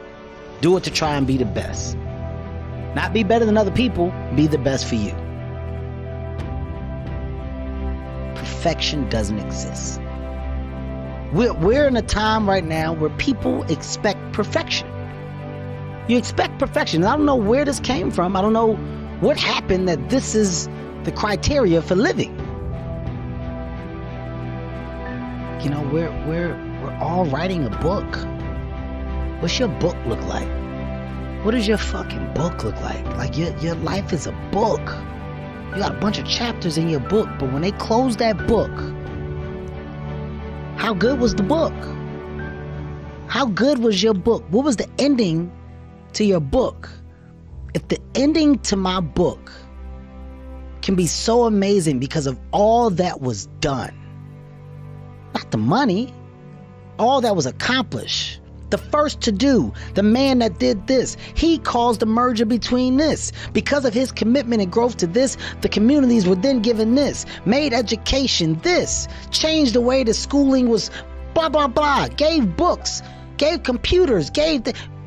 to try and be the best. Not be better than other people, be the best for you. Perfection doesn't exist. We're in a time right now where people expect perfection. You expect perfection. I don't know where this came from. I don't know what happened that this is the criteria for living. You know, we're all writing a book. What's your book look like? What does your fucking book look like? Like your life is a book. You got a bunch of chapters in your book, but when they close that book, how good was the book? How good was your book? What was the ending to your book? If the ending to my book can be so amazing because of all that was done, not the money, all that was accomplished, the first to do, the man that did this, he caused the merger between this. Because of his commitment and growth to this, the communities were then given this, made education this, changed the way the schooling was, blah, blah, blah, gave books, gave computers, gave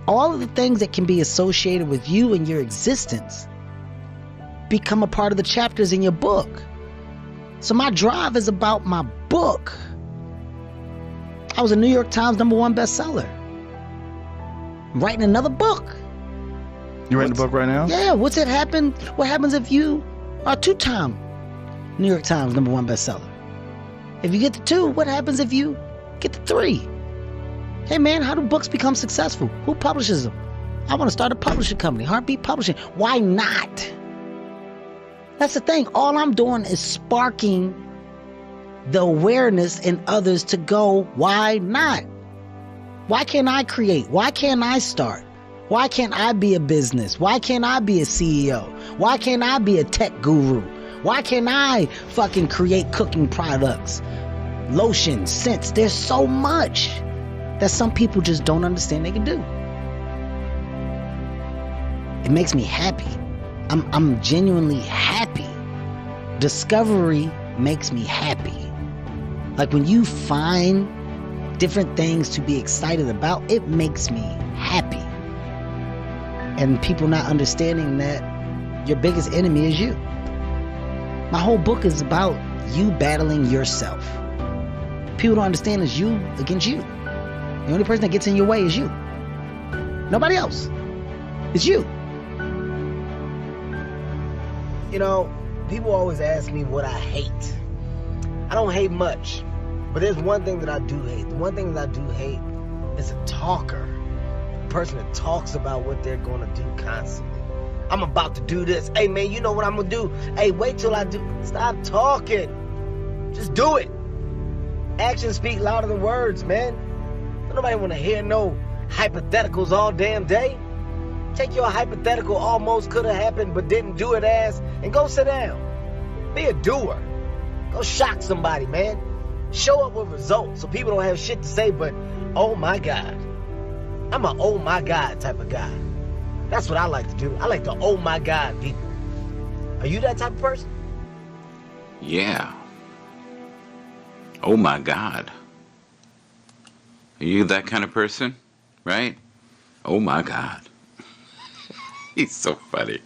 all of the things that can be associated with you and your existence become a part of the chapters in your book. So my drive is about my book. I was a New York Times #1 bestseller. I'm writing another book. You writing the book right now? Yeah, what's it happen? What happens if you are 2-time New York Times #1 bestseller? If you get to 2, what happens if you get to 3? Hey man, how do books become successful? Who publishes them? I want to start a publishing company, Heartbeat Publishing. Why not? That's the thing. All I'm doing is sparking the awareness in others to go, why not? Why can't I create? Why can't I start? Why can't I be a business? Why can't I be a CEO? Why can't I be a tech guru? Why can't I fucking create cooking products, lotions, scents? There's so much that some people just don't understand they can do. It makes me happy. I'm genuinely happy. Discovery makes me happy. Like when you find different things to be excited about, it makes me happy. And people not understanding that your biggest enemy is you. My whole book is about you battling yourself. People don't understand it's you against you. The only person that gets in your way is you. Nobody else. It's you. You know, people always ask me what I hate. I don't hate much, but there's one thing that I do hate. The one thing that I do hate is a talker. A person that talks about what they're going to do constantly. I'm about to do this. Hey, man, you know what I'm going to do? Hey, wait till I do. Stop talking. Just do it. Actions speak louder than words, man. Don't nobody want to hear no hypotheticals all damn day. Take your hypothetical almost could have happened but didn't do it ass and go sit down. Be a doer. Go shock somebody, man. Show up with results so people don't have shit to say but, oh my God. I'm a oh my God type of guy. That's what I like to do. I like to oh my God people. Are you that type of person? Yeah. Oh my God. Are you that kind of person? Right? Oh my God. He's so funny.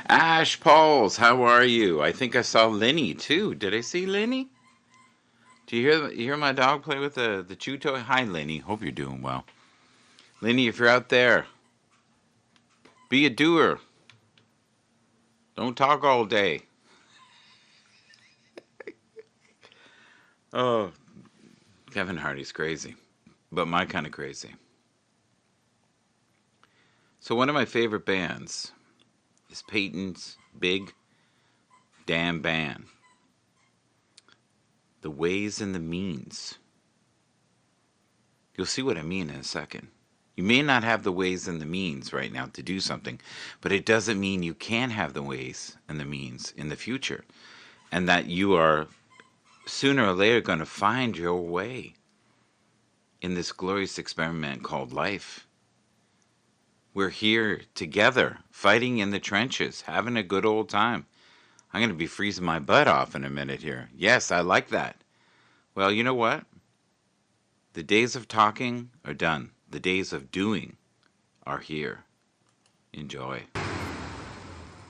Ash Pauls, how are you? I think I saw Lenny too. Did I see Lenny? Do you hear my dog play with the chew toy? Hi Lenny, hope you're doing well. Lenny, if you're out there, be a doer. Don't talk all day. Oh, Kevin Hardy's crazy, but my kind of crazy. So one of my favorite bands is Peyton's Big Damn Band. The Ways and the Means. You'll see what I mean in a second. You may not have the ways and the means right now to do something, but it doesn't mean you can't have the ways and the means in the future, and that you are sooner or later going to find your way in this glorious experiment called life. We're here together, fighting in the trenches, having a good old time. I'm going to be freezing my butt off in a minute here. Yes, I like that. Well, you know what? The days of talking are done. The days of doing are here. Enjoy.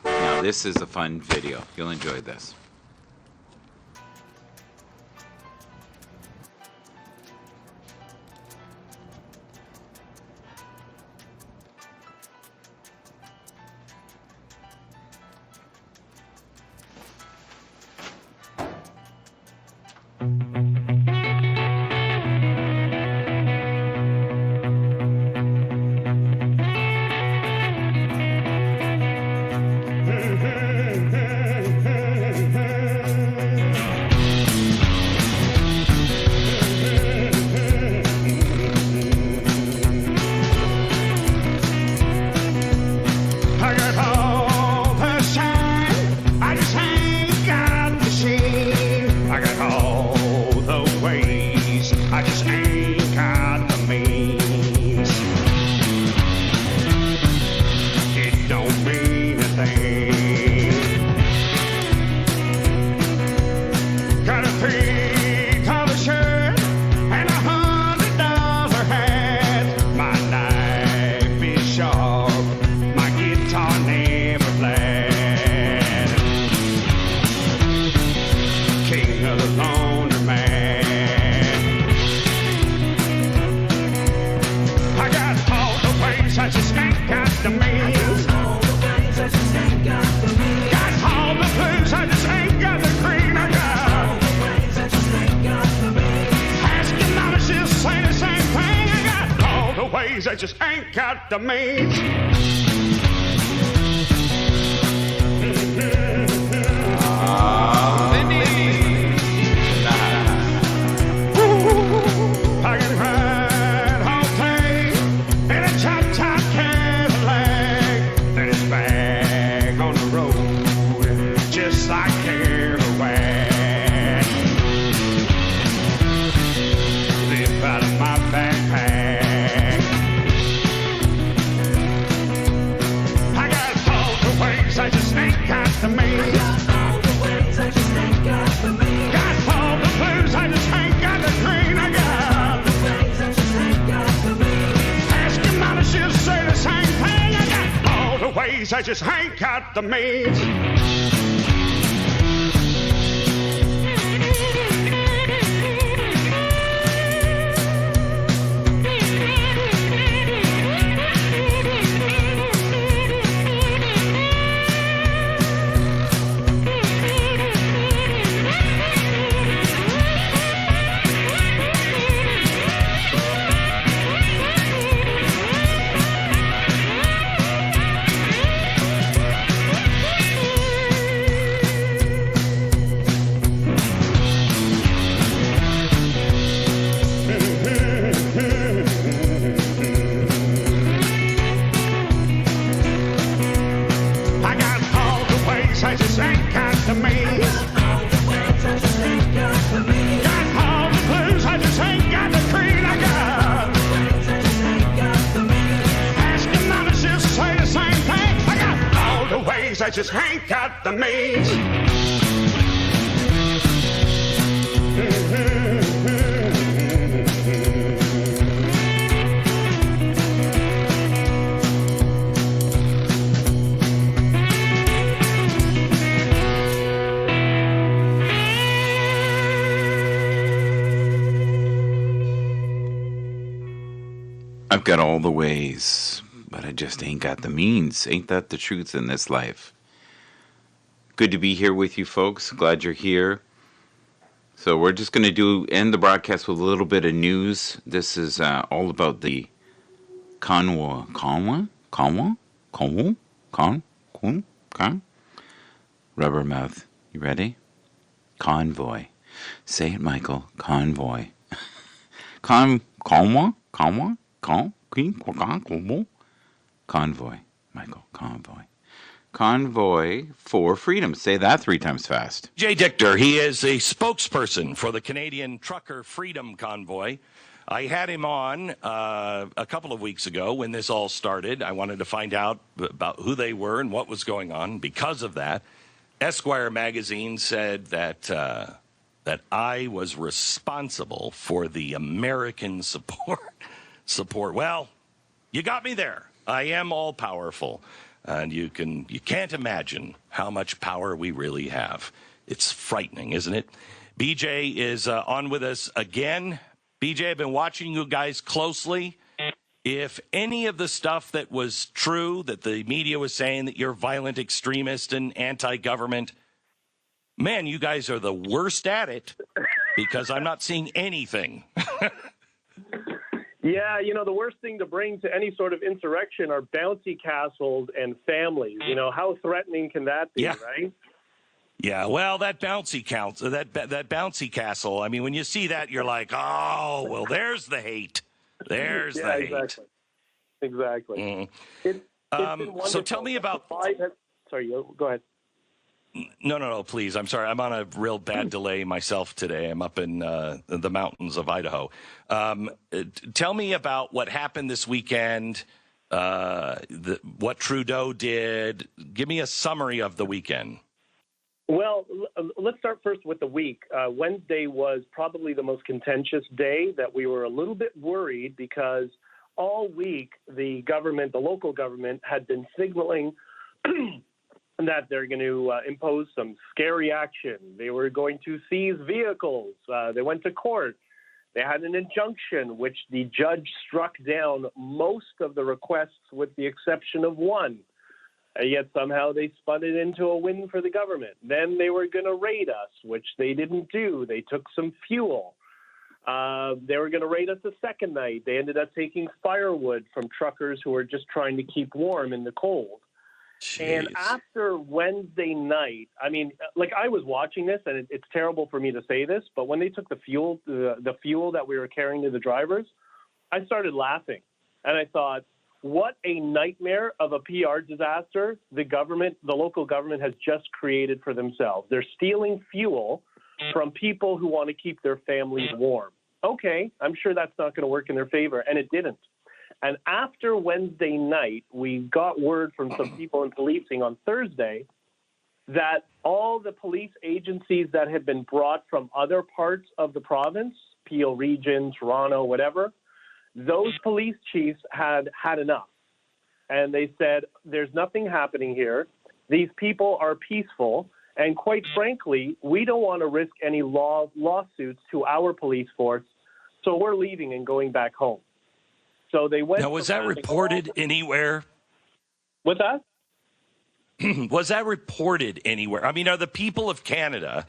Now, this is a fun video. You'll enjoy this. I just ain't got the means. I can ride all day in a top Cadillac, then it's back on the road, just like Kerouac. Live out of my backpack. I just ain't got the means. Got all the ways, I just ain't got the means. Got all the blues, I just ain't got the green. I got all the ways, I just ain't got the means. Ask your mama, she'll say the same thing. I got all the ways, I just ain't got the means. I just ain't got the means. Got all the ways, I just ain't got the means. Got all the blues, I just ain't got the green. I got all the ways, I just ain't got the means. Ask your mama, she'll say the same thing. I got all the ways, I just ain't got the means. I've got all the ways, but I just ain't got the means. Ain't that the truth in this life? Good to be here with you folks. Glad you're here. So we're just going to end the broadcast with a little bit of news. This is all about the convoy. Rubber mouth. You ready? Convoy. Say it, Michael. Convoy. Convoy. Convoy, Michael, convoy. Convoy for freedom. Say that 3 times fast. Jay Dichter, he is a spokesperson for the Canadian Trucker Freedom Convoy. I had him on a couple of weeks ago when this all started. I wanted to find out about who they were and what was going on. Because of that, Esquire magazine said that I was responsible for the American support. Well, you got me there. I am all powerful, and you can't imagine how much power we really have. It's frightening, isn't it? BJ is on with us again. BJ, I've been watching you guys closely. If any of the stuff that was true, that the media was saying that you're violent extremist and anti-government, man, you guys are the worst at it because I'm not seeing anything. Yeah, the worst thing to bring to any sort of insurrection are bouncy castles and families. How threatening can that be, right? Yeah, well, that bouncy castle. I mean, when you see that, you're like, oh, well, there's the hate. There's the hate. Exactly. Mm. It's been so tell me about. Sorry, go ahead. No, please. I'm sorry. I'm on a real bad delay myself today. I'm up in the mountains of Idaho. Tell me about what happened this weekend, what Trudeau did. Give me a summary of the weekend. Well, let's start first with the week. Wednesday was probably the most contentious day that we were a little bit worried because all week the local government had been signaling that they're going to impose some scary action. They were going to seize vehicles. They went to court. They had an injunction, which the judge struck down most of the requests with the exception of one. Yet somehow they spun it into a win for the government. Then they were going to raid us, which they didn't do. They took some fuel. They were going to raid us the second night. They ended up taking firewood from truckers who were just trying to keep warm in the cold. Jeez. And after Wednesday night, I mean, I was watching this, and it's terrible for me to say this, but when they took the fuel that we were carrying to the drivers, I started laughing. And I thought, what a nightmare of a PR disaster the local government has just created for themselves. They're stealing fuel from people who want to keep their families warm. Okay, I'm sure that's not going to work in their favor, and it didn't. And after Wednesday night, we got word from some people in policing on Thursday that all the police agencies that had been brought from other parts of the province, Peel Region, Toronto, whatever, those police chiefs had enough. And they said, there's nothing happening here. These people are peaceful. And quite frankly, we don't want to risk any lawsuits to our police force. So we're leaving and going back home. So they went. Now, was that reported anywhere? What's that? Was that reported anywhere? I mean, are the people of Canada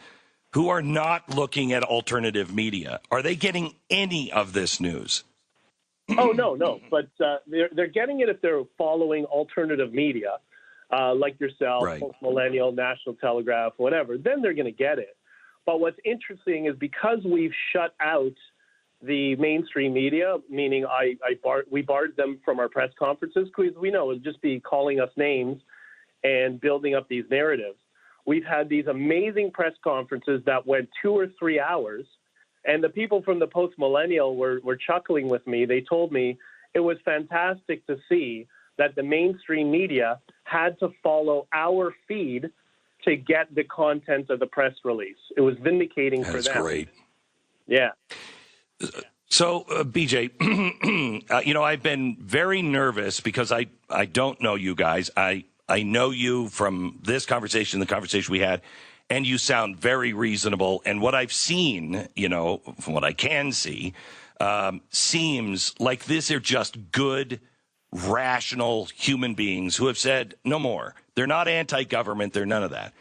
who are not looking at alternative media, are they getting any of this news? Oh, no. But they're getting it if they're following alternative media, like yourself, right. Post Millennial, National Telegraph, whatever. Then they're going to get it. But what's interesting is because we've shut out the mainstream media, meaning we barred them from our press conferences because we know it would just be calling us names and building up these narratives. We've had these amazing press conferences that went 2 or 3 hours, and the people from the Post Millennial were chuckling with me. They told me it was fantastic to see that the mainstream media had to follow our feed to get the content of the press release. It was vindicating for them. That's great. Yeah. So, BJ, I've been very nervous because I don't know you guys. I know you from this conversation, the conversation we had, and you sound very reasonable. And what I've seen, from what I can see, seems like these are just good, rational human beings who have said no more. They're not anti-government. They're none of that.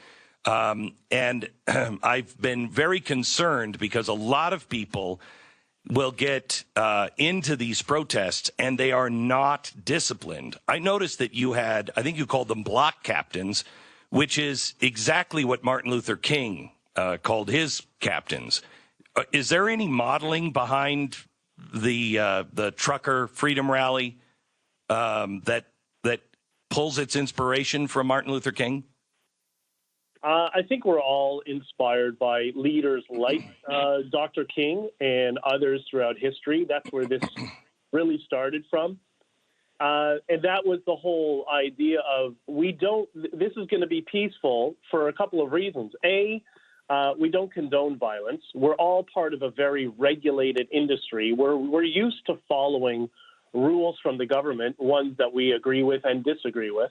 And I've been very concerned because a lot of people will get into these protests and they are not disciplined. I noticed that you had, I think you called them block captains, which is exactly what Martin Luther King called his captains. Is there any modeling behind the trucker freedom rally that pulls its inspiration from Martin Luther King? I think we're all inspired by leaders like Dr. King and others throughout history. That's where this really started from. And that was the whole idea of this is going to be peaceful for a couple of reasons. A, we don't condone violence. We're all part of a very regulated industry. We're used to following rules from the government, ones that we agree with and disagree with.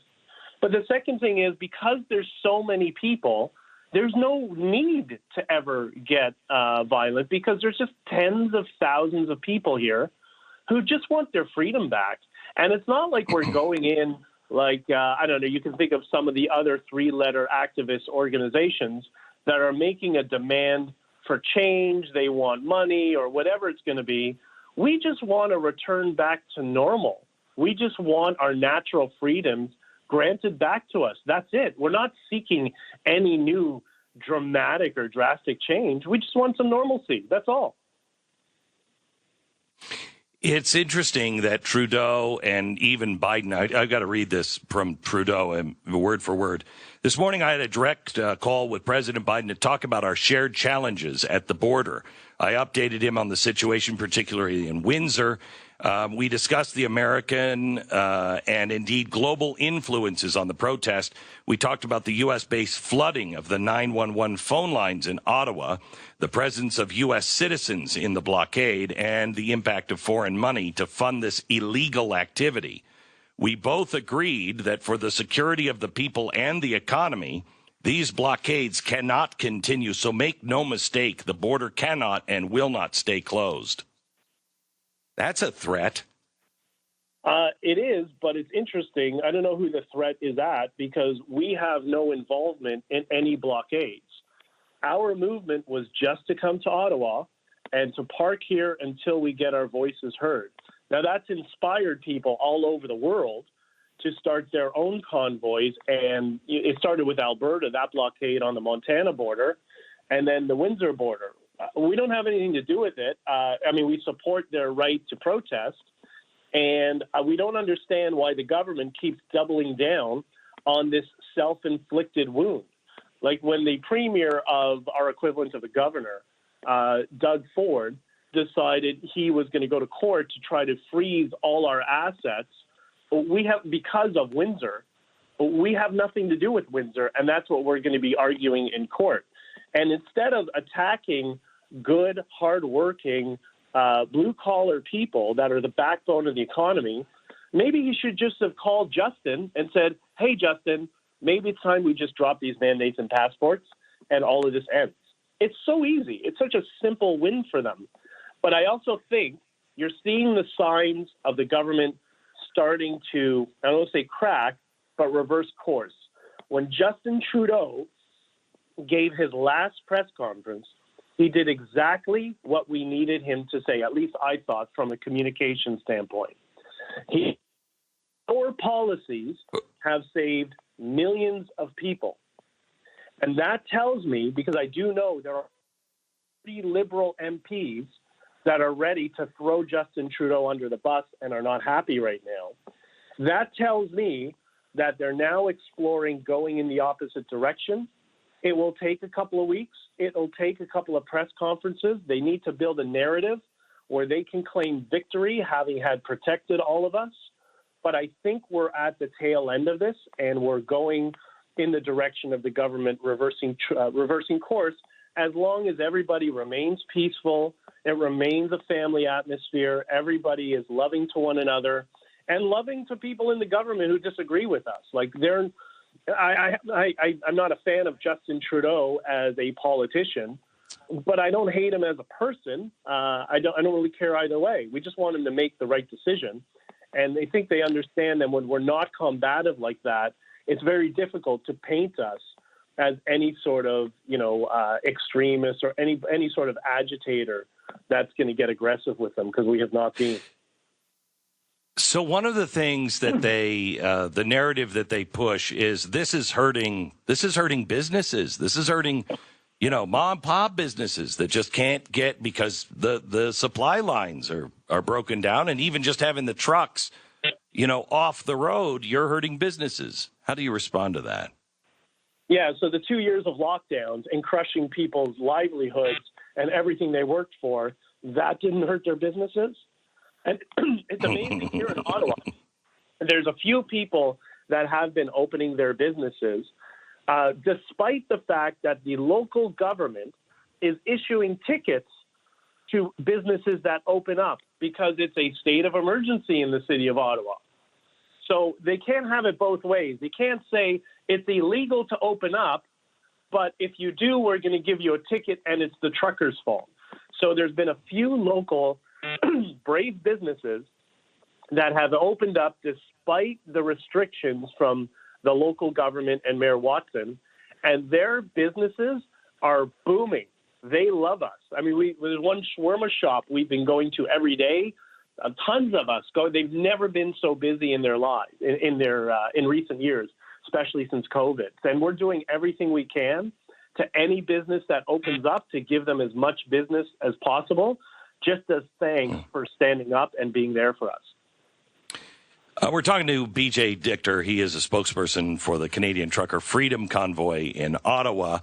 But the second thing is, because there's so many people, there's no need to ever get violent, because there's just tens of thousands of people here who just want their freedom back. And it's not like we're going in like, I don't know, you can think of some of the other three-letter activist organizations that are making a demand for change. They want money or whatever it's going to be. We just want to return back to normal. We just want our natural freedoms granted back to us. That's it. We're not seeking any new dramatic or drastic change. We just want some normalcy. That's all. It's interesting that Trudeau and even Biden, I've got to read this from Trudeau, word for word. This morning, I had a direct call with President Biden to talk about our shared challenges at the border. I updated him on the situation, particularly in Windsor. We discussed the American and indeed global influences on the protest. We talked about the U.S.-based flooding of the 911 phone lines in Ottawa, the presence of U.S. citizens in the blockade, and the impact of foreign money to fund this illegal activity. We both agreed that for the security of the people and the economy, these blockades cannot continue. So make no mistake, the border cannot and will not stay closed. That's a threat. It is, but it's interesting. I don't know who the threat is at, because we have no involvement in any blockades. Our movement was just to come to Ottawa and to park here until we get our voices heard. Now, that's inspired people all over the world to start their own convoys, and it started with Alberta, that blockade on the Montana border, and then the Windsor border. We don't have anything to do with it. We support their right to protest, and we don't understand why the government keeps doubling down on this self-inflicted wound. Like when the premier of our equivalent of the governor, Doug Ford, decided he was going to go to court to try to freeze all our assets, because of Windsor, we have nothing to do with Windsor, and that's what we're going to be arguing in court. And instead of attacking good, hardworking, blue-collar people that are the backbone of the economy, maybe he should just have called Justin and said, hey, Justin, maybe it's time we just drop these mandates and passports and all of this ends. It's so easy. It's such a simple win for them. But I also think you're seeing the signs of the government starting to, I don't want to say crack, but reverse course. When Justin Trudeau gave his last press conference, he did exactly what we needed him to say, at least I thought, from a communication standpoint. Our policies have saved millions of people. And that tells me, because I do know there are 3 Liberal MPs that are ready to throw Justin Trudeau under the bus and are not happy right now. That tells me that they're now exploring going in the opposite direction. It will take a couple of weeks. It'll take a couple of press conferences. They need to build a narrative where they can claim victory, having had protected all of us. But I think we're at the tail end of this, and we're going in the direction of the government reversing course, as long as everybody remains peaceful, it remains a family atmosphere, everybody is loving to one another, and loving to people in the government who disagree with us. I'm not a fan of Justin Trudeau as a politician, but I don't hate him as a person. I don't really care either way. We just want him to make the right decision. And I think they understand that when we're not combative like that, it's very difficult to paint us as any sort of, extremist or any sort of agitator that's going to get aggressive with them, because we have not been. So one of the things that they, the narrative that they push is this is hurting businesses. This is hurting you know, mom and pop businesses that just can't get because the supply lines are broken down, and even just having the trucks, you know, off the road, you're hurting businesses. How do you respond to that? Yeah, so the 2 years of lockdowns and crushing people's livelihoods and everything they worked for, that didn't hurt their businesses. And it's amazing here in Ottawa, there's a few people that have been opening their businesses, despite the fact that the local government is issuing tickets to businesses that open up because it's a state of emergency in the city of Ottawa. So they can't have it both ways. They can't say it's illegal to open up, but if you do, we're going to give you a ticket and it's the truckers' fault. So there's been a few local brave businesses that have opened up despite the restrictions from the local government and Mayor Watson, and their businesses are booming. They love us. I mean, there's one shawarma shop we've been going to every day. Tons of us go. They've never been so busy in their lives, in recent years, especially since COVID. And we're doing everything we can to any business that opens up to give them as much business as possible, just as thanks for standing up and being there for us. We're talking to BJ Dichter. He is a spokesperson for the Canadian Trucker Freedom Convoy in Ottawa.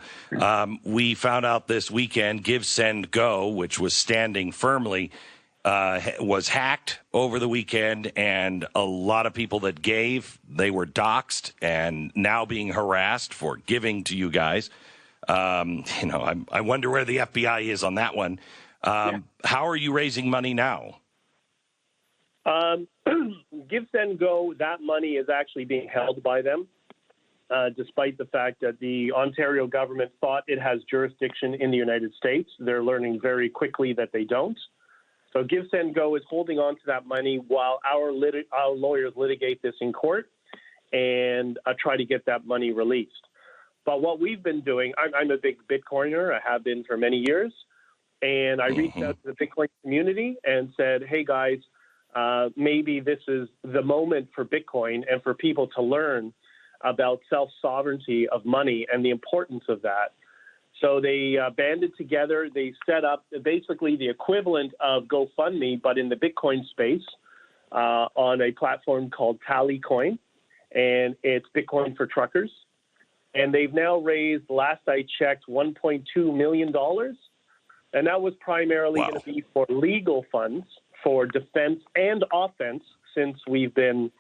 We found out this weekend Give, Send, Go, which was standing firmly, was hacked over the weekend, and a lot of people that gave, they were doxxed and now being harassed for giving to you guys. You know, I wonder where the FBI is on that one. How are you raising money now? Give, Send, Go, that money is actually being held by them, despite the fact that the Ontario government thought it has jurisdiction in the United States. They're learning very quickly that they don't. So Give, Send, Go is holding on to that money while our lawyers litigate this in court and try to get that money released. But what we've been doing, I'm a big Bitcoiner. I have been for many years. And I reached out to the Bitcoin community and said, hey, guys, maybe this is the moment for Bitcoin and for people to learn about self-sovereignty of money and the importance of that. So they banded together. They set up basically the equivalent of GoFundMe, but in the Bitcoin space on a platform called Tallycoin, and it's Bitcoin for truckers. And they've now raised, last I checked, $1.2 million. And that was primarily going to be for legal funds for defense and offense, since we've been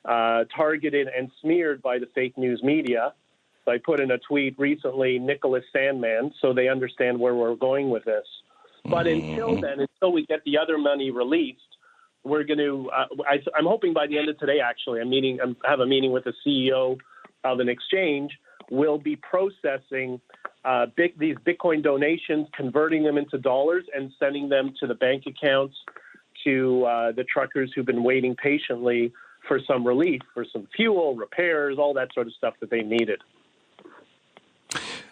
targeted and smeared by the fake news media. So I put in a tweet recently, Nicholas Sandman, so they understand where we're going with this. But until then, until we get the other money released, we're going to, I'm hoping by the end of today, actually, I have a meeting with the CEO of an exchange. We'll be processing these Bitcoin donations, converting them into dollars and sending them to the bank accounts to the truckers who've been waiting patiently for some relief, for some fuel, repairs, all that sort of stuff that they needed.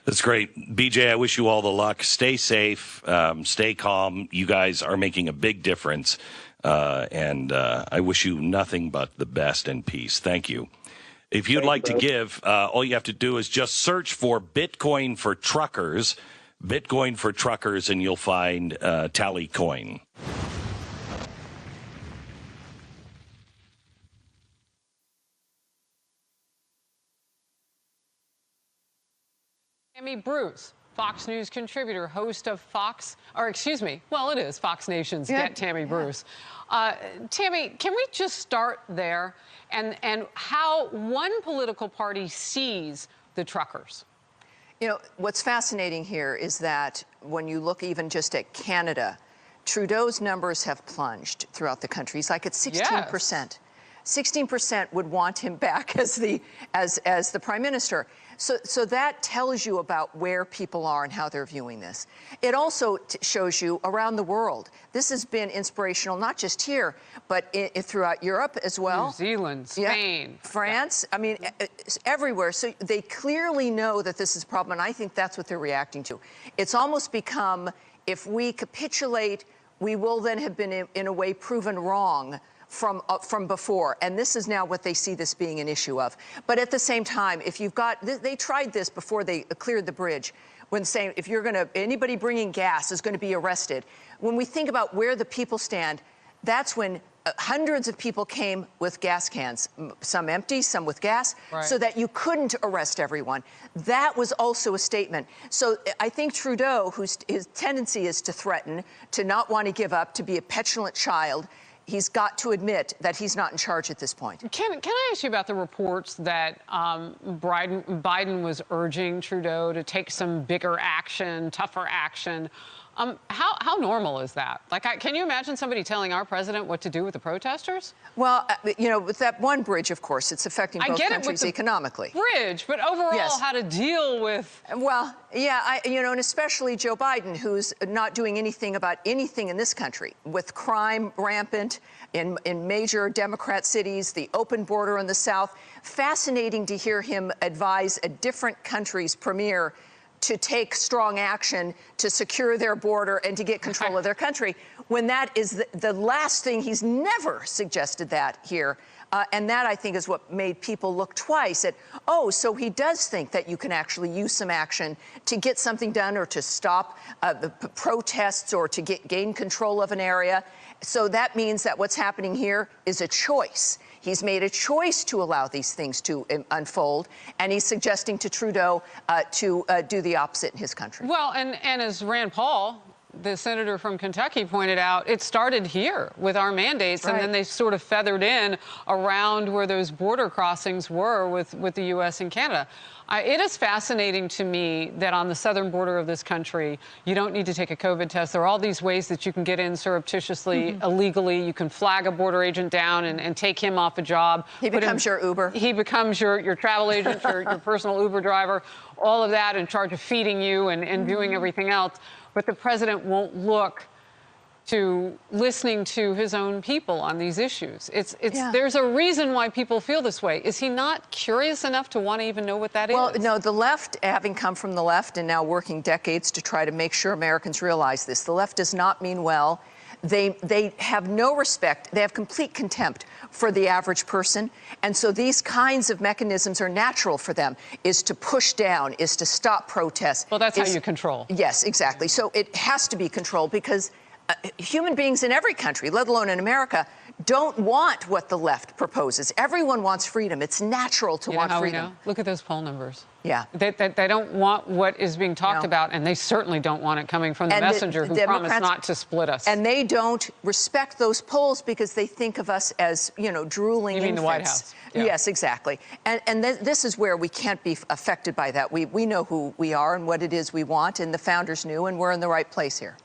That's great. BJ, I wish you all the luck. Stay safe, stay calm. You guys are making a big difference, and I wish you nothing but the best and peace. Thank you. If you'd like to give, all you have to do is just search for Bitcoin for Truckers, and you'll find Tallycoin. Tammy Bruce, Fox News contributor, host of Fox Nation's Get Tammy Bruce. Tammy, can we just start there and how one political party sees the truckers? You know, what's fascinating here is that when you look even just at Canada, Trudeau's numbers have plunged throughout the country. He's like at 16%. Yes. 16% would want him back as the prime minister. So that tells you about where people are and how they're viewing this. It also shows you around the world. This has been inspirational, not just here, but throughout Europe as well. New Zealand, Spain. France. I mean, everywhere. So they clearly know that this is a problem, and I think that's what they're reacting to. It's almost become, if we capitulate, we will then have been, in a way, proven wrong from before, and this is now what they see this being an issue of. But at the same time, if you've got, they tried this before they cleared the bridge. when saying if anybody bringing gas is going to be arrested. When we think about where the people stand, that's when hundreds of people came with gas cans, some empty, some with gas, so that you couldn't arrest everyone. That was also a statement. So I think Trudeau, his tendency is to threaten, to not want to give up, to be a petulant child, he's got to admit that he's not in charge at this point. Can I ask you about the reports that Biden was urging Trudeau to take some bigger action, tougher action? How normal is that? Like, can you imagine somebody telling our president what to do with the protesters? Well, with that one bridge, of course, it's affecting both countries economically. Bridge, but overall, how to deal with... Well, yeah, and especially Joe Biden, who's not doing anything about anything in this country, with crime rampant in major Democrat cities, the open border in the South. Fascinating to hear him advise a different country's premier to take strong action to secure their border and to get control of their country, when that is the last thing. He's never suggested that here. And that, I think, is what made people look twice at, so he does think that you can actually use some action to get something done or to stop the protests or to gain control of an area. So that means that what's happening here is a choice. He's made a choice to allow these things to unfold, and he's suggesting to Trudeau to do the opposite in his country. Well, and as Rand Paul, the senator from Kentucky, pointed out, it started here with our mandates, and then they sort of feathered in around where those border crossings were with the U.S. and Canada. It is fascinating to me that on the southern border of this country, you don't need to take a COVID test. There are all these ways that you can get in surreptitiously, illegally. You can flag a border agent down and take him off a job. He becomes your Uber. He becomes your travel agent, your personal Uber driver, all of that, in charge of feeding you and doing everything else. But the president won't look to listening to his own people on these issues. There's a reason why people feel this way. Is he not curious enough to want to even know what that is? Well, no, the left, having come from the left and now working decades to try to make sure Americans realize this, the left does not mean well. They have no respect. They have complete contempt for the average person. And so these kinds of mechanisms are natural for them, is to push down, is to stop protests. Well, that's how you control. Yes, exactly. So it has to be controlled because human beings in every country, let alone in America, don't want what the left proposes. Everyone wants freedom. It's natural to want freedom. We know? Look at those poll numbers. Yeah. They don't want what is being talked about, and they certainly don't want it coming from the messenger who promised not to split us. And they don't respect those polls because they think of us as, drooling infants. You mean the White House? Yeah. Yes, exactly. And this is where we can't be affected by that. We know who we are and what it is we want, and the founders knew, and we're in the right place here.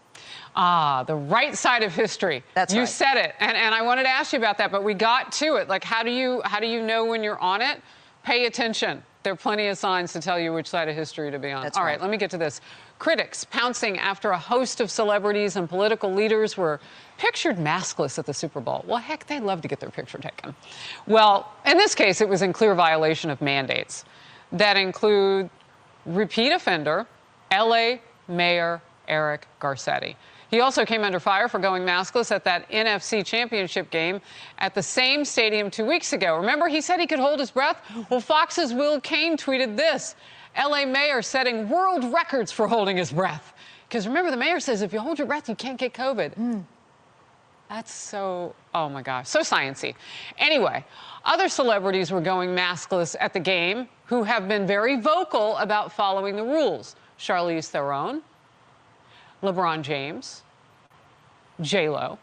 The right side of history. That's right. You right. said it, and I wanted to ask you about that, but we got to it. Like, how do you know when you're on it? Pay attention. There are plenty of signs to tell you which side of history to be on. That's All right, let me get to this. Critics pouncing after a host of celebrities and political leaders were pictured maskless at the Super Bowl. Well, heck, they love to get their picture taken. Well, in this case, it was in clear violation of mandates that include repeat offender L.A. Mayor Eric Garcetti. He also came under fire for going maskless at that NFC championship game at the same stadium 2 weeks ago. Remember, he said he could hold his breath? Well, Fox's Will Cain tweeted this: L.A. mayor setting world records for holding his breath. Because remember, the mayor says if you hold your breath, you can't get COVID. That's so, oh my gosh, so sciencey. Anyway, other celebrities were going maskless at the game who have been very vocal about following the rules. Charlize Theron, LeBron James, J-Lo.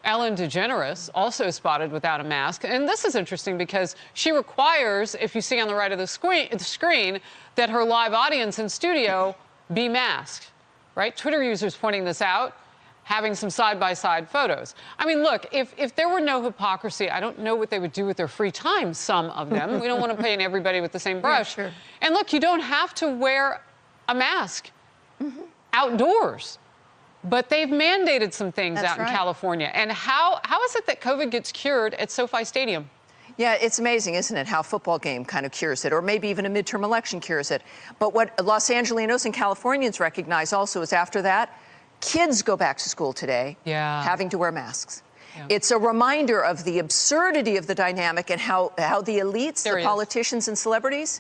Ellen DeGeneres also spotted without a mask. And this is interesting because she requires, if you see on the right of the screen, that her live audience in studio be masked, right? Twitter users pointing this out, having some side-by-side photos. I mean, look, if there were no hypocrisy, I don't know what they would do with their free time, some of them. We don't want to paint everybody with the same brush. Yeah, sure. And look, you don't have to wear a mask outdoors. But they've mandated some things out in California. And how is it that COVID gets cured at SoFi Stadium? Yeah, it's amazing, isn't it, how a football game kind of cures it, or maybe even a midterm election cures it. But what Los Angelenos and Californians recognize also is after that, kids go back to school today having to wear masks. Yeah. It's a reminder of the absurdity of the dynamic and how the elites, the politicians and celebrities,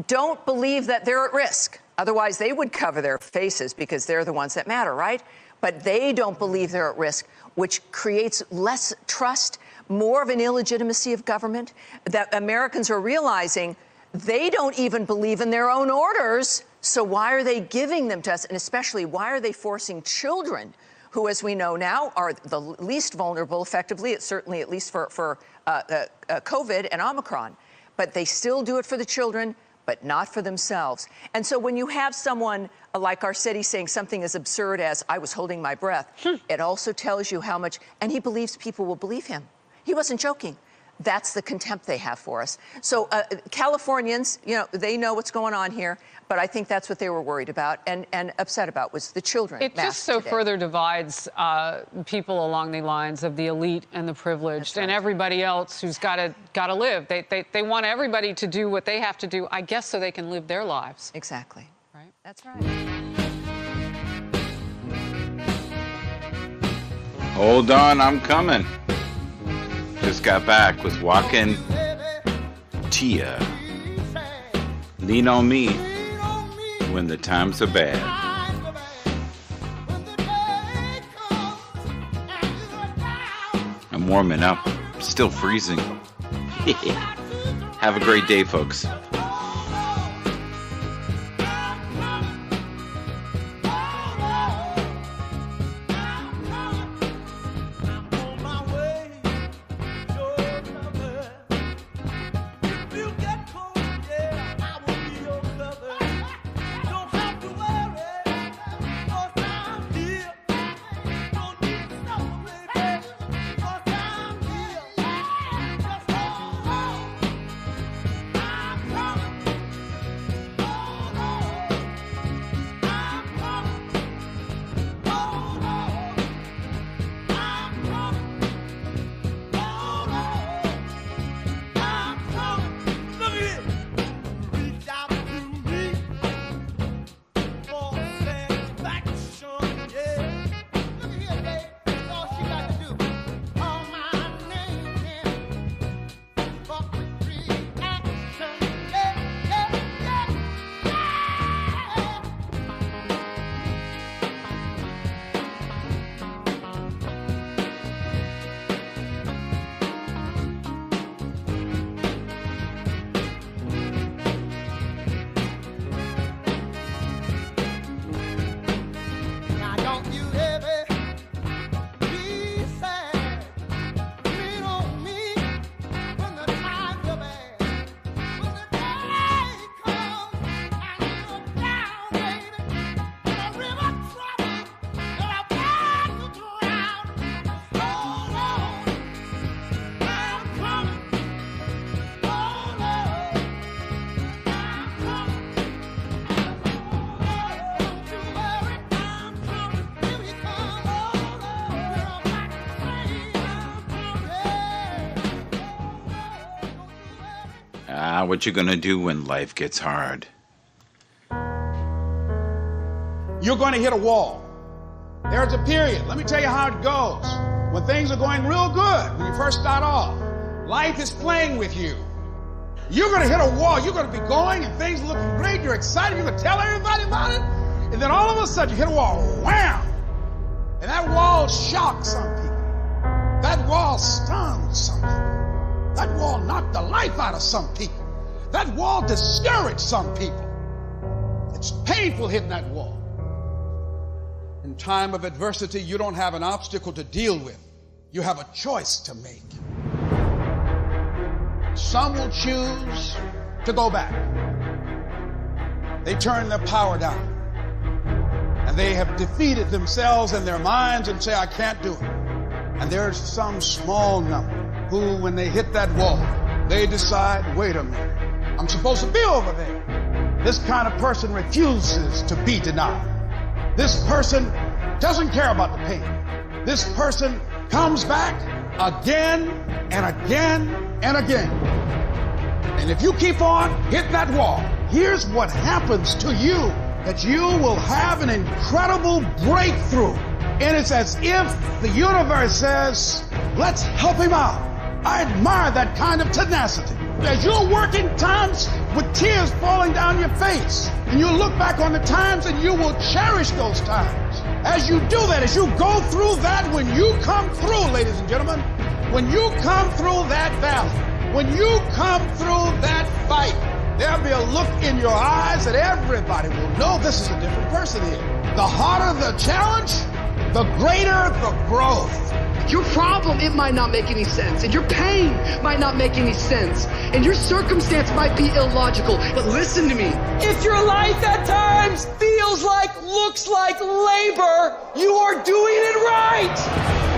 don't believe that they're at risk. Otherwise, they would cover their faces because they're the ones that matter, right? But they don't believe they're at risk, which creates less trust, more of an illegitimacy of government, that Americans are realizing they don't even believe in their own orders. So why are they giving them to us? And especially, why are they forcing children who, as we know now, are the least vulnerable, effectively, certainly at least for COVID and Omicron. But they still do it for the children, but not for themselves. And so when you have someone like Arcetti saying something as absurd as, I was holding my breath, it also tells you how much, and he believes people will believe him. He wasn't joking. That's the contempt they have for us. So Californians, you know, they know what's going on here, but I think that's what they were worried about and upset about was the children. It just so further divides people along the lines of the elite and the privileged and everybody else who's got to live. They want everybody to do what they have to do, I guess, so they can live their lives. Exactly. Right? That's right. Hold on, I'm coming. Just got back, was walking Tia. Lean on me when the times are bad. I'm warming up, still freezing. Have a great day, folks. What you gonna do when life gets hard? You're going to hit a wall. There's a period. Let me tell you how it goes. When things are going real good, when you first start off, life is playing with you. You're going to hit a wall. You're going to be going and things are looking great. You're excited. You're going to tell everybody about it. And then all of a sudden you hit a wall. Wham! And that wall shocks some people. That wall stuns some people. That wall knocked the life out of some people. That wall discouraged some people. It's painful hitting that wall. In time of adversity, you don't have an obstacle to deal with. You have a choice to make. Some will choose to go back. They turn their power down. And they have defeated themselves and their minds and say, I can't do it. And there's some small number who, when they hit that wall, they decide, wait a minute, I'm supposed to be over there. This kind of person refuses to be denied. This person doesn't care about the pain. This person comes back again and again and again. And if you keep on hitting that wall, here's what happens to you, that you will have an incredible breakthrough. And it's as if the universe says, let's help him out. I admire that kind of tenacity. As you're working, times with tears falling down your face. And you'll look back on the times and you will cherish those times. As you do that, as you go through that, when you come through, ladies and gentlemen, when you come through that valley, when you come through that fight, there'll be a look in your eyes that everybody will know this is a different person here. The harder the challenge, the greater the growth. Your problem, it might not make any sense, and your pain might not make any sense, and your circumstance might be illogical, but listen to me. If your life at times feels like, looks like labor, you are doing it right.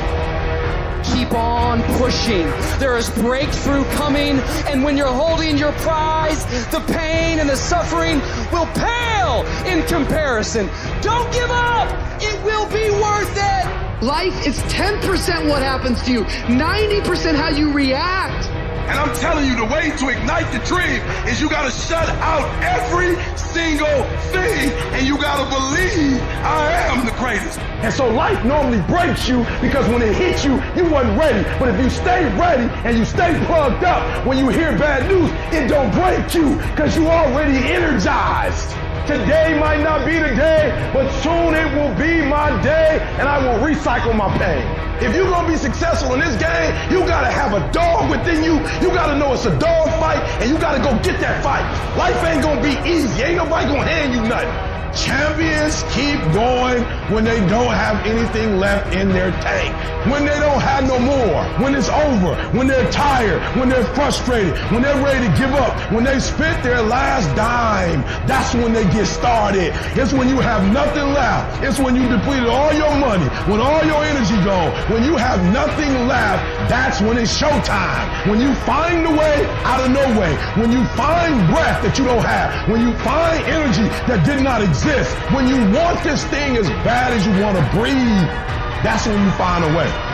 Keep on pushing. There is breakthrough coming, and when you're holding your prize, the pain and the suffering will pale in comparison. Don't give up. It will be worth it. Life is 10% what happens to you, 90% how you react. And I'm telling you, the way to ignite the dream is you gotta shut out every single thing, and you gotta believe I am the greatest. And so life normally breaks you because when it hits you, you wasn't ready. But if you stay ready and you stay plugged up, when you hear bad news, it don't break you because you already energized. Today might not be the day, but soon it will be my day, and I will recycle my pain. If you're gonna be successful in this game, you gotta have a dog within you. You gotta know it's a dog fight, and you gotta go get that fight. Life ain't gonna be easy. Ain't nobody gonna hand you nothing. Champions keep going when they don't have anything left in their tank. When they don't have no more. When it's over. When they're tired. When they're frustrated. When they're ready to give up. When they spent their last dime. That's when they get started. It's when you have nothing left. It's when you depleted all your money. When all your energy gone. When you have nothing left. That's when it's showtime. When you find the way out of no way. When you find breath that you don't have. When you find energy that did not exist. When you want this thing as bad as you want to breathe, that's when you find a way.